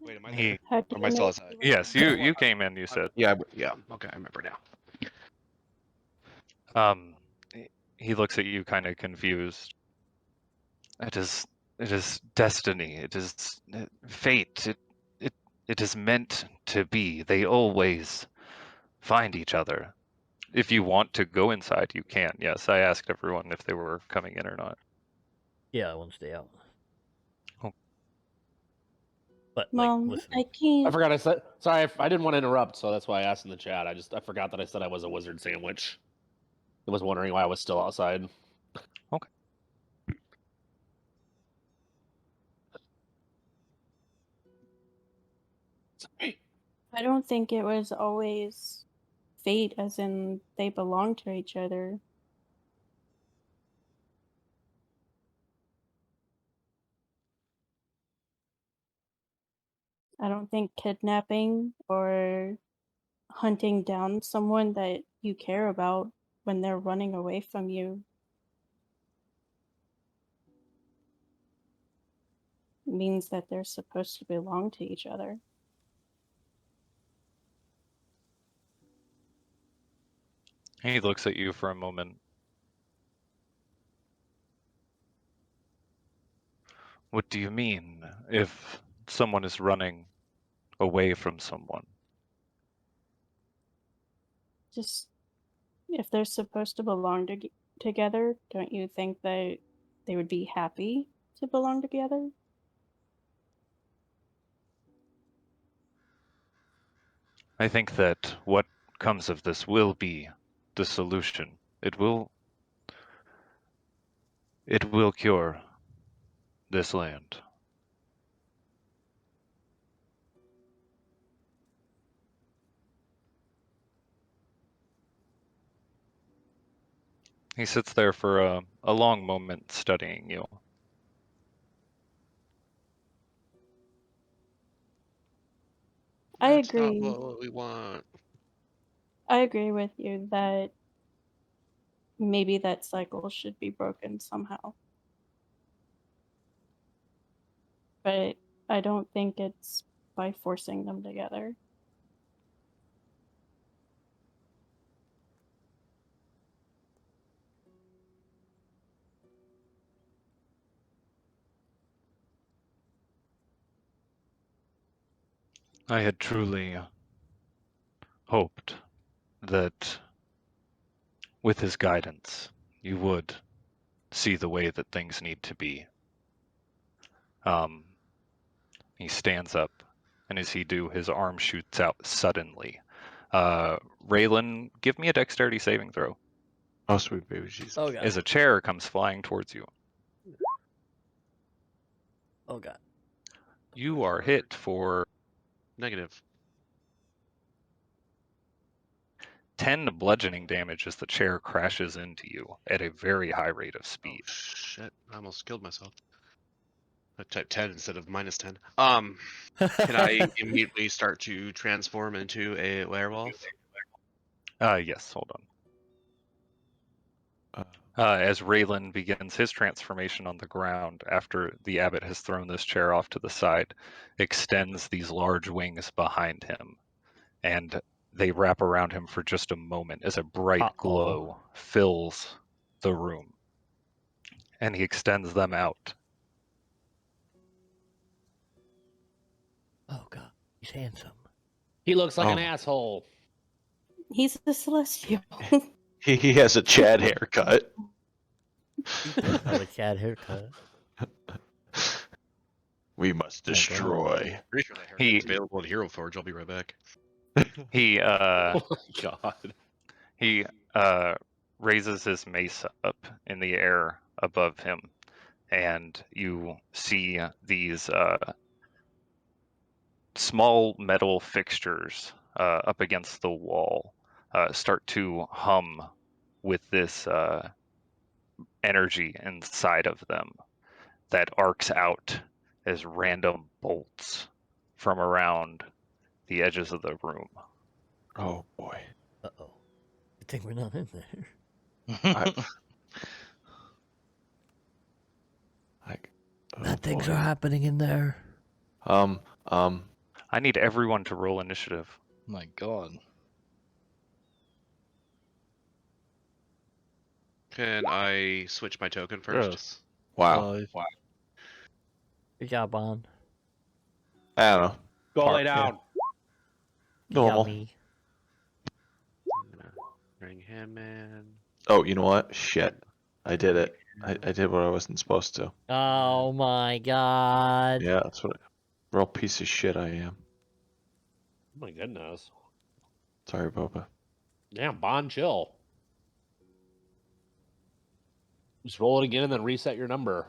Wait, am I He- there? How do Or am you I still know outside? he Yes, was- you came in, you said. Yeah, yeah. Okay, I remember now. He looks at you kind of confused. It is destiny. It is fate. It is meant to be. They always find each other. If you want to go inside, you can. Yes, I asked everyone if they were coming in or not. Yeah, I want to stay out. Oh. But like, Mom, listen. I can't. I forgot I said. Sorry, I didn't want to interrupt, so that's why I asked in the chat. I forgot that I said I was a wizard sandwich. I was wondering why I was still outside. Okay. Sorry. I don't think it was always fate, as in they belong to each other. I don't think kidnapping or hunting down someone that you care about when they're running away from you means that they're supposed to belong to each other. He looks at you for a moment. What do you mean if someone is running away from someone? Just if they're supposed to belong together, don't you think that they would be happy to belong together? I think that what comes of this will be the solution. It will cure this land. He sits there for a long moment studying you. I That's not agree. what we want. I agree with you that maybe that cycle should be broken somehow. But I don't think it's by forcing them together. I had truly hoped that with his guidance, you would see the way that things need to be. He stands up, and as he do, his arm shoots out suddenly. Raylan, give me a dexterity saving throw. Oh, sweet baby Jesus. Oh god. As a chair comes flying towards you. Oh god. You are hit for Negative. 10 bludgeoning damage as the chair crashes into you at a very high rate of Oh speed. shit! I almost killed myself. I typed 10 instead of -10. Can I immediately start to transform into a werewolf? Yes, hold on. As Raylan begins his transformation on the ground after the abbot has thrown this chair off to the side, extends these large wings behind him, and they wrap around him for just a moment as a bright Uh-oh. glow fills the room, and he extends them out. Oh god. He's handsome. He looks like an Oh. asshole. He's the celestial. He has a Chad haircut. He does have a Chad haircut. We must God. destroy. Pretty sure that He- haircut's available in Hero Forge. I'll be right back. He Oh my god. he raises his mace up in the air above him, and you see these small metal fixtures up against the wall start to hum with this energy inside of them that arcs out as random bolts from around the edges of the room. Oh boy. Uh-oh. I think we're not in there. Like, oh Bad things boy. are happening in there. I need everyone to roll initiative. My God. Can I switch my token first? Gross. Wow. Good job, Bon. I don't know. Go Part- lay down. Good Normal. job, me. I'm gonna bring him in. Oh, you know what? Shit. I did it. I did what I wasn't supposed to. Oh my God. Yeah, that's what. Real piece of shit I am. Oh my goodness. Sorry, Boba. Damn, Bond, chill. Just roll it again and then reset your number.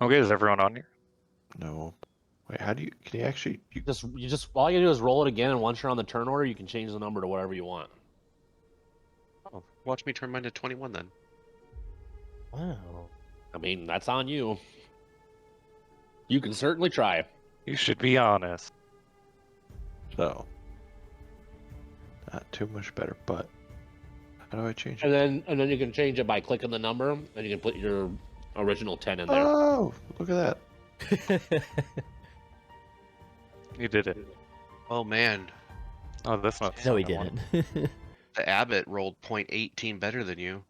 Okay, is everyone on here? No. Wait, how do you? Can you actually? You just all you do is roll it again, and once you're on the turn order, you can change the number to whatever you want. Oh, watch me turn mine to 21 then. Wow. I mean, that's on you. You can certainly try. You should be honest. So. Not too much better, but how do I change it? And then you can change it by clicking the number, and you can put your original 10 in there. Oh, look at that. You did it. Oh man, Oh, that's not. No, he the one. didn't. the Abbott rolled 0.18 better than you.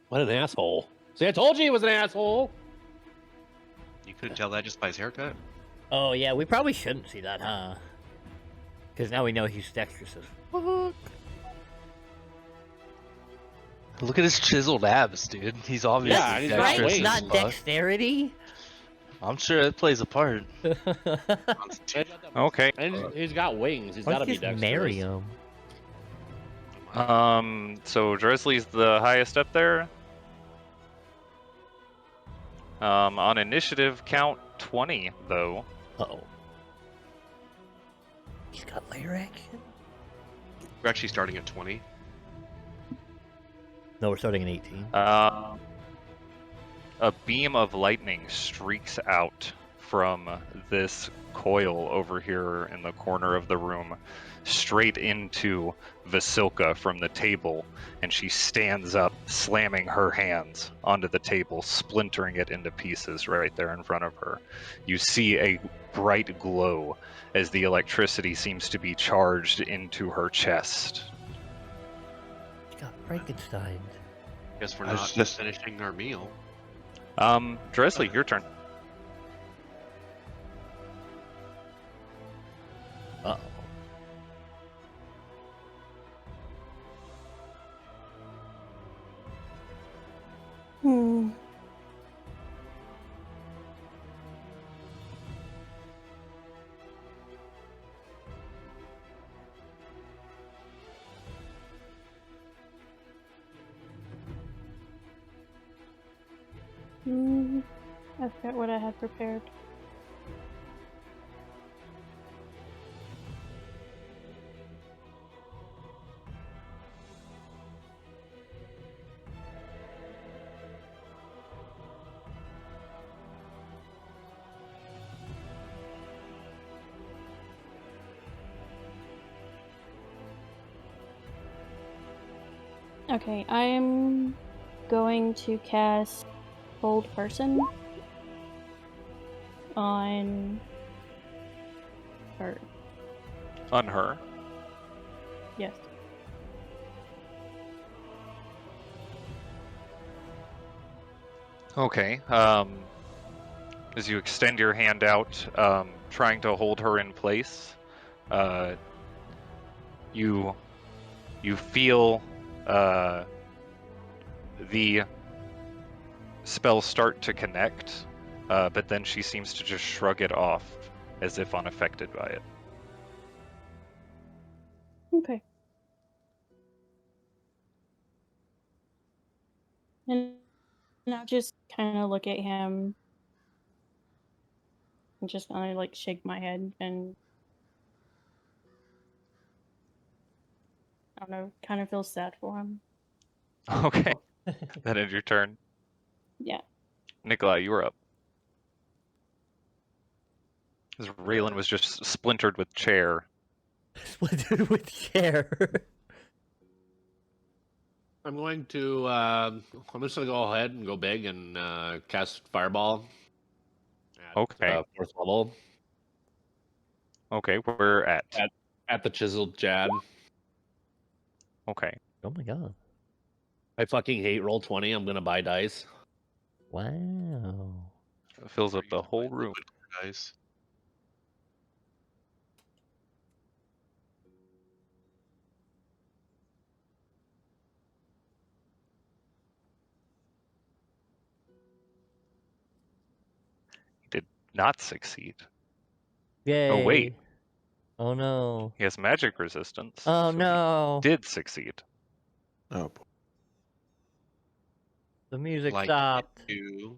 What an asshole. See, I told you he was an asshole. You couldn't tell that just by his haircut? Oh, yeah, we probably shouldn't see that, huh? Because now we know he's dexterous as fuck. Look at his chiseled abs, dude. He's obviously Yeah, he's not Right? dexterous wait. as Not fuck. dexterity? I'm sure it plays a part. Okay. And he's got wings. He's Why got to don't you be just dexterous. marry him? So Dresley's the highest up there. On initiative, count 20 though. Uh-oh. He's got layer action? We're actually starting at 20. No, we're starting at 18. A beam of lightning streaks out from this coil over here in the corner of the room, straight into Vasilka from the table, and she stands up, slamming her hands onto the table, splintering it into pieces right there in front of her. You see a bright glow as the electricity seems to be charged into her chest. He's got Frankenstein. Guess we're I was not just- finishing our meal. Dresley, your turn. Uh-oh. Hmm. I forgot what I had prepared. Okay, I am going to cast Hold Person on her. On her. Yes. Okay. As you extend your hand out, trying to hold her in place, you feel the spells start to connect, but then she seems to just shrug it off as if unaffected by it. Okay. And I'll just kind of look at him and just kind of like shake my head and I don't know, kind of feel sad for him. Okay, that ends your turn. Yeah. Nikolai, you were up. Because Raylan was just splintered with chair. Splintered with chair. I'm going to. I'm just gonna go ahead and go big and cast Fireball. At, Okay. 4th level. Okay, we're at. At the chiseled Jad. Okay. Oh my god. I fucking hate roll 20. I'm gonna buy dice. Wow. It fills up the whole room. Guys. Did not succeed. Yay. Oh, wait. Oh no. He has magic resistance. Oh so he no. did succeed. Oh, boy. The music Like stopped. you.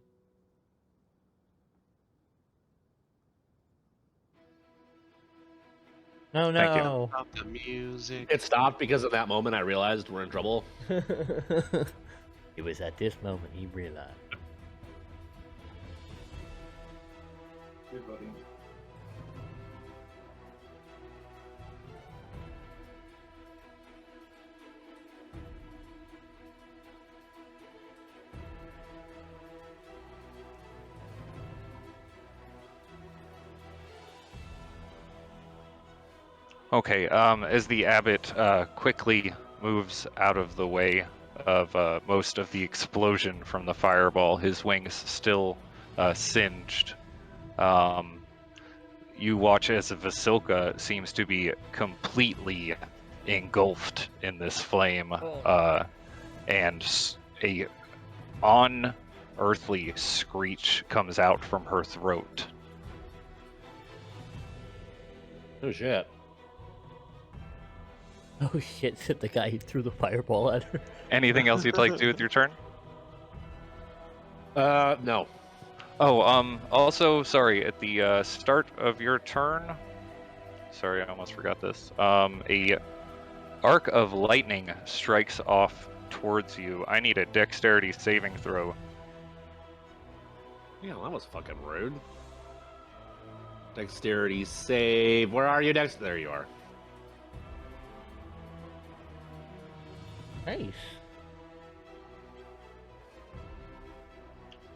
Oh Thank you. no. Stop the music. It stopped because at that moment I realized we're in trouble. It was at this moment he realized. Okay, as the abbot quickly moves out of the way of most of the explosion from the fireball, his wings still singed. You watch as Vasilka seems to be completely engulfed in this flame, and a unearthly screech comes out from her throat. Oh shit. Oh shit, said the guy who threw the fireball at her. Anything else you'd like to do with your turn? No. Oh, also, sorry, at the start of your turn, sorry, I almost forgot this, a arc of lightning strikes off towards you. I need a dexterity saving throw. Yeah, that was fucking rude. Dexterity save. Where are you, Dex? There you are. Nice.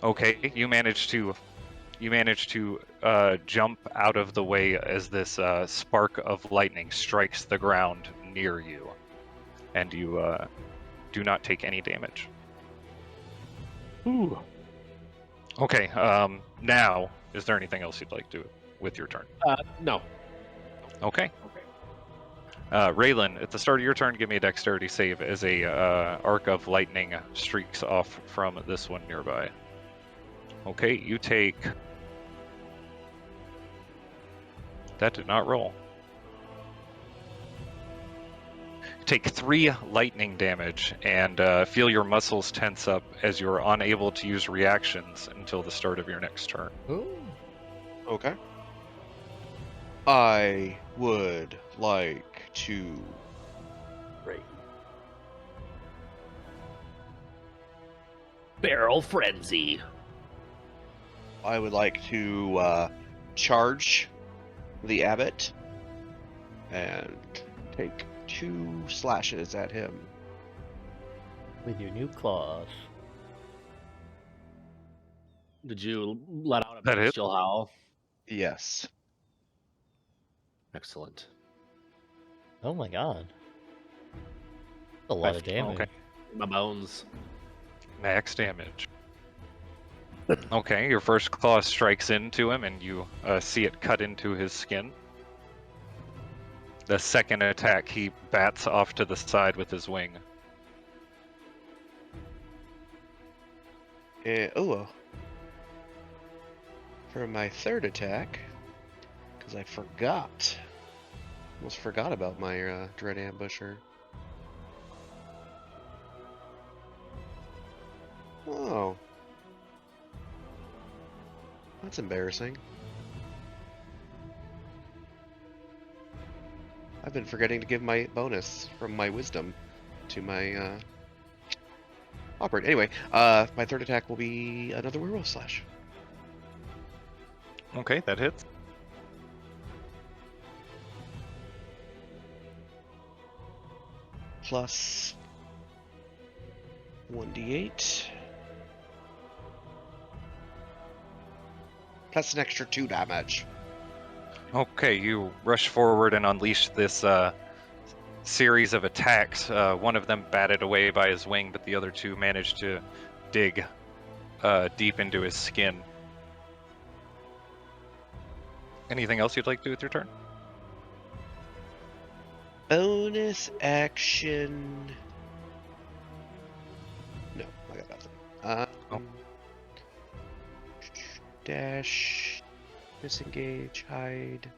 Okay, you manage to jump out of the way as this spark of lightning strikes the ground near you, and you do not take any damage. Ooh. Okay, now, is there anything else you'd like to do with your turn? No. Okay. Raylan, at the start of your turn, give me a dexterity save as a arc of lightning streaks off from this one nearby. Okay, you take... That did not roll. You take 3 lightning damage and feel your muscles tense up as you're unable to use reactions until the start of your next turn. Ooh. Okay. I would like to. Great. Barrel Frenzy. I would like to charge the abbot and take 2 slashes at him. With your new claws. Did you let out a That hit? bestial howl? Yes. Excellent. Oh my god. A lot of Left. damage. Okay. My bones. Max damage. Okay, your first claw strikes into him and you see it cut into his skin. The second attack, he bats off to the side with his wing. For my third attack, because I forgot. Almost forgot about my Dread Ambusher. Oh. That's embarrassing. I've been forgetting to give my bonus from my wisdom to my operate. Anyway, my third attack will be another werewolf slash. Okay, that hits. Plus 1d8. Plus an extra 2 damage. Okay, you rush forward and unleash this series of attacks. One of them batted away by his wing, but the other two managed to dig deep into his skin. Anything else you'd like to do with your turn? Bonus action. No, I got nothing. Dash, disengage, hide.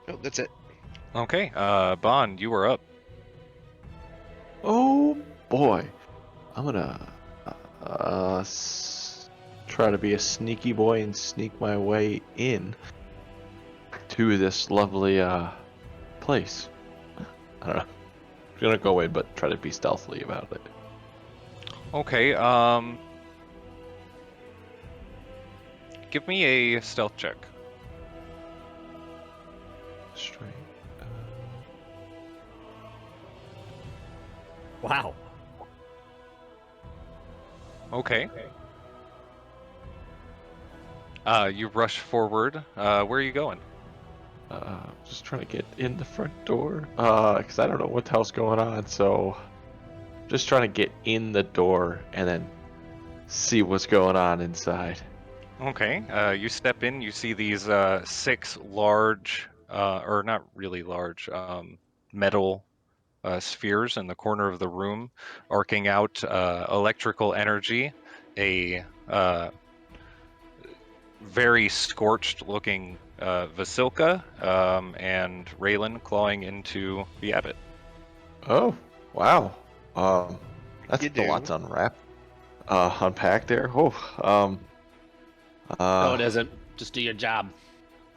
Oh, that's it. Okay, Bond, you are up. Oh boy, I'm gonna try to be a sneaky boy and sneak my way in to this lovely place. I don't know. I'm gonna go in, but try to be stealthily about it. Okay, give me a stealth check. Straight. Wow. Okay. You rush forward. Where are you going? Just trying to get in the front door. Because I don't know what the hell's going on, so just trying to get in the door and then see what's going on inside. Okay, you step in, you see these 6 large, or not really large, metal spheres in the corner of the room, arcing out electrical energy, a very scorched looking Vasilka, and Raylan clawing into the abbot. Oh, wow. That's You a lot do. to unpack there. No, it isn't. Just do your job.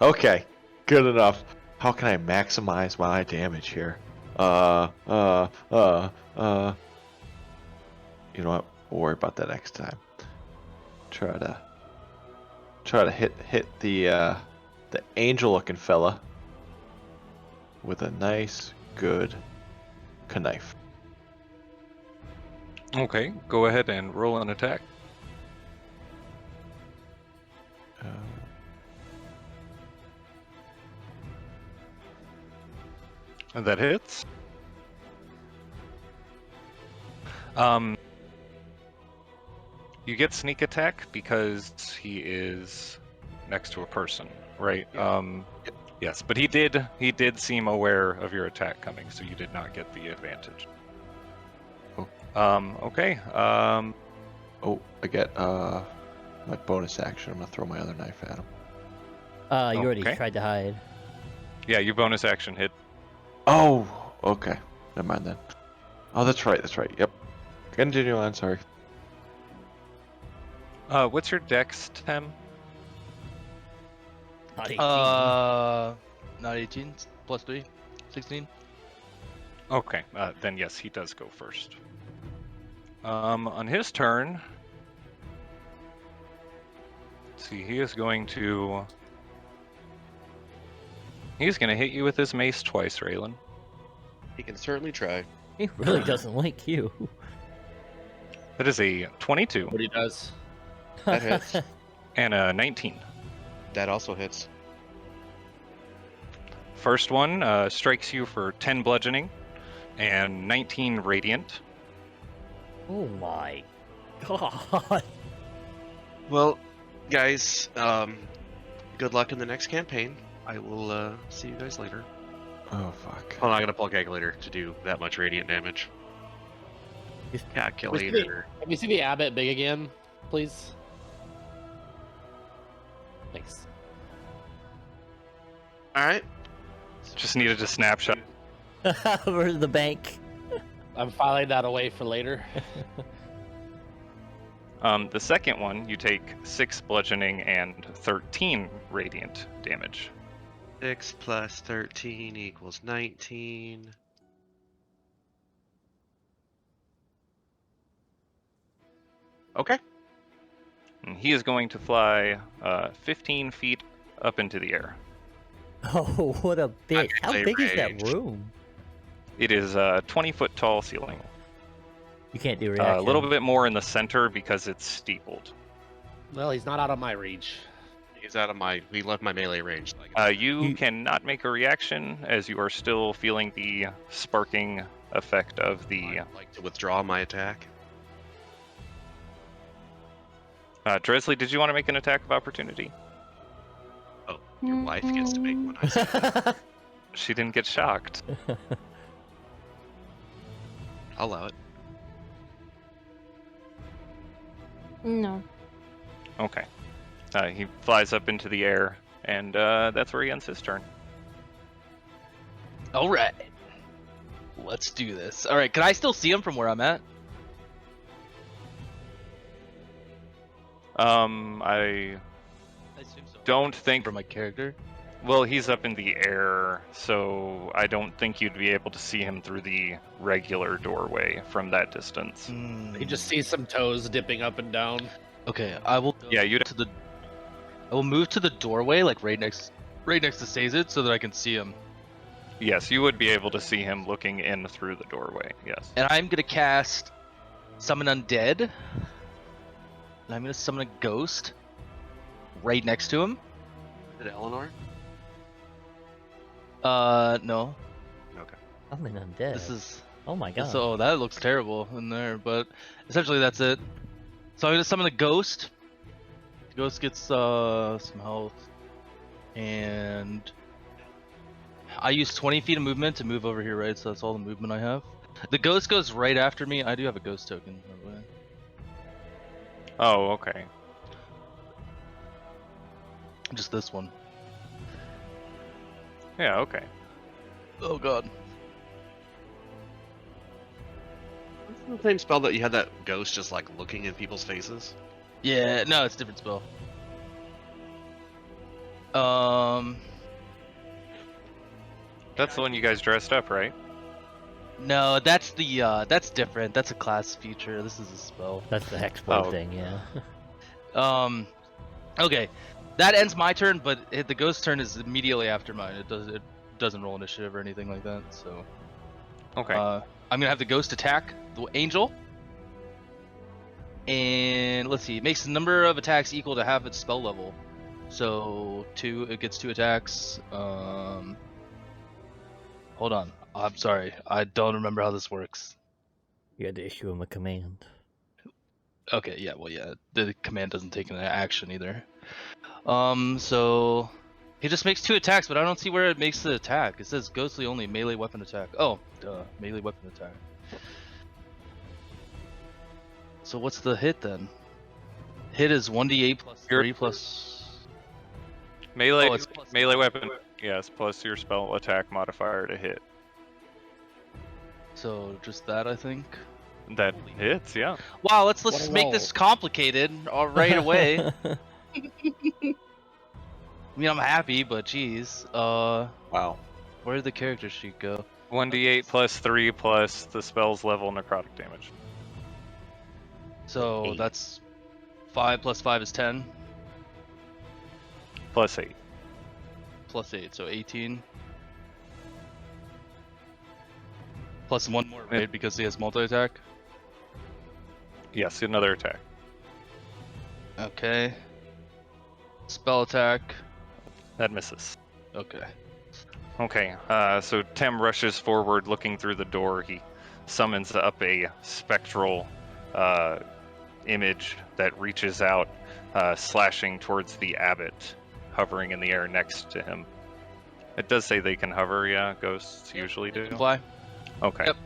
Okay, good enough. How can I maximize my damage here? You know what? We'll worry about that next time. Try to hit the angel-looking fella with a nice, good knife. Okay, go ahead and roll an attack. And that hits. You get sneak attack because he is next to a person, right? Yeah. Yes, but he did seem aware of your attack coming, so you did not get the advantage. Oh. Okay. Oh, I get my bonus action. I'm gonna throw my other knife at him. You already Okay. tried to hide. Yeah, your bonus action hit. Oh, okay. Never mind then. Oh, that's right. Yep. Continue on. Sorry. What's your dex, Tem? Not 18. Not 18, plus 3, 16. Okay, then yes, he does go first. On his turn, let's see, he's going to hit you with his mace twice, Raylan. He can certainly try. He really doesn't like you. That is a 22 What he does. That hits. and a 19. That also hits. First one strikes you for 10 bludgeoning and 19 radiant. Oh my god. Well, guys, Good luck in the next campaign. I will see you guys later. Oh fuck. I'm not gonna pull calculator to do that much radiant damage. Calculator. Can we see the abbot big again, please? Thanks. All right. Just needed a snapshot. Over the bank. I'm filing that away for later. The second one, you take 6 bludgeoning and 13 radiant damage. 6 plus 13 equals 19. Okay. And he is going to fly 15 feet up into the air. Oh, what a bit! How melee big is that range. room? It is a 20-foot tall ceiling. You can't do A reaction. little bit more in the center because it's steepled. Well, he's not out of my reach. He's out of my. He left my melee range. You cannot make a reaction as you are still feeling the sparking effect of the. I'd like to withdraw my attack. Dresley, did you want to make an attack of opportunity? Oh, your wife gets to make one. I see that. She didn't get shocked. I'll allow it. No. Okay. He flies up into the air, and that's where he ends his turn. All right. Let's do this. All right. Can I still see him from where I'm at? I I assume so. don't think. For my character. Well, he's up in the air, so I don't think you'd be able to see him through the regular doorway from that distance. You just see some toes dipping up and down. Okay, I will. Go Yeah, you'd- to the. I will move to the doorway, like right next to Sazed, so that I can see him. Yes, you would be able to see him looking in through the doorway. Yes. And I'm gonna cast Summon Undead. And I'm gonna summon a ghost right next to him. Is it Eleanor? No. Okay. I'm an undead. This is. Oh my god. So that looks terrible in there, but essentially that's it. So I'm gonna summon the ghost. The ghost gets some health, and I use 20 feet of movement to move over here, right? So that's all the movement I have. The ghost goes right after me. I do have a ghost token, by the way. Oh, okay. Just this one. Yeah, okay. Oh god. Wasn't the same spell that you had that ghost just like looking in people's faces? Yeah, no, it's a different spell. That's the one you guys dressed up, right? No, that's that's different. That's a class feature. This is a spell. That's the hexblade Oh. thing, yeah. Okay, that ends my turn, but the ghost turn is immediately after mine. It doesn't roll initiative or anything like that. So, Okay. I'm gonna have the ghost attack the angel, and let's see, it makes the number of attacks equal to half its spell level. So it gets 2 attacks. Hold on, I'm sorry, I don't remember how this works. You had to issue him a command. Okay, yeah, well, yeah, the command doesn't take an action either. So he just makes 2 attacks, but I don't see where it makes the attack. It says ghostly only melee weapon attack. Oh, duh, melee weapon attack. So what's the hit then? Hit is 1d8 plus 3 plus. Melee, Oh, it's plus- melee weapon. Yes, plus your spell attack modifier to hit. So just that, I think. That hits, yeah. Wow, let's What a make this roll. complicated right away. I mean, I'm happy, but geez. Wow. Where did the character sheet go? 1d8 plus 3 plus the spell's level necrotic damage. So 8. that's 5 plus 5 is 10. Plus 8. Plus 8, so 18. Plus 1 more, right? Because he has multi-attack. Yes, another attack. Okay. Spell attack. That misses. Okay. Okay, so Tem rushes forward looking through the door. He summons up a spectral image that reaches out, slashing towards the abbot. hovering in the air next to him. It does say they can hover, yeah, ghosts usually do. Fly. Okay. Yep.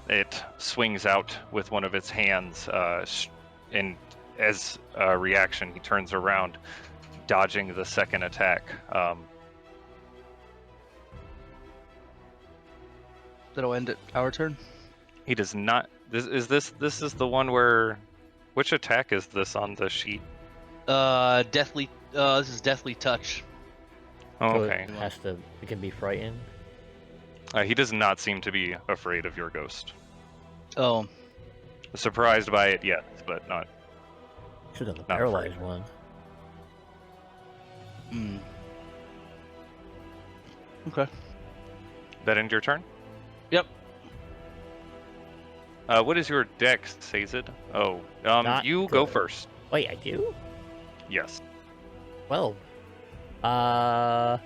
It swings out with one of its hands, and as a reaction, he turns around, dodging the second attack. That'll end it. Our turn. He does not. This is the one where. Which attack is this on the sheet? Deathly. This is Deathly Touch. Oh, So okay. It can be frightened. He does not seem to be afraid of your ghost. Oh, Surprised by it, yes, but not. Should have the Not paralyzed afraid. one. hmm. Okay. That end your turn? Yep. What is your dex, Sazed? Oh, Not you go good. first. Wait, I do? Yes. Well, I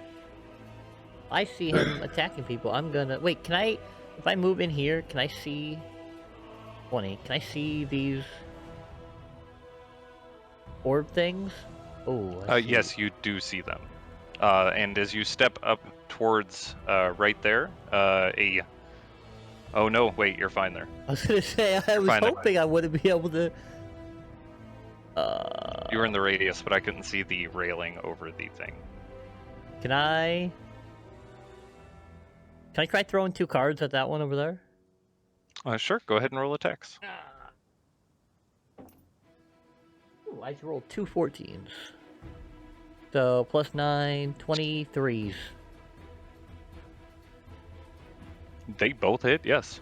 see him attacking people. I'm gonna wait. Can I? If I move in here, can I see? 20. Can I see these orb things? Oh. I see. Yes, you do see them. And as you step up towards right there, Oh no! Wait, you're fine there. I was gonna say I was Fine, then. hoping I wouldn't be able to. You were in the radius, but I couldn't see the railing over the thing. Can I? Can I try throwing 2 cards at that one over there? Sure. Go ahead and roll attacks. Ooh, I rolled 2 14s. So plus 9, 23s. They both hit. Yes.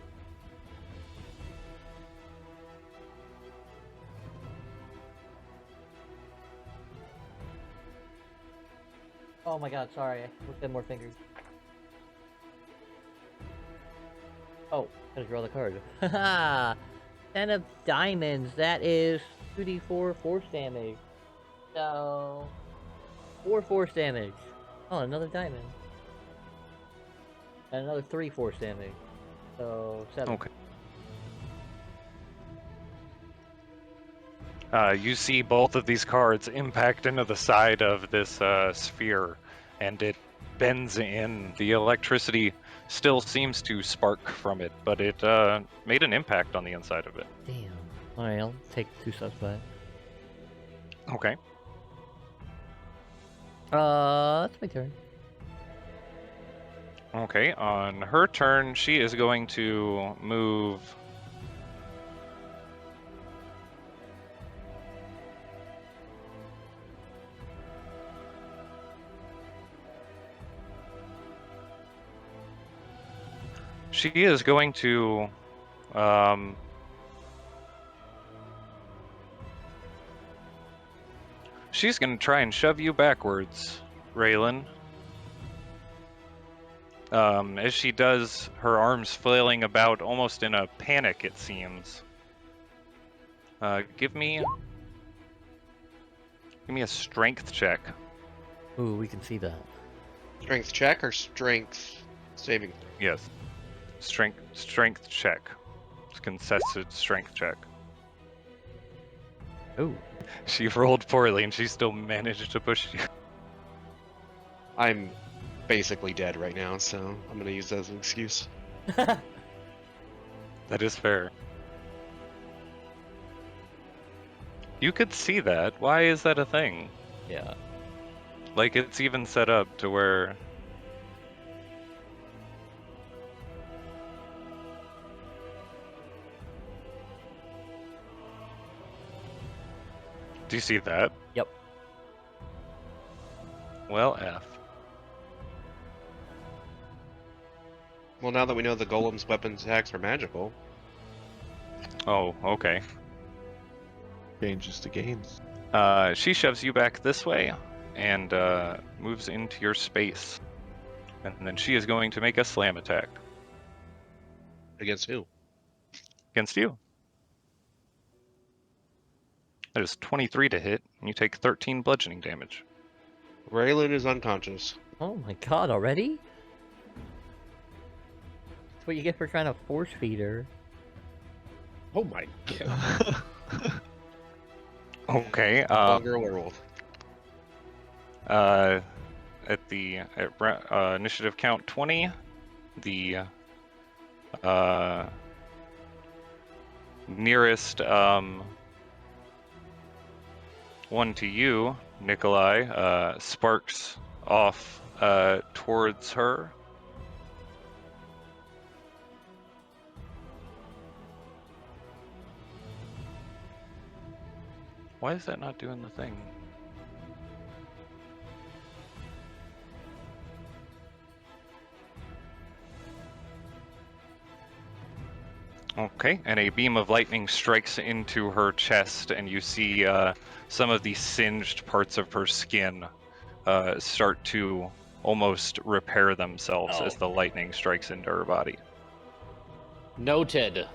Oh my god, sorry. I looked at more fingers. Oh, gotta draw the card. Haha! 10 of diamonds. That is 2d4 force damage. So 4 force damage. Oh, another diamond. And another 3 force damage. So 7. Okay. You see both of these cards impact into the side of this sphere, and it bends in. The electricity still seems to spark from it, but it made an impact on the inside of it. Damn. Alright, I'll take 2 steps back. Okay. That's my turn. Okay, on her turn, she is going to move. She is going to. She's going to try and shove you backwards, Raylan. As she does, her arms flailing about almost in a panic, it seems. Give me a strength check. Ooh, we can see that. Strength check or strength saving? Yes. Strength check. It's contested strength check. Ooh. She rolled poorly and she still managed to push you. I'm basically dead right now, so I'm gonna use that as an excuse. That is fair. You could see that. Why is that a thing? Yeah. Like, it's even set up to where... Do you see that? Yep. Well, F. Well, now that we know the golem's weapon attacks are magical, Oh, okay. Changes to gains. She shoves you back this way and moves into your space. And then she is going to make a slam attack against who? against you. That is 23 to hit, and you take 13 bludgeoning damage. Raylan is unconscious. Oh my god, already? That's what you get for trying to force feed her. Oh my god. Okay. Longer werewolf. At initiative count 20, the nearest one to you, Nikolai, sparks off towards her. Why is that not doing the thing? Okay, and a beam of lightning strikes into her chest, and you see some of the singed parts of her skin start to almost repair themselves as the lightning strikes into her body. Noted.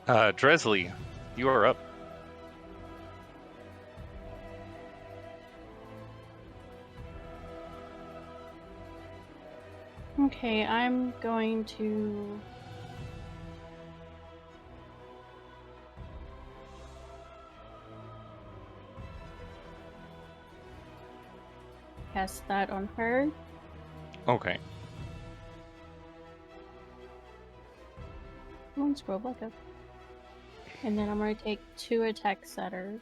Dresley, you are up. Okay, I'm going to cast that on her. Okay. Come on, scroll back up. And then I'm going to take 2 attacks at her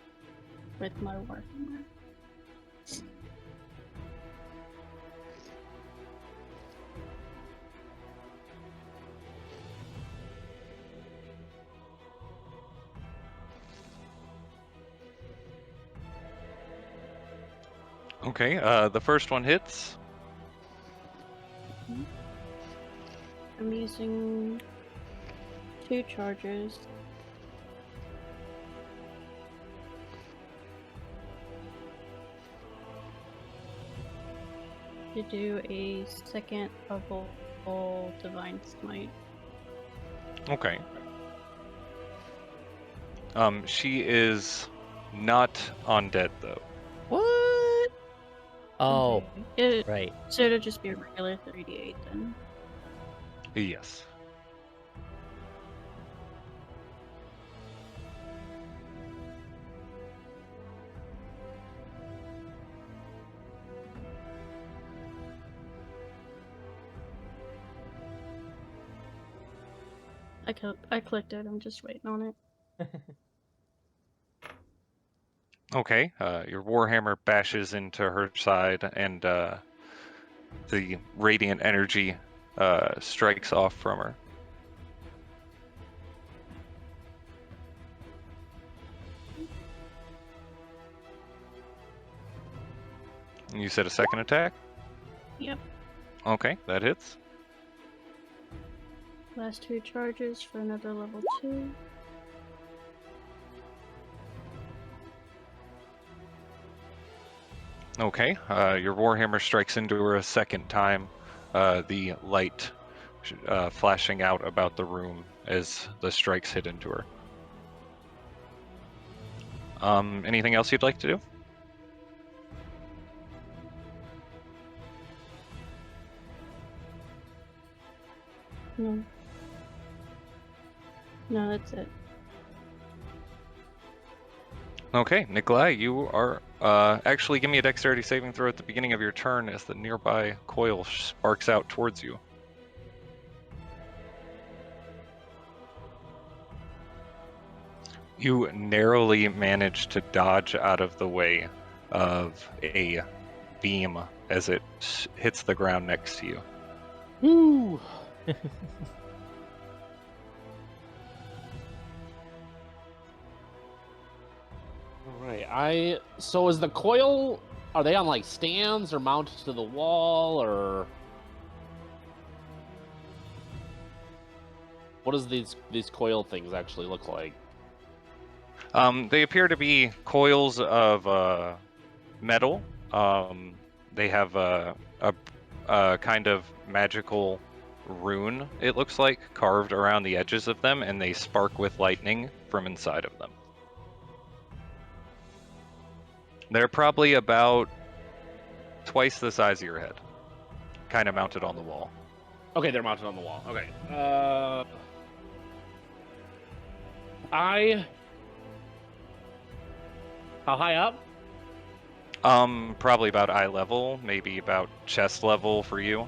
with my Warhammer. Okay, the first one hits. I'm using 2 charges. To do a second level divine smite. Okay. She is not undead though. What? Oh, Okay. right. So it'll just be a regular 38 then. Yes. I clicked it, I'm just waiting on it. Okay, your warhammer bashes into her side, and the radiant energy strikes off from her. And you said a second attack? Yep. Okay, that hits. Last 2 charges for another level 2. Okay, your warhammer strikes into her a second time, the light flashing out about the room as the strikes hit into her. Anything else you'd like to do? No. No, that's it. Okay, Nikolai, you are actually give me a dexterity saving throw at the beginning of your turn as the nearby coil sparks out towards you. You narrowly manage to dodge out of the way of a beam as it hits the ground next to you. Woo! Alright, so is the coil, are they on like stands or mounted to the wall, or what does these coil things actually look like? They appear to be coils of metal. They have a kind of magical rune, it looks like, carved around the edges of them, and they spark with lightning from inside of them. They're probably about twice the size of your head, kind of mounted on the wall. Okay, they're mounted on the wall. Okay. I How high up? Probably about eye level, maybe about chest level for you.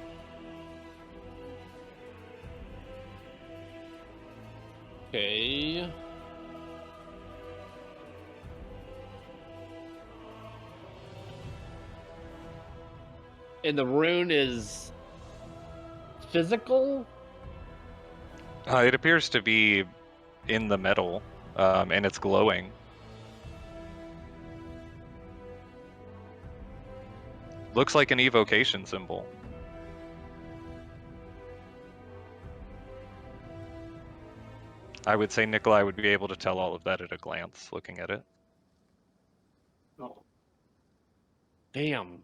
Okay. And the rune is physical? It appears to be in the metal, and it's glowing. Looks like an evocation symbol. I would say Nikolai would be able to tell all of that at a glance, looking at it. Oh. Damn.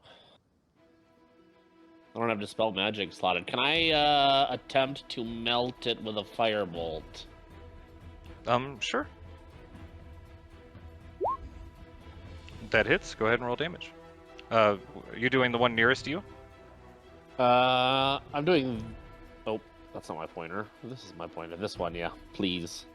I don't have Dispel Magic slotted. Can I attempt to melt it with a firebolt? Sure. That hits. Go ahead and roll damage. You doing the one nearest you? I'm doing... Oh, that's not my pointer. This is my pointer. This one, yeah. Please.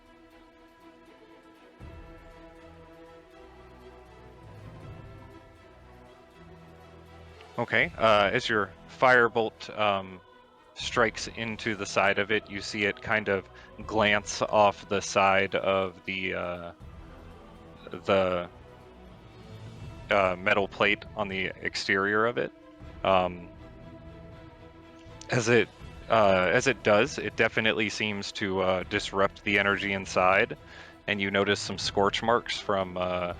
Okay. As your firebolt strikes into the side of it, you see it kind of glance off the side of the metal plate on the exterior of it. As it does, it definitely seems to disrupt the energy inside, and you notice some scorch marks from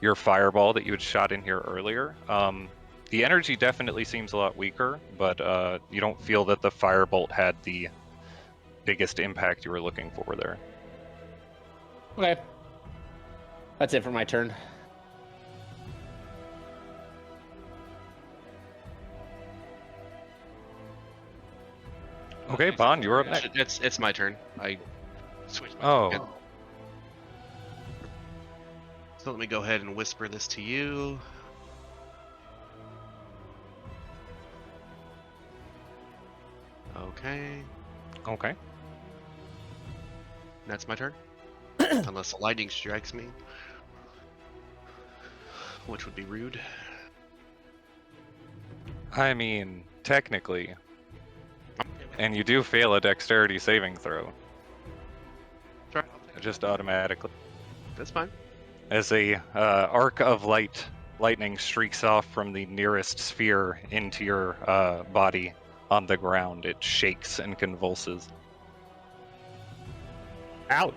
your fireball that you had shot in here earlier. The energy definitely seems a lot weaker, but you don't feel that the firebolt had the biggest impact you were looking for there. Okay. That's it for my turn. Okay, Bond, you're up next. It's my turn. I switched my Oh. token. So let me go ahead and whisper this to you. Okay. Okay. That's my turn. Unless lightning strikes me. Which would be rude. I mean, technically, I'm okay with and you do fail a dexterity saving throw, Sure, I'll take it. just automatically. That's fine. As a arc of lightning streaks off from the nearest sphere into your body on the ground, it shakes and convulses. Ouch.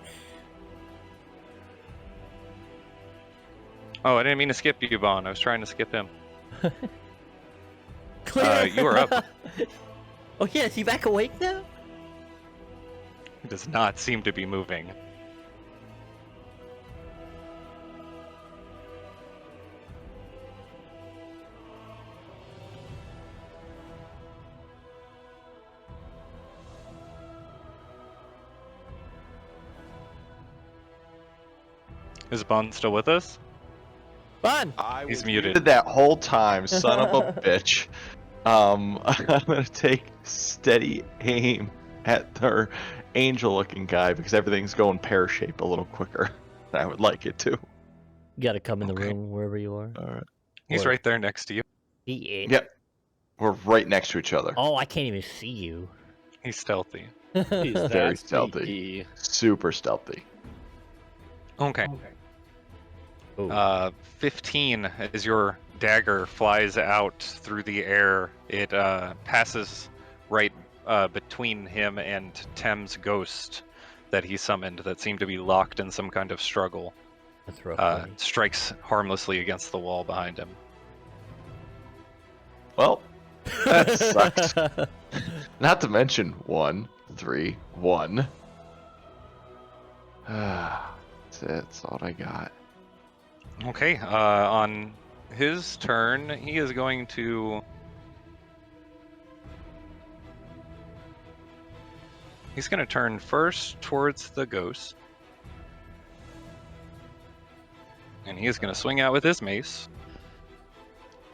Oh, I didn't mean to skip you, Bon. I was trying to skip him. Clear. You are up. Oh yeah, is he back awake now? He does not seem to be moving. Is Bon still with us? Fun. I He's was muted. that whole time, son of a bitch. I'm gonna take steady aim at their angel-looking guy because everything's going pear-shaped a little quicker than I would like it to. You gotta come in the Okay. room wherever you are. All right. He's Or- right there next to you. He Yep. We're right next to each other. Oh, I can't even see you. He's stealthy. He's Very that stealthy. sneaky. Super stealthy. Okay. Oh. 15 as your dagger flies out through the air. It passes right between him and Tem's ghost that he summoned that seemed to be locked in some kind of struggle. That's rough. buddy. Strikes harmlessly against the wall behind him. Well, that sucks. Not to mention 1, 3, 1. That's it. That's all I got. Okay, on his turn, he is going to... He's going to turn first towards the ghost. And he is going to swing out with his mace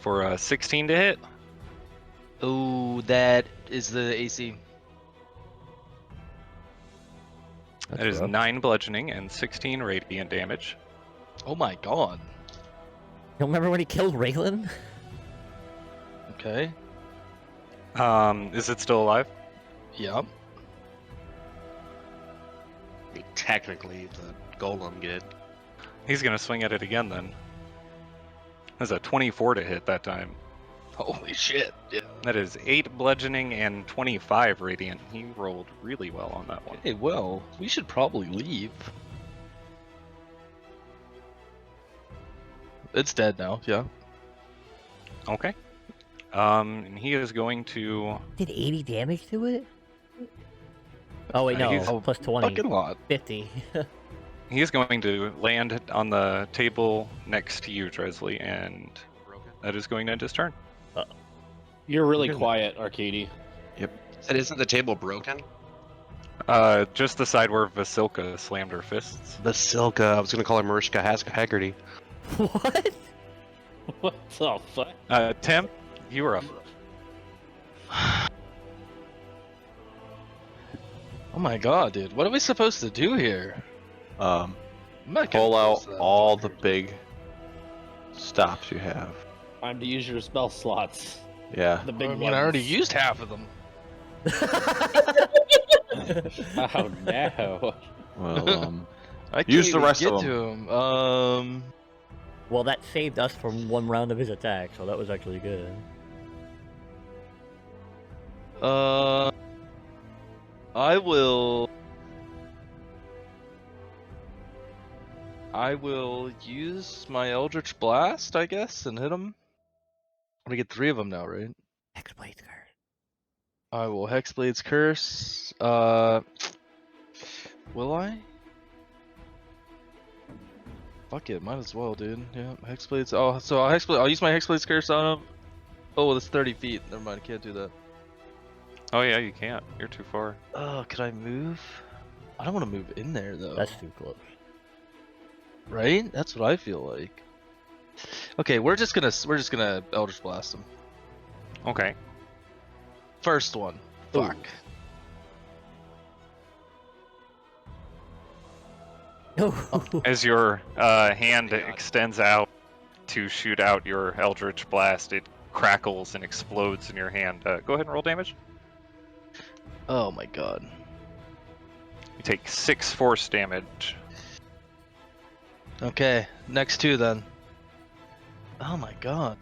for a 16 to hit. Oh, that is the AC. That's That is rough. 9 bludgeoning and 16 radiant damage. Oh my god. You remember when he killed Raylan? Okay. Is it still alive? Yep. I mean, technically, the golem did. He's gonna swing at it again then. That's a 24 to hit that time. Holy shit. Yeah. That is 8 bludgeoning and 25 radiant. He rolled really well on that one. Hey, well, we should probably leave. It's dead now, yeah. Okay. And he is going to. Did 80 damage to it? Oh wait, Uh, no, he's- plus 20. Fucking lot. 50. He is going to land on the table next to you, Dresley, and that is going to end his turn. You're really Good. quiet, Arcady. Said, isn't the table broken? Just the side where Vasilka slammed her fists. Vasilka. I was gonna call her Mariska Haggerty. What? What the fuck? Tim, you are up. Oh my god, dude. What are we supposed to do here? I'm not Pull gonna out close that. all the big stops you have. Time to use your spell slots. Yeah. The big I mean, ones. I already used half of them. Oh no. Well, I can't Use the even rest get of to him. Well, that saved us from one round of his attack, so that was actually good. I will use my Eldritch Blast, I guess, and hit him. I'm gonna get 3 of them now, right? Hexblade Curse. I will Hexblade's Curse. Will I? Fuck it, might as well, dude. Yeah, Hexblades. Oh, so I'll use my Hexblade's Curse on him. Oh, that's 30 feet. Never mind, I can't do that. Oh yeah, you can't. You're too far. Oh, could I move? I don't want to move in there though. That's too close. Right? That's what I feel like. Okay, we're just gonna Eldritch Blast him. Okay. First one. Fuck. No. As your hand God. extends out to shoot out your Eldritch Blast, it crackles and explodes in your hand. Go ahead and roll damage. Oh my god. You take 6 force damage. Okay, next 2 then. Oh my god.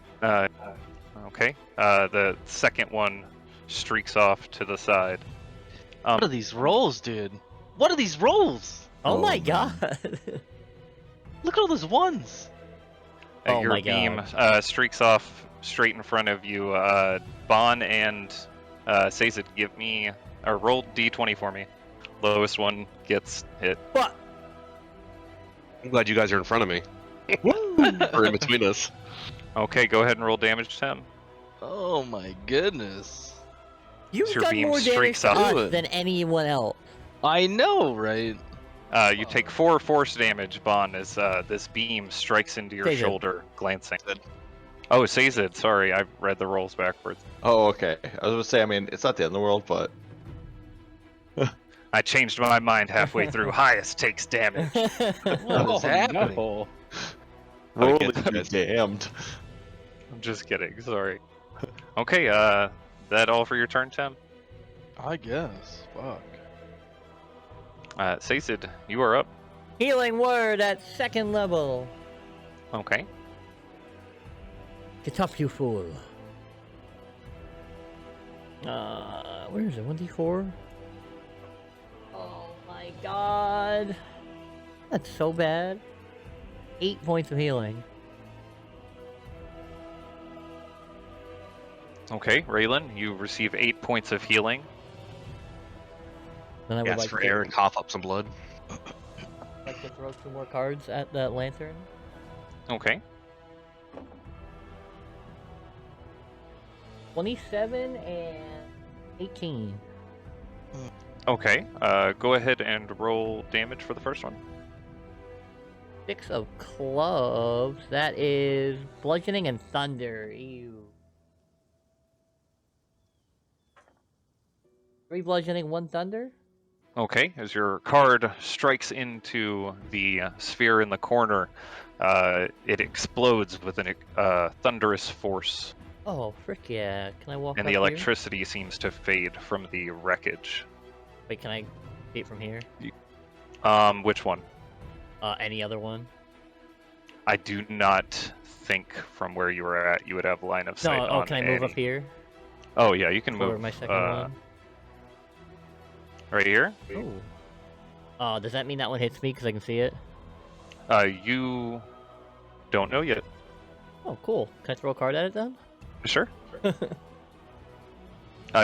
Okay. The second one streaks off to the side. What are these rolls, dude? What are these rolls? Oh my man. god. Look at all those ones. Oh Your my beam God. streaks off straight in front of you. Bon and Sazed, give me or roll d20 for me. Lowest one gets hit. What? I'm glad you guys are in front of me. Or in between us. Okay, go ahead and roll damage, Tim. Oh my goodness. You've Your done beam more damage streaks to up. us than anyone else. I know, right? You take 4 force damage, Bon, as this beam strikes into your Sazed. shoulder, glancing. Oh, Sazed, sorry, I read the rolls backwards. oh, okay. I was gonna say, I mean, it's not the end of the world, but I changed my mind halfway through. Highest takes damage. What is happening? No. roll Okay, it, you damned. I'm just kidding, sorry. Okay, that all for your turn, Tim? I guess. Fuck. Sazed, you are up. Healing word at 2nd level. Okay. Get up, you fool. Where is it? 1d4? Oh my god. That's so bad. 8 points of healing. Okay, Raylan, you receive 8 points of healing. Then I would Ask like for to, air and cough up some blood. like to throw 2 more cards at that lantern. Okay. 27 and 18. Okay, go ahead and roll damage for the first one. 6 of clubs. That is bludgeoning and thunder. Ew. 3 bludgeoning, 1 thunder. Okay, as your card strikes into the sphere in the corner, it explodes with a thunderous force, Oh, frick yeah. Can I walk and up the here? electricity seems to fade from the wreckage. Wait, can I see it from here? Which one? Any other one? I do not think from where you were at you would have line of sight No, on can I move up any. here? Oh yeah, you can For move my second one? right here. Oh. Does that mean that one hits me because I can see it? You don't know yet. Oh, cool. Can I throw a card at it then? Sure.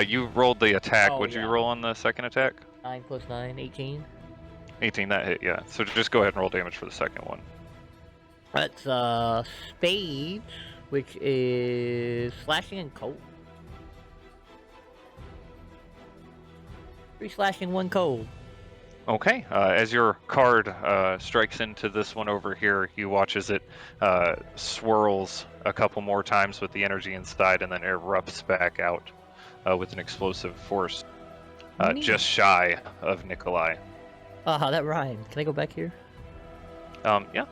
You rolled the attack. Oh, What'd you yeah. roll on the second attack? 9 plus 9, 18. 18, that hit, yeah. So just go ahead and roll damage for the second one. That's spades, which is slashing and cold. 3 slashing, 1 cold. Okay, as your card strikes into this one over here, you watch as it swirls a couple more times with the energy inside and then erupts back out with an explosive force Neat. just shy of Nikolai. That rhymed. Can I go back here? Yeah,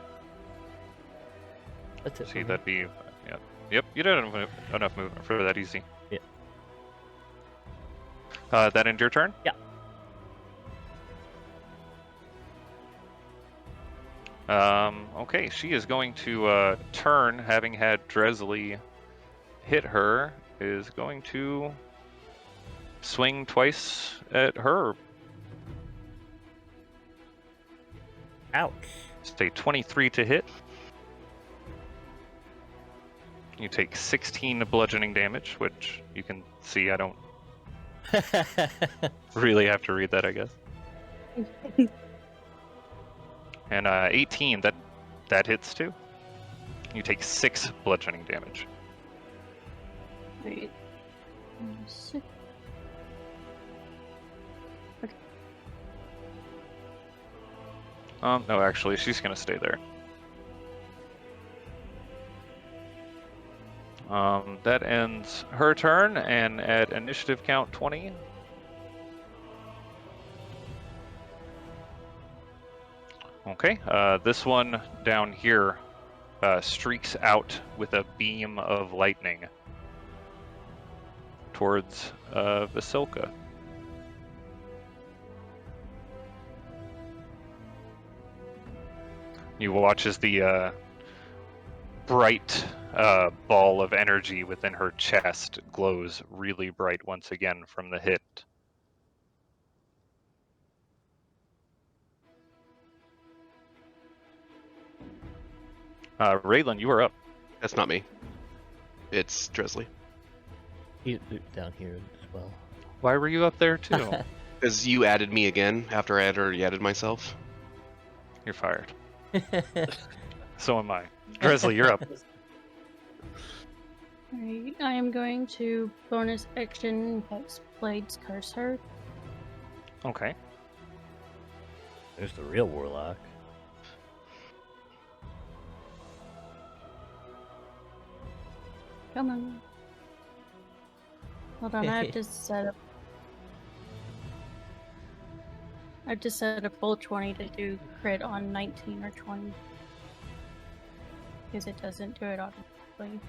That's it. see, for me. that'd be, yeah. Yep, you don't have enough movement for that easy. Yeah. That ends your turn? Yeah. Okay, she is going to turn, having had Dresley hit her, is going to swing twice at her. Ouch. Stay 23 to hit. You take 16 bludgeoning damage, which you can see I don't really have to read that, I guess. And 18, that hits too. You take 6 bludgeoning damage. Wait. 6. No, actually, she's gonna stay there. That ends her turn, and at initiative count 20. Okay, this one down here streaks out with a beam of lightning towards Vasilka. You watch as the bright ball of energy within her chest glows really bright once again from the hit. Raylan, you are up. That's not me. It's Dresley. He's down here as well. Why were you up there too? Because you added me again after I had already added myself. You're fired. So am I. Dresley, you're up. Alright, I am going to bonus action Hex Blades Curse her. Okay. There's the real warlock. Come on. Hold on, I have to set up. I have to set a full 20 to do crit on 19 or 20. Because it doesn't do it automatically.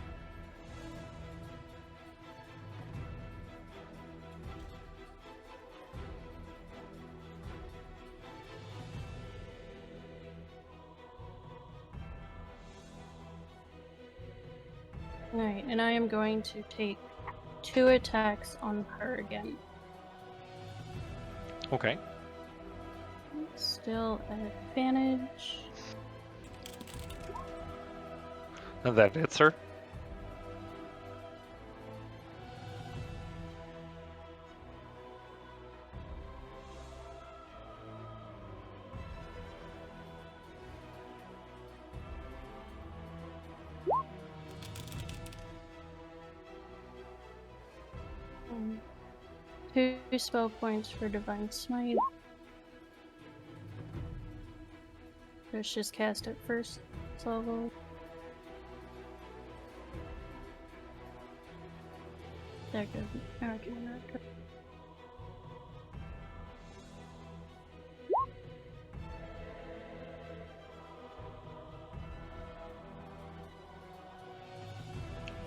Alright, and I am going to take 2 attacks on her again. Okay. Still at advantage. That hits her. Two spell points for Divine Smite. Let's just cast it first level. There goes. Okay,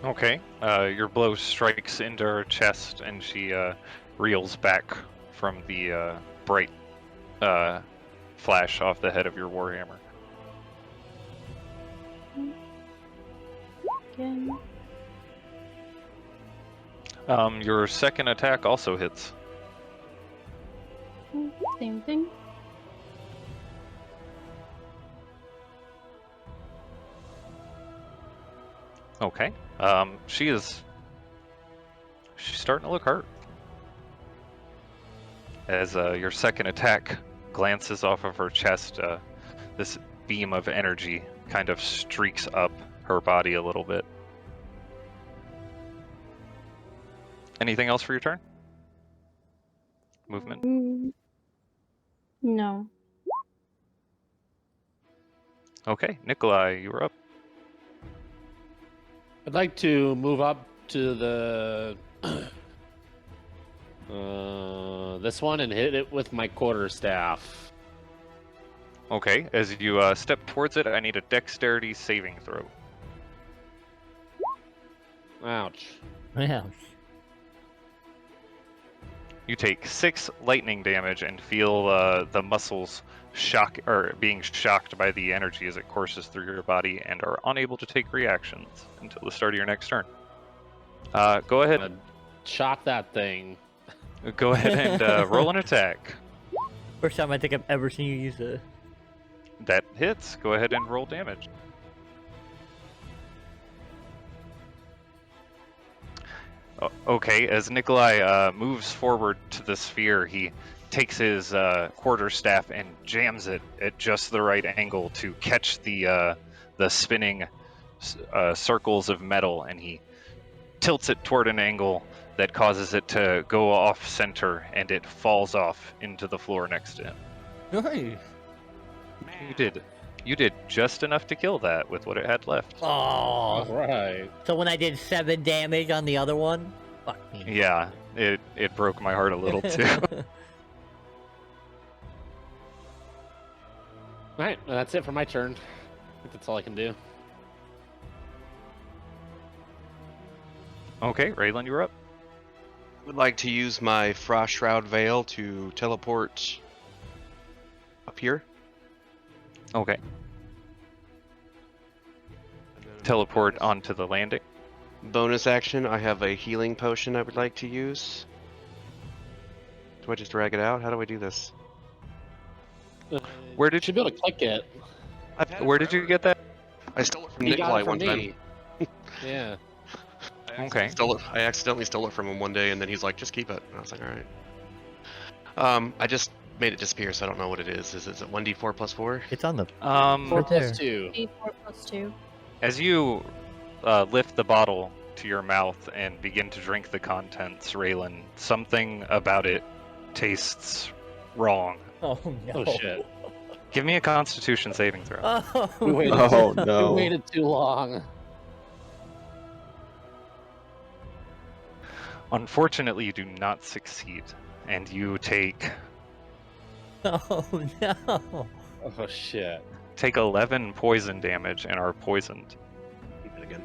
Okay. Your blow strikes into her chest, and she reels back from the bright flash off the head of your warhammer. Again. Your second attack also hits. Same thing. Okay. She's starting to look hurt. As your second attack glances off of her chest, this beam of energy kind of streaks up her body a little bit. Anything else for your turn? Movement? No. Okay, Nikolai, you were up. I'd like to move up to the this one and hit it with my quarterstaff. Okay, as you step towards it, I need a dexterity saving throw. Ouch. Ouch. You take 6 lightning damage and feel the muscles being shocked by the energy as it courses through your body and are unable to take reactions until the start of your next turn. Go ahead. Shot that thing. Go ahead and roll an attack. First time I think I've ever seen you use it. That hits. Go ahead and roll damage. Okay, as Nikolai moves forward to the sphere, he takes his quarterstaff and jams it at just the right angle to catch the spinning circles of metal, and he tilts it toward an angle that causes it to go off center, and it falls off into the floor next to him. Nice. You did just enough to kill that with what it had left. Oh. Right. So when I did 7 damage on the other one, fuck me. Yeah, it broke my heart a little too. Alright, well, that's it for my turn. I think that's all I can do. Okay, Raylan, you're up. Would like to use my Frost Shroud Veil to teleport up here. Okay. Teleport onto the landing. Bonus action, I have a healing potion I would like to use. Do I just drag it out? How do I do this? Where did Should be able to click it. Where did you get that? I stole it from He got Nikolai it from one time. me. Yeah. Okay. I accidentally stole it from him one day, and then he's like, "Just keep it." And I was like, "All right." I just made it disappear, so I don't know what it is. Is it 1d4 plus 4? It's on the 4 Right there. plus 2. 4 plus 2. As you lift the bottle to your mouth and begin to drink the contents, Raylan, something about it tastes wrong. Oh no. Oh shit. Give me a Constitution saving throw. Oh, We waited, Oh, no. we waited too long. Unfortunately, you do not succeed, and you take oh no. Oh shit. 11 poison damage and are poisoned. Keep it again.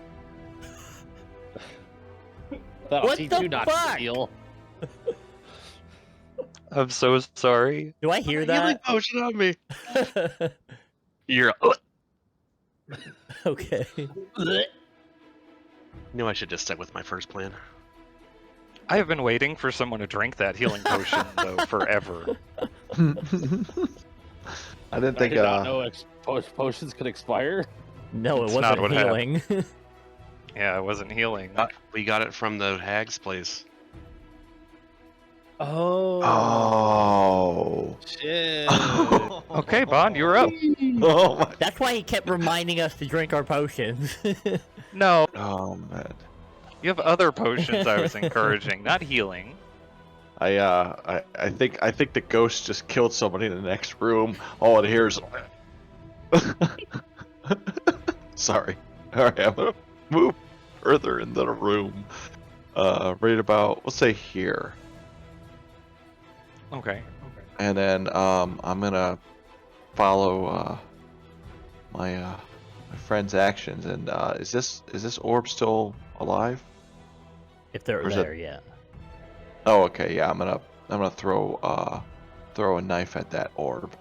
That'll What teach the you not fuck? to heal. I'm so sorry. Do I hear Healing that? potion on me. You're Okay. Knew I should just stick with my first plan. I have been waiting for someone to drink that healing potion though forever. I didn't I think did not know potions could expire. No, it It's not wasn't what healing. Yeah, I wasn't healing. We got it from the hag's place. Oh. Oh. Shit. Okay, Bond, you're up. Oh my. That's why he kept reminding us to drink our potions. No, Oh man. you have other potions I was encouraging, not healing. I think the ghost just killed somebody in the next room. All it hears. Sorry. All right, I'm gonna move further into the room. Right about, let's say here, Okay. and then I'm gonna follow my friend's actions, and is this orb still alive? If they're Or is it- there, yeah. Oh, okay, yeah. I'm gonna throw a knife at that orb.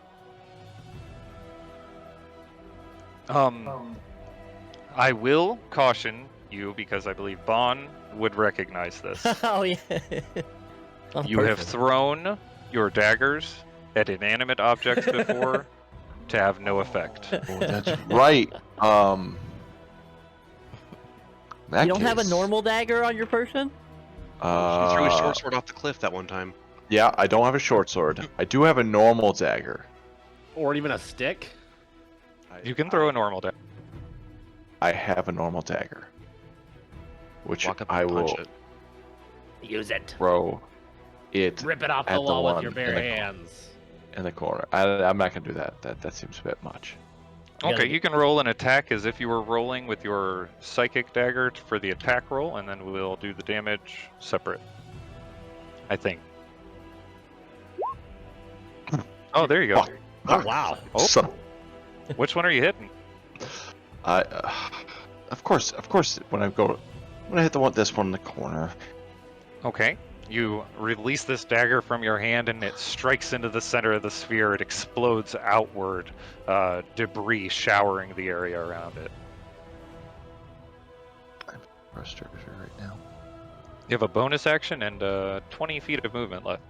I will caution you because I believe Bon would recognize this. Oh yeah. On You have purpose. thrown your daggers at inanimate objects before to have no effect. Oh, that's right. In that You don't have a case, normal dagger on your person? He threw his short sword off the cliff that one time. Yeah, I don't have a short sword. I do have a normal dagger. Or even a stick. You can throw a normal dagger. I have a normal dagger, which Walk up I and punch will it. Use it. throw it Rip it off at the the wall with one your in bare the- hands. in the corner. I'm not gonna do that. That seems a bit much. You gotta Okay, you can roll an attack as if you were rolling with your psychic dagger for the attack roll, and then we'll do the damage separate. I think. Oh, there you go. Oh wow. Oh. So, Which one are you hitting? of course, when I hit this one in the corner. Okay. You release this dagger from your hand and it strikes into the center of the sphere. It explodes outward, debris showering the area around it. I'm frustrated right now. You have a bonus action and 20 feet of movement left.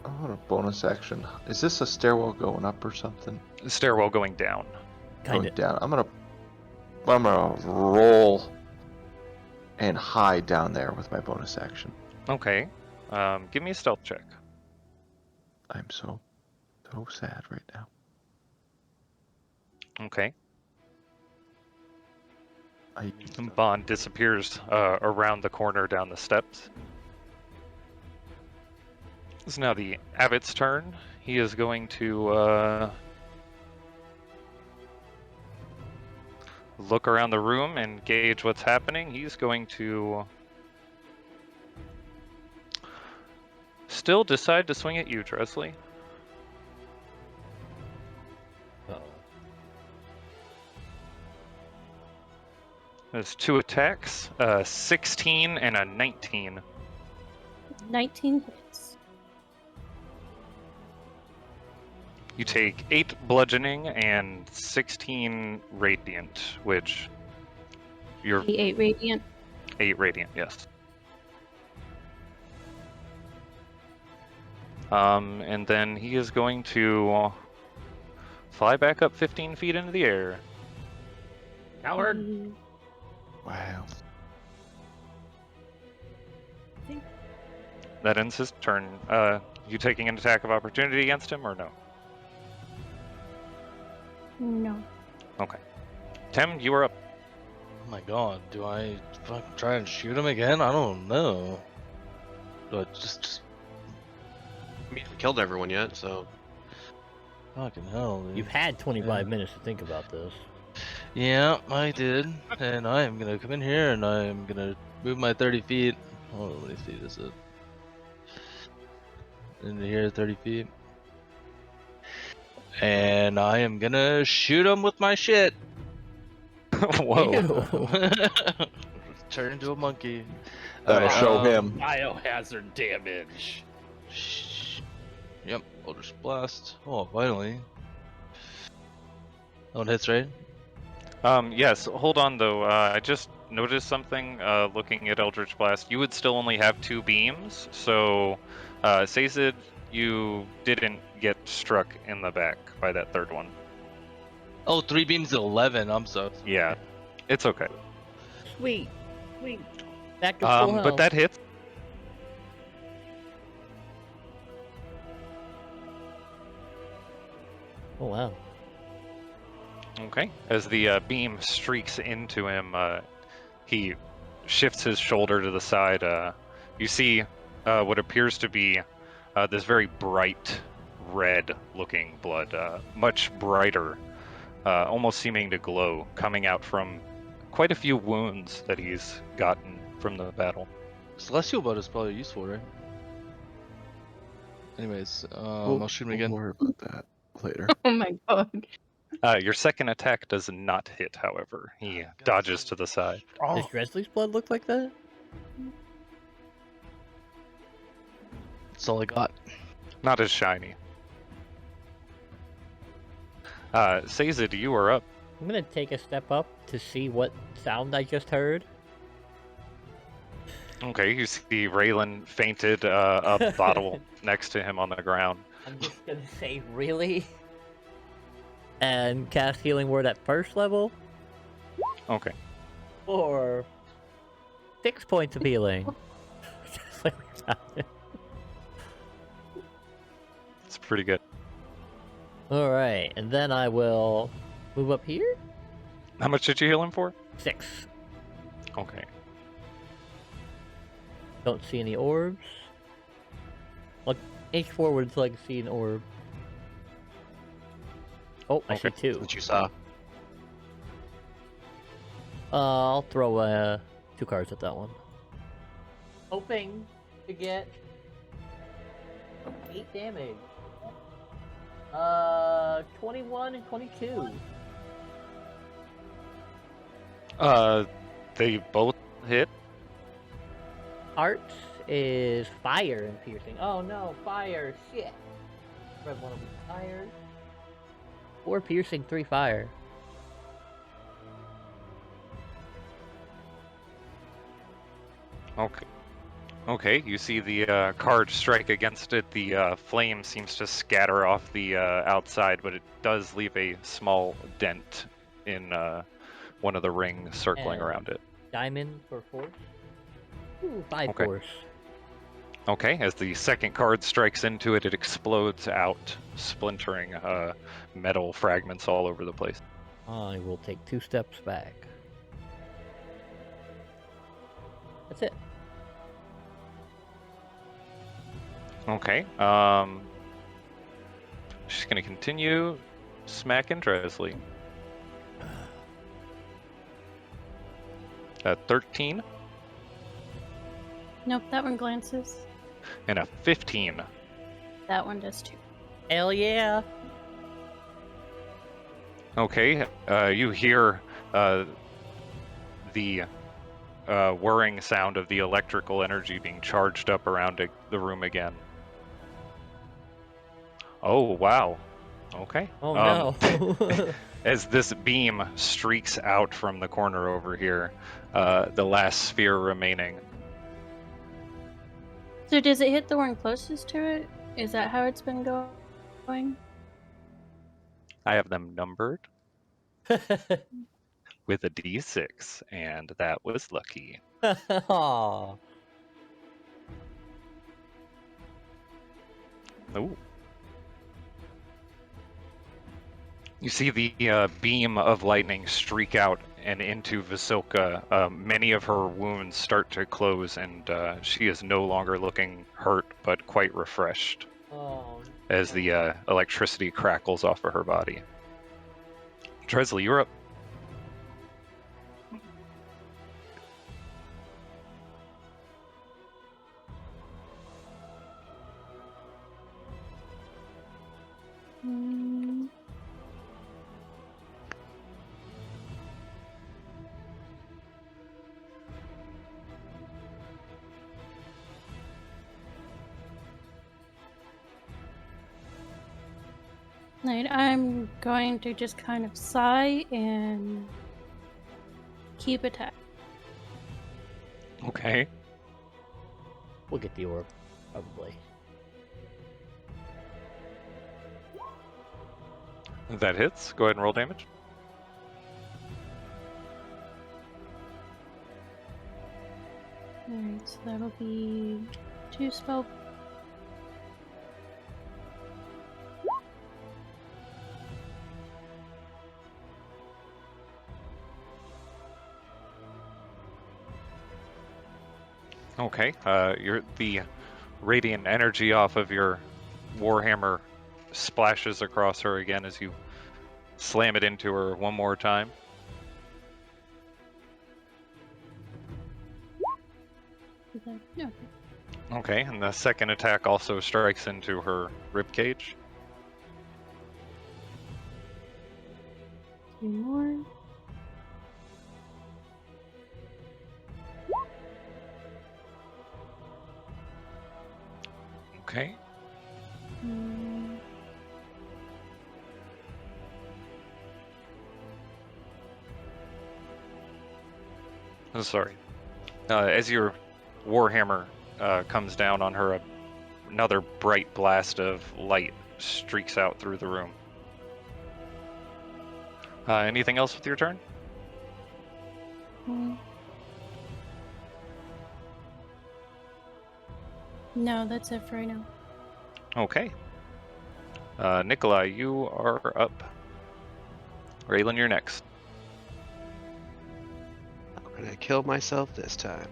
I want a bonus action. Is this a stairwell going up or something? Stairwell going down. Kind Going of. down. I'm gonna roll and hide down there with my bonus action. Okay. Give me a stealth check. I'm so sad right now. Okay. I Bond disappears around the corner down the steps. It's now the abbot's turn. He is going to look around the room and gauge what's happening. He's going to still decide to swing at you, Dresley. Uh-oh. There's 2 attacks, 16 and a 19. 19 hits. You take 8 bludgeoning and 16 radiant, which you're 8 radiant. 8 radiant, yes. And then he is going to fly back up 15 feet into the air. Coward. Mm, wow. That ends his turn. You taking an attack of opportunity against him or no? No. Okay. Tim, you are up. Oh my god, do I fucking try and shoot him again? I don't know. Do I just I mean, we killed everyone yet, so fucking hell, dude. You've had 25 Yeah. minutes to think about this. Yeah, I did. And I am gonna come in here and I am gonna move my 30 feet. Oh, how many feet is it? Into here, 30 feet. And I am gonna shoot him with my shit. Whoa. Ew. Turn into a monkey. That'll Alright, show him. Biohazard damage. Yep, Eldritch Blast. Oh, finally. Oh, it hits, right? Yes, hold on though. I just noticed something looking at Eldritch Blast. You would still only have 2 beams, so Sazed, you didn't get struck in the back by that third one. Oh, 3 beams 11. I'm so. Yeah, it's okay. Sweet. Sweet. Back to full health. But that hits. Oh wow. Okay. As the beam streaks into him, he shifts his shoulder to the side. You see what appears to be this very bright red-looking blood, much brighter, almost seeming to glow, coming out from quite a few wounds that he's gotten from the battle. Celestial Blood is probably useful, right? Anyways, I'll shoot him again. We'll worry about that later. Oh my god. Your second attack does not hit, however. He dodges to the side. Does Dresley's blood look like that? That's all I got. Not as shiny. Sazed, you are up. I'm gonna take a step up to see what sound I just heard. Okay, you see Raylan fainted a bottle next to him on the ground. I'm just gonna say, really? And cast Healing Word at first level Okay. for 6 points of healing. Just like we sounded. It's pretty good. Alright, and then I will move up here? How much did you heal him for? 6. Okay. Don't see any orbs. Look, inch forward so I can see an orb. Oh, I see Okay. 2. What you saw? I'll throw 2 cards at that one. Hoping to get 8 damage. 21 and 22. They both hit. Arts is fire and piercing. Oh no, fire! Shit. Red one will be fire. 4 piercing, 3 fire. Okay. Okay, you see the card strike against it. The flame seems to scatter off the outside, but it does leave a small dent in one of the rings circling And- around it. Diamond for force. Ooh, 5 Okay. force. Okay, as the second card strikes into it, it explodes out, splintering metal fragments all over the place. I will take 2 steps back. That's it. Okay, she's gonna continue smacking Dresley. 13 Nope, that one glances. and a 15. That one does too. Hell yeah! Okay, you hear the whirring sound of the electrical energy being charged up around the room again. Oh, wow. Okay. Oh no. As this beam streaks out from the corner over here, the last sphere remaining. So does it hit the one closest to it? Is that how it's been going? I have them numbered with a d6, and that was lucky. Aw. Ooh. You see the beam of lightning streak out and into Vasilka. Many of her wounds start to close, and she is no longer looking hurt, but quite refreshed Oh. as the electricity crackles off of her body. Dresley, you're up. Mm. Right, I'm going to just kind of sigh and keep attack. Okay. We'll get the orb, probably. That hits. Go ahead and roll damage. Alright, so that'll be 2 spell. Okay. The radiant energy off of your warhammer splashes across her again as you slam it into her one more time. Yeah. Okay, and the second attack also strikes into her ribcage. few more. Okay. Mm, Oh, sorry. As your warhammer comes down on her, another bright blast of light streaks out through the room. Anything else with your turn? mm. No, that's it for right now. Okay. Nikolai, you are up. Raylan, you're next. I'm gonna kill myself this time.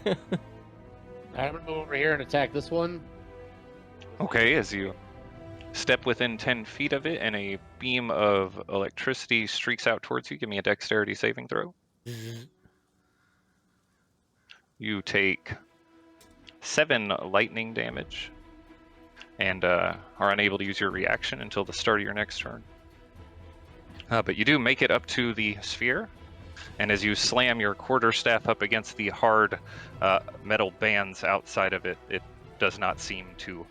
I'm gonna move over here and attack this one. Okay, as you step within 10 feet of it and a beam of electricity streaks out towards you, give me a dexterity saving throw. You take 7 lightning damage and are unable to use your reaction until the start of your next turn. But you do make it up to the sphere, and as you slam your quarterstaff up against the hard metal bands outside of it, it does not seem to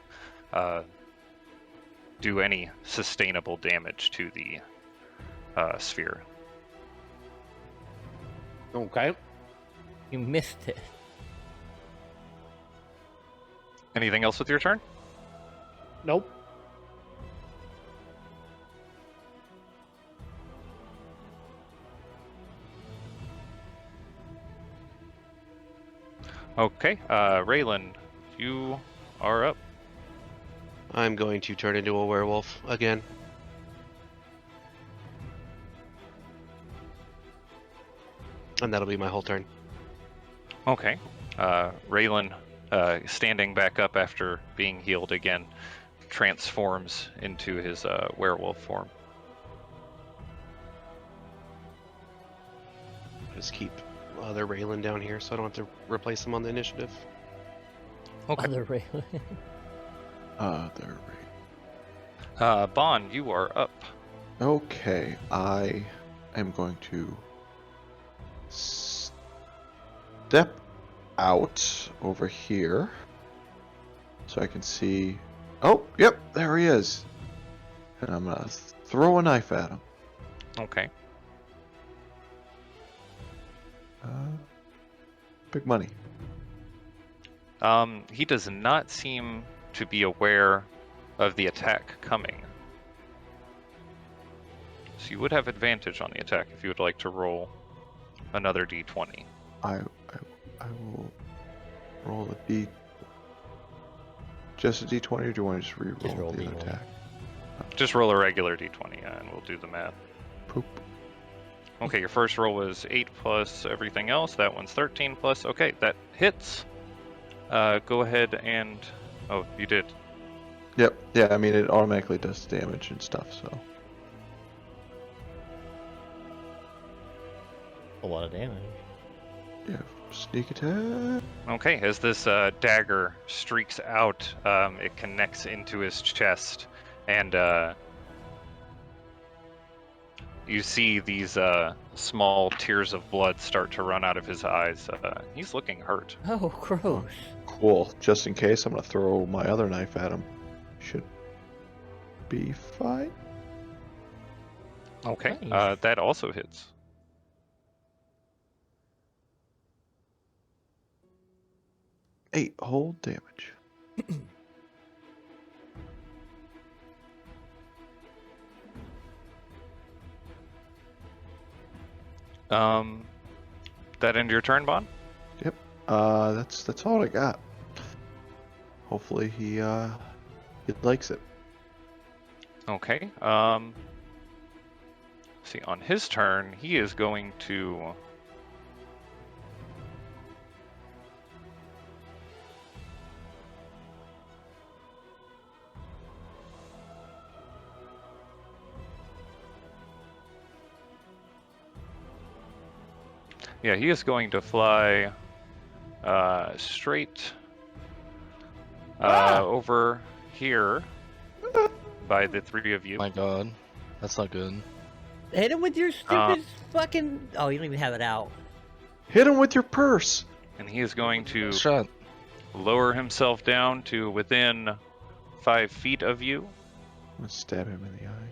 do any sustainable damage to the sphere. Okay. You missed it. Anything else with your turn? Nope. Okay, Raylan, you are up. I'm going to turn into a werewolf again. And that'll be my whole turn. Okay. Raylan, standing back up after being healed again, transforms into his werewolf form. Just keep other Raylan down here so I don't have to replace him on the initiative. Okay. Other Raylan. Other Ray. Bond, you are up. Okay, I am going to step out over here so I can see. Oh, yep, there he is. And I'm gonna throw a knife at him. Okay. Big money. He does not seem to be aware of the attack coming. So you would have advantage on the attack if you would like to roll another d20. I will roll a d. Just a d20, or do you want to just re-roll Just roll the other D20. attack? Just roll a regular d20 and we'll do the math. Poop. Okay, your first roll was 8 plus everything else. That one's 13 plus. Okay, that hits. Go ahead and... Oh, you did. Yep. Yeah, I mean it automatically does damage and stuff. So A lot of damage. yeah, sneak attack. Okay, as this dagger streaks out, it connects into his chest, and you see these small tears of blood start to run out of his eyes. He's looking hurt. Oh, gross. Cool. Just in case, I'm gonna throw my other knife at him. Should be fine. Okay, Nice. that also hits. Eight whole damage. That end your turn, Bond? Yep. That's all I got. Hopefully he likes it. Okay. See, on his turn, he is going to... Yeah, he is going to fly straight over here by the three of you. My god. That's not good. Hit him with your stupid fucking. Oh, you don't even have it out. Hit him with your purse. And he is going to Shot. lower himself down to within 5 feet of you. I'm gonna stab him in the eye.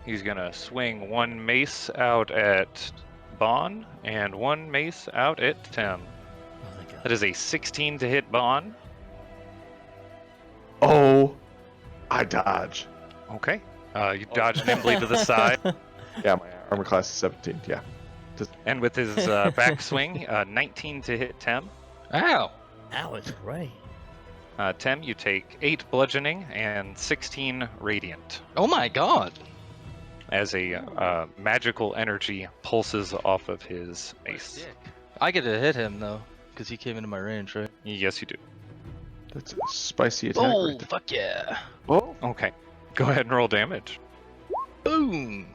He's gonna swing one mace out at Bon and one mace out at Tem. Oh my god. That is a 16 to hit Bon. Oh, I dodge. Okay. You dodge nimbly to the side, Yeah, my armor class is 17. Yeah. and with his backswing, 19 to hit Tem. Ow! That was right. Tem, you take 8 bludgeoning and 16 radiant Oh my god! as a magical energy pulses off of his mace. I get to hit him though, because he came into my range, right? Yes, you do. That's a spicy attack. Oh, right there. fuck yeah! Oh, Okay. Go ahead and roll damage. Boom!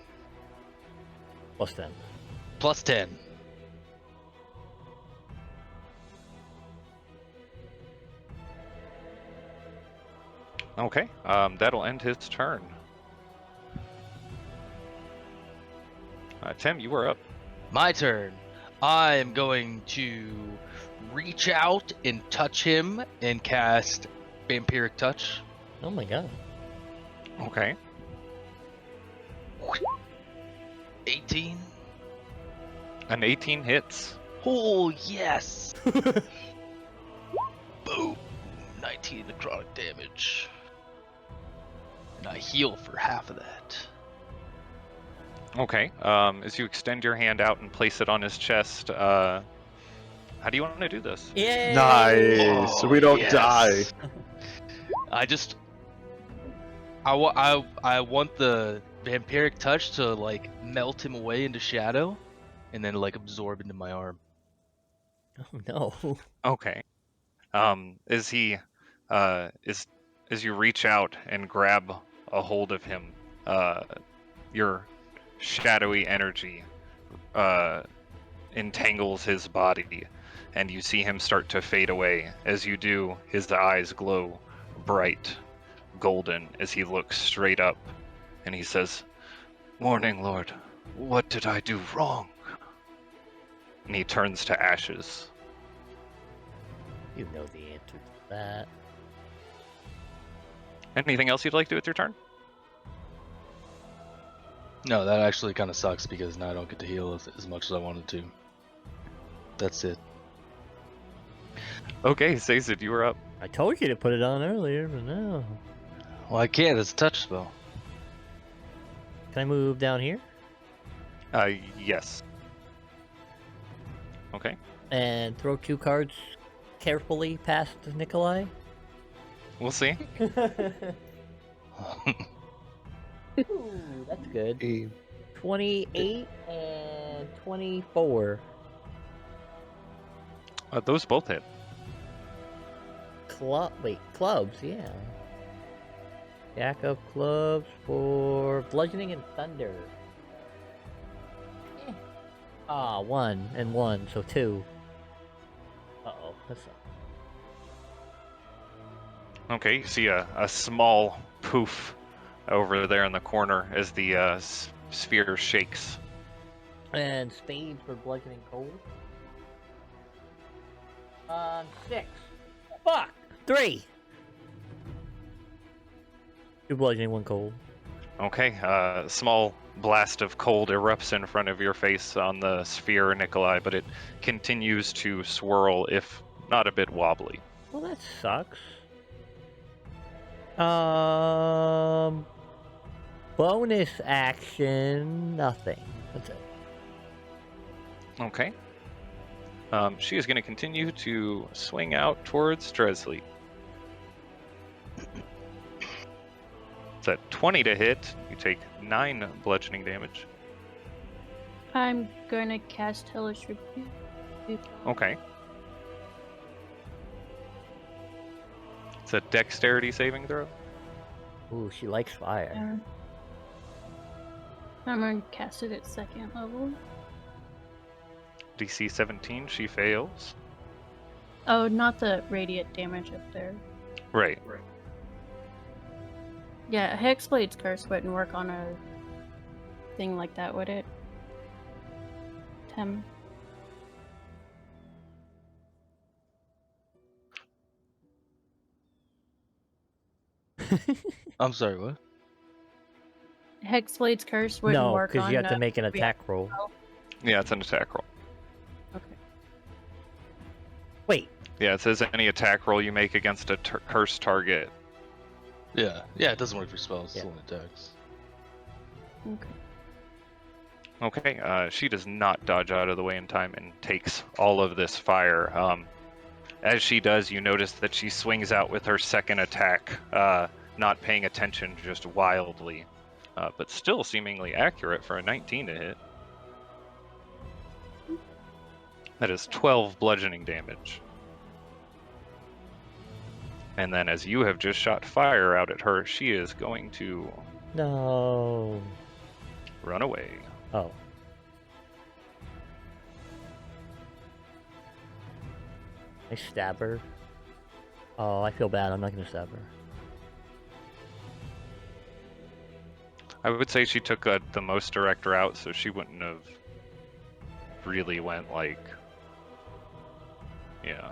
Plus 10. Plus 10. Okay. That'll end his turn. Tem, you are up. My turn. I am going to reach out and touch him and cast Vampiric Touch. Oh my god. Okay. 18. An 18 hits. Oh, yes! Boom! 19 necrotic damage. And I heal for half of that. Okay. As you extend your hand out and place it on his chest, how do you want to do this? Yay! nice. So we don't yes. die. I want the Vampiric Touch to, like, melt him away into shadow, and then, like, absorb into my arm. Oh no. Okay. As he, as you reach out and grab a hold of him, your shadowy energy entangles his body, and you see him start to fade away. As you do, his eyes glow bright golden as he looks straight up, and he says, "Morninglord, what did I do wrong?" And he turns to ashes. You know the answer to that. Anything else you'd like to do with your turn? No, that actually kind of sucks because now I don't get to heal as much as I wanted to. That's it. Okay, Sazed, you were up. I told you to put it on earlier, but no. Well, I can't. It's a touch spell. Can I move down here? Yes. Okay. And throw 2 cards carefully past Nikolai? We'll see. Ooh, that's good. A 28 and 24. Those both hit. Clubs, yeah. Jack of clubs for bludgeoning and thunder. Ah, 1 and 1, so 2. Uh-oh, that's Okay, you see a small poof over there in the corner as the sphere shakes. And spades for bludgeoning cold. 6. Fuck! 3! 2 bludgeoning, 1 cold. Okay, small blast of cold erupts in front of your face on the sphere, Nikolai, but it continues to swirl, if not a bit wobbly. Well, that sucks. Bonus action, nothing. That's it. Okay. She is going to continue to swing out towards Dresley. It's a 20 to hit. You take 9 bludgeoning damage. I'm gonna cast Hellish Rebuke. Okay. It's a dexterity saving throw. Ooh, she likes fire. I'm gonna cast it at 2nd level. DC 17, she fails. Oh, not the radiant damage up there. Right. Yeah, Hexblade's Curse wouldn't work on a anything like that, would it? Tem. I'm sorry, what? Hexblade's curse wouldn't No, work because on. you have to make an attack roll. Yeah, it's an attack roll. Okay. Wait, Yeah, it says any attack roll you make against a cursed target. Yeah, it doesn't work for spells. Yeah. It's only attacks. Okay. Okay, she does not dodge out of the way in time and takes all of this fire. As she does, you notice that she swings out with her second attack, not paying attention, just wildly, but still seemingly accurate for a 19 to hit. That is 12 bludgeoning damage. And then as you have just shot fire out at her, she is going to no. run away. Oh. I stab her. Oh, I feel bad. I'm not gonna stab her. I would say she took the most direct route, so she wouldn't have really went like... Yeah.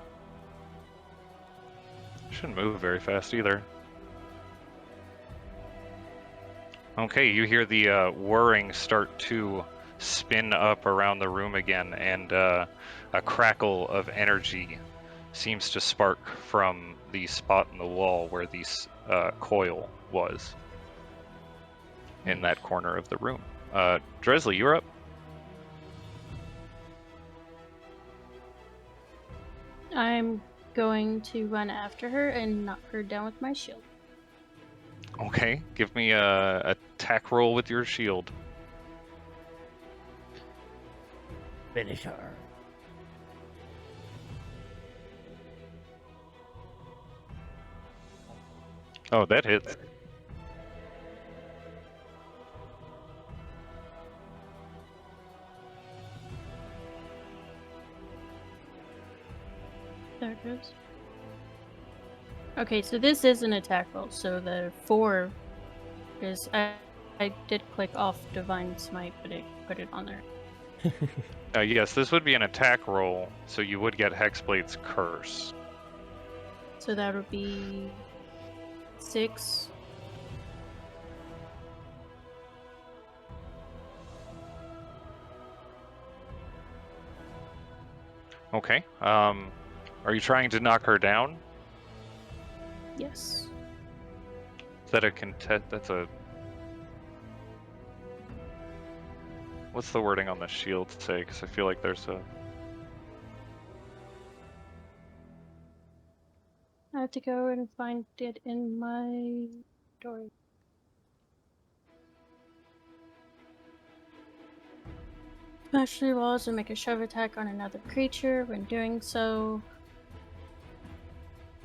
Shouldn't move very fast either. Okay, you hear the whirring start to spin up around the room again, and a crackle of energy seems to spark from the spot in the wall where the coil was in that corner of the room. Dresley, you're up. I'm going to run after her and knock her down with my shield. Okay, give me a attack roll with your shield. Finish her. Oh, that hits. There it goes. Okay, so this is an attack roll, so the 4 is... I did click off Divine Smite, but it put it on there. Yes, this would be an attack roll, so you would get Hexblade's curse. So that would be 6. Okay. Are you trying to knock her down? Yes. Is that a contest? That's a... What's the wording on the shield say? Because I feel like there's a... I have to go and find it in my story. Smash through walls and make a shove attack on another creature. When doing so,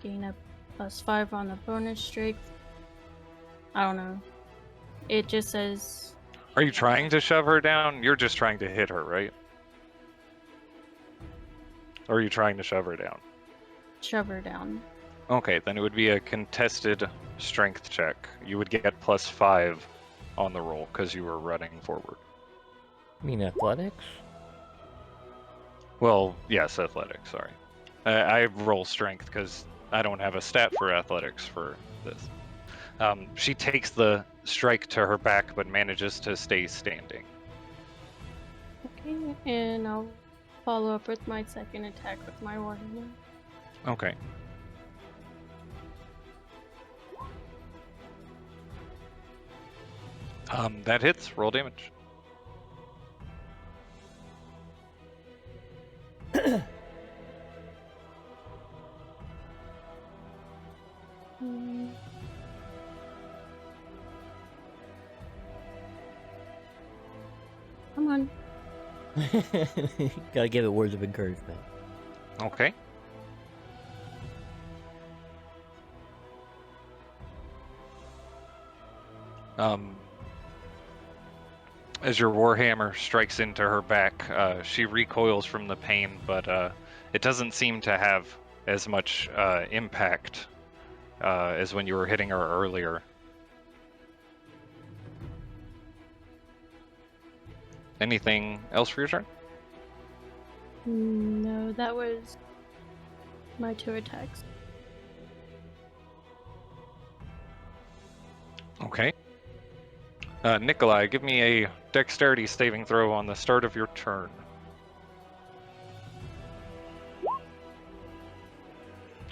gain a +5 on the bonus strength. I don't know. It just says... Are you trying to shove her down? You're just trying to hit her, right? Or are you trying to shove her down? shove her down. Okay, then it would be a contested strength check. You would get +5 on the roll because you were running forward. You mean athletics? Well, yes, athletics, sorry. I roll strength because I don't have a stat for athletics for this. She takes the strike to her back but manages to stay standing. Okay, and I'll follow up with my second attack with my warhammer. Okay. That hits. Roll damage. Come on. Gotta give it words of encouragement. Okay. As your warhammer strikes into her back, she recoils from the pain, but it doesn't seem to have as much impact as when you were hitting her earlier. Anything else for your turn? No, that was my 2 attacks. Okay. Nikolai, give me a dexterity saving throw on the start of your turn.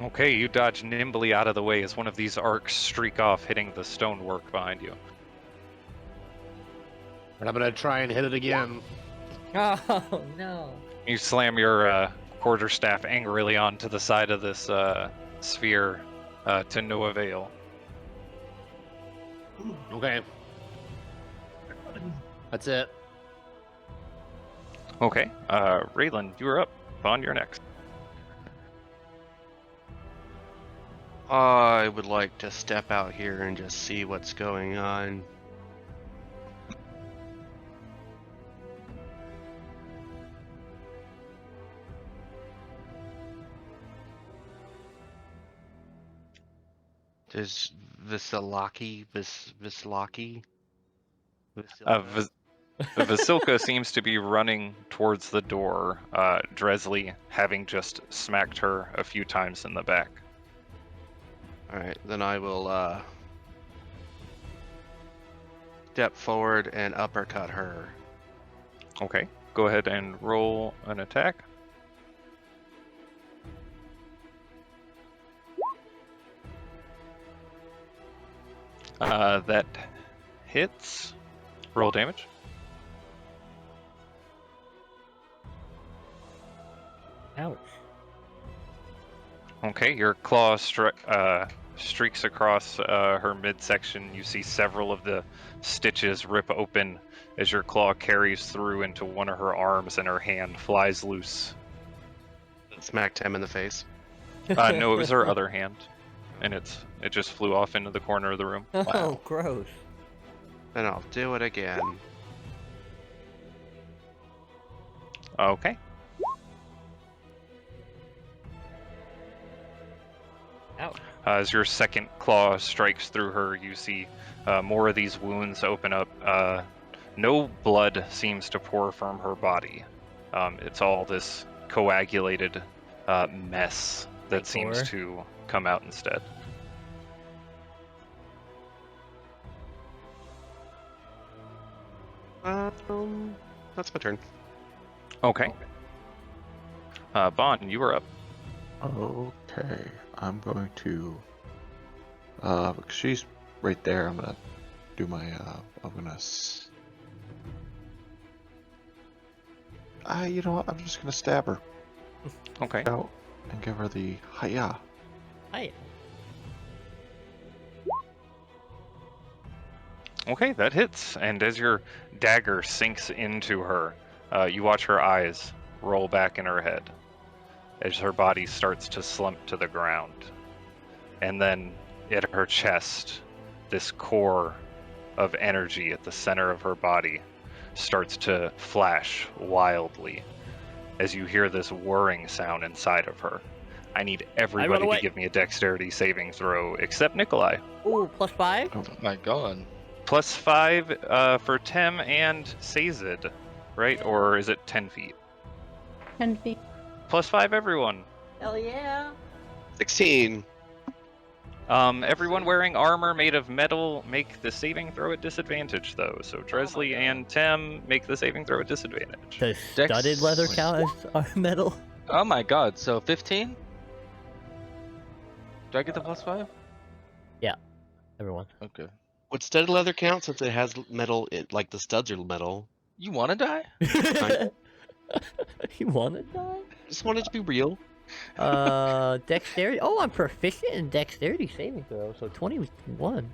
Okay, you dodge nimbly out of the way as one of these arcs streak off, hitting the stonework behind you. And I'm gonna try and hit it again. Oh no! You slam your quarterstaff angrily onto the side of this sphere to no avail. Okay. That's it. Okay, Raylan, you are up. Vaughn, you're next. I would like to step out here and just see what's going on. Does Visilaki? Vasilka seems to be running towards the door, Dresley having just smacked her a few times in the back. Alright, then I will step forward and uppercut her. Okay, go ahead and roll an attack. That hits. Roll damage. Ouch. Okay, your claw streaks across her midsection. You see several of the stitches rip open as your claw carries through into one of her arms and her hand flies loose. Smacked him in the face. No, it was her other hand, and it just flew off into the corner of the room. Oh, Wow. gross. Then I'll do it again. Okay. Ouch. As your second claw strikes through her, you see more of these wounds open up. No blood seems to pour from her body. It's all this coagulated mess that seems Gore. to come out instead. That's my turn. Okay. Bond, you are up. Okay, I'm going to. She's right there. I'm gonna do my. I'm gonna. You know what? I'm just gonna stab her Okay. out and give her the hiya. Hi. Okay, that hits. And as your dagger sinks into her, you watch her eyes roll back in her head as her body starts to slump to the ground. And then at her chest, this core of energy at the center of her body starts to flash wildly as you hear this whirring sound inside of her. I need everybody away. to give me a dexterity saving throw, except Nikolai. Ooh, +5? Oh my god. +5 for Tem and Sazid, right? Or is it 10 feet? 10 feet. +5 everyone. Hell yeah. 16. Everyone wearing armor made of metal make the saving throw at disadvantage, though. So Dresley and Tem make the saving throw at disadvantage. Does Dex- studded leather count as metal? Oh my god, so 15? Do I get the +5? Everyone. Okay. Would studded leather count since it has metal, like the studs are metal? You wanna die? You wanna die? Just wanted to be real. Dexterity. Oh, I'm proficient in dexterity saving throw, so 21.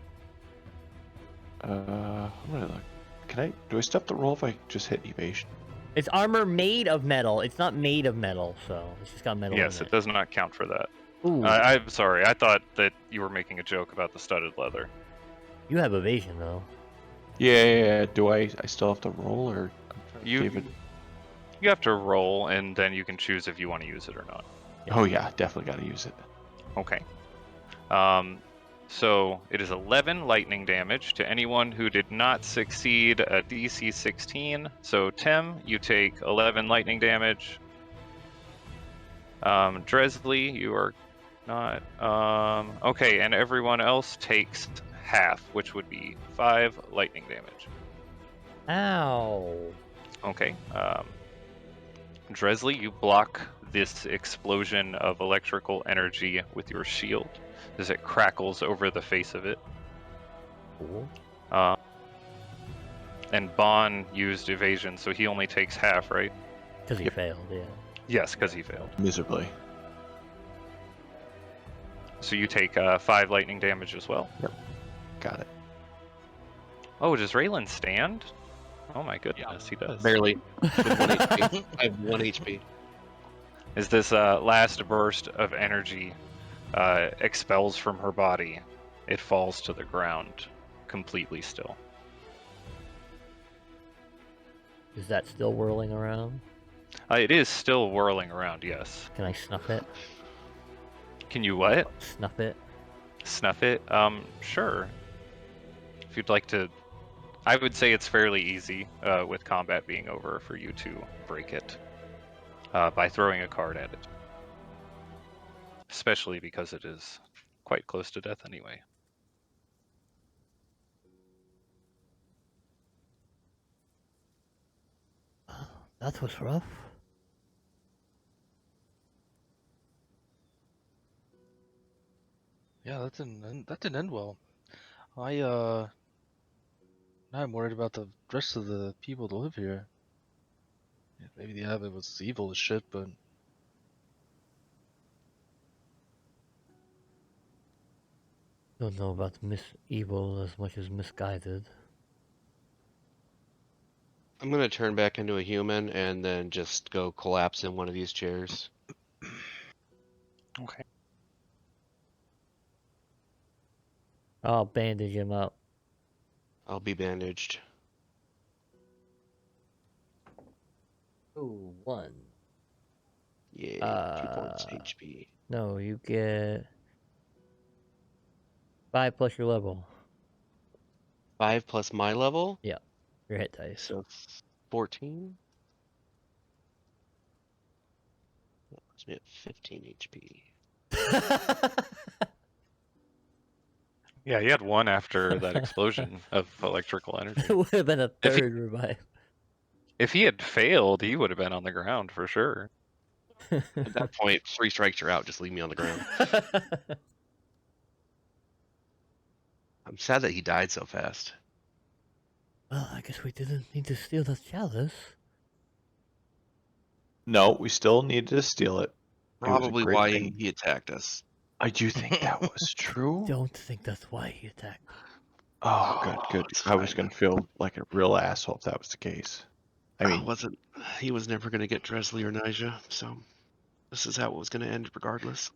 I'm gonna look. Do I step the roll if I just hit evasion? It's armor made of metal. It's not made of metal, so it's just got metal Yes, in it does not count for that. Ooh, I'm sorry. I thought that you were making a joke about the studded leather. you have evasion though. Yeah. Do I still have to roll or? You have to roll, and then you can choose if you want to use it or not. Oh yeah, definitely got to use it. Okay. So it is 11 lightning damage to anyone who did not succeed a DC 16. So Tim, you take 11 lightning damage. Dresley, you are not. Okay, and everyone else takes half, which would be 5 lightning damage. Ow. Okay. Dresley, you block this explosion of electrical energy with your shield as it crackles over the face of it. Cool. And Bon used evasion, so he only takes half, right? Because he failed, yeah. Yes, because he failed. Miserably. So you take 5 lightning damage as well. Got it. Oh, does Raylan stand? Oh my goodness, he does. Barely. With 1 HP. I have 1 HP. As this last burst of energy expels from her body, it falls to the ground, completely still. Is that still whirling around? It is still whirling around, yes. Can I snuff it? Can you what? Snuff it? Snuff it? Sure. If you'd like to... I would say it's fairly easy, with combat being over, for you to break it by throwing a card at it. Especially because it is quite close to death anyway. That was rough. Yeah, that didn't end well. Now I'm worried about the rest of the people that live here. Yeah, maybe the abbot was evil as shit, but Don't know about evil as much as misguided. I'm gonna turn back into a human and then just go collapse in one of these chairs. Okay. I'll bandage him up. I'll be bandaged. Ooh, 1. Yeah, 2 points HP. No, you get 5 plus your level. 5 plus my level? Your hit dice. So 14? That puts me at 15 HP. Yeah, you had 1 after that explosion of electrical energy. It would have been a If he- third revive. If he had failed, he would have been on the ground for sure. At that point, 3 strikes are out. Just leave me on the ground. I'm sad that he died so fast. Well, I guess we didn't need to steal the chalice. No, we still needed to steal it. It was a Probably great why thing. he attacked us. I do think that was true. Don't think that's why he attacked. Oh, good, good. it's I was fine. gonna feel like a real asshole if that was the case. I mean, he was never going to get Dresley or Nija, so this is how it was going to end regardless.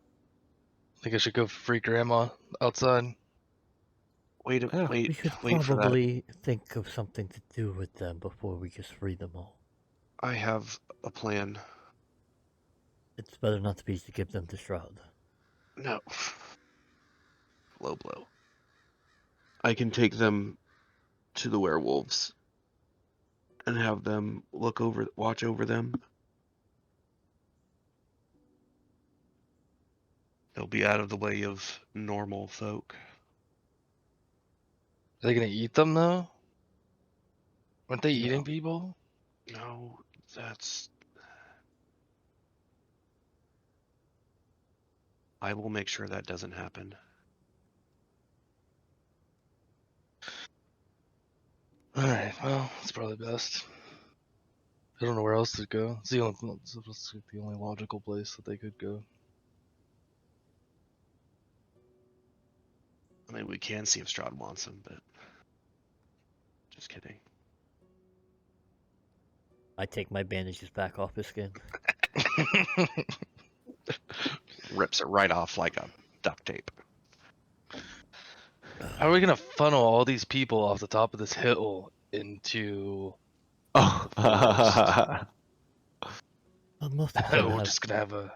think I should go free grandma outside. Wait, Yeah. We wait, should wait for that. probably think of something to do with them before we just free them all. I have a plan. It's better not to be to give them to Strahd. No. Low blow. I can take them to the werewolves and have them watch over them. They'll be out of the way of normal folk. Are they gonna eat them though? Aren't they eating No. people? No, that's... I will make sure that doesn't happen. Alright, well, it's probably best. I don't know where else to go. It's the only logical place that they could go. I mean, we can see if Strahd wants him, but... Just kidding. I take my bandages back off his skin. Rips it right off like a duct tape. How are we gonna funnel all these people off the top of this hill into? oh, Well, most of them We're have just gonna have a.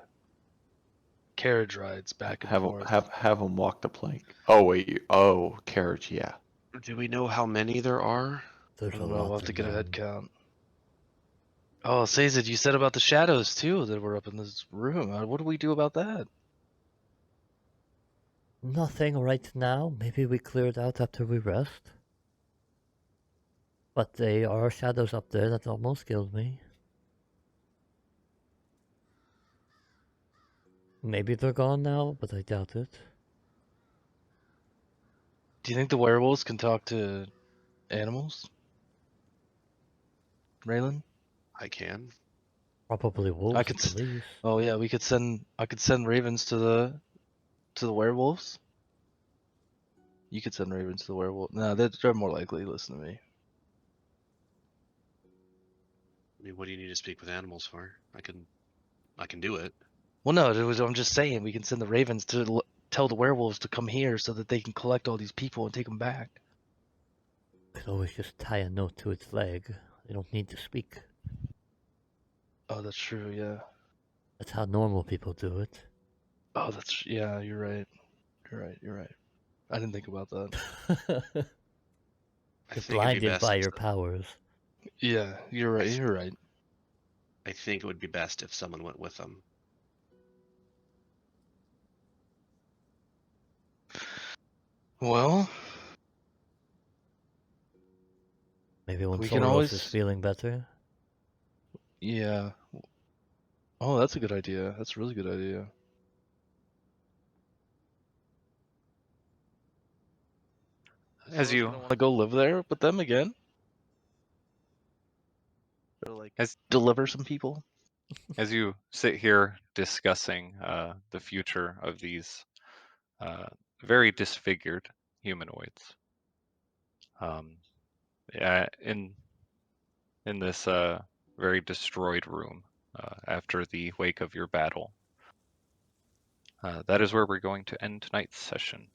carriage rides back and Have forth. have them walk the plank. Oh wait, oh carriage, yeah. Do we know how many there are? There's I a don't know. lot We'll have to of get a head them. count. Oh, Sazed, you said about the shadows too that were up in this room. What do we do about that? Nothing right now. Maybe we clear it out after we rest. But there are shadows up there that almost killed me. Maybe they're gone now, but I doubt it. Do you think the werewolves can talk to animals? Raylan? I can. Probably wolves I at could. the least. Oh yeah, we could send. I could send ravens to the werewolves. You could send ravens to the werewolf. No, they're more likely to listen to me. I mean, what do you need to speak with animals for? I can do it. Well, no, I'm just saying we can send the ravens to tell the werewolves to come here so that they can collect all these people and take them back. Could always just tie a note to its leg. They don't need to speak. Oh, that's true. Yeah. That's how normal people do it. Oh, yeah. You're right. You're right. I didn't think about that. I You're think it'd be blinded best. by if your so- powers. Yeah, you're right. You're right. I think it would be best if someone went with them. Well, Maybe when we can Soros always. is feeling better. Yeah. Oh, that's a good idea. That's a really good idea. As you want to go live there with them again, or like as deliver some people. as you sit here discussing the future of these very disfigured humanoids, yeah, in this very destroyed room after the wake of your battle. That is where we're going to end tonight's session.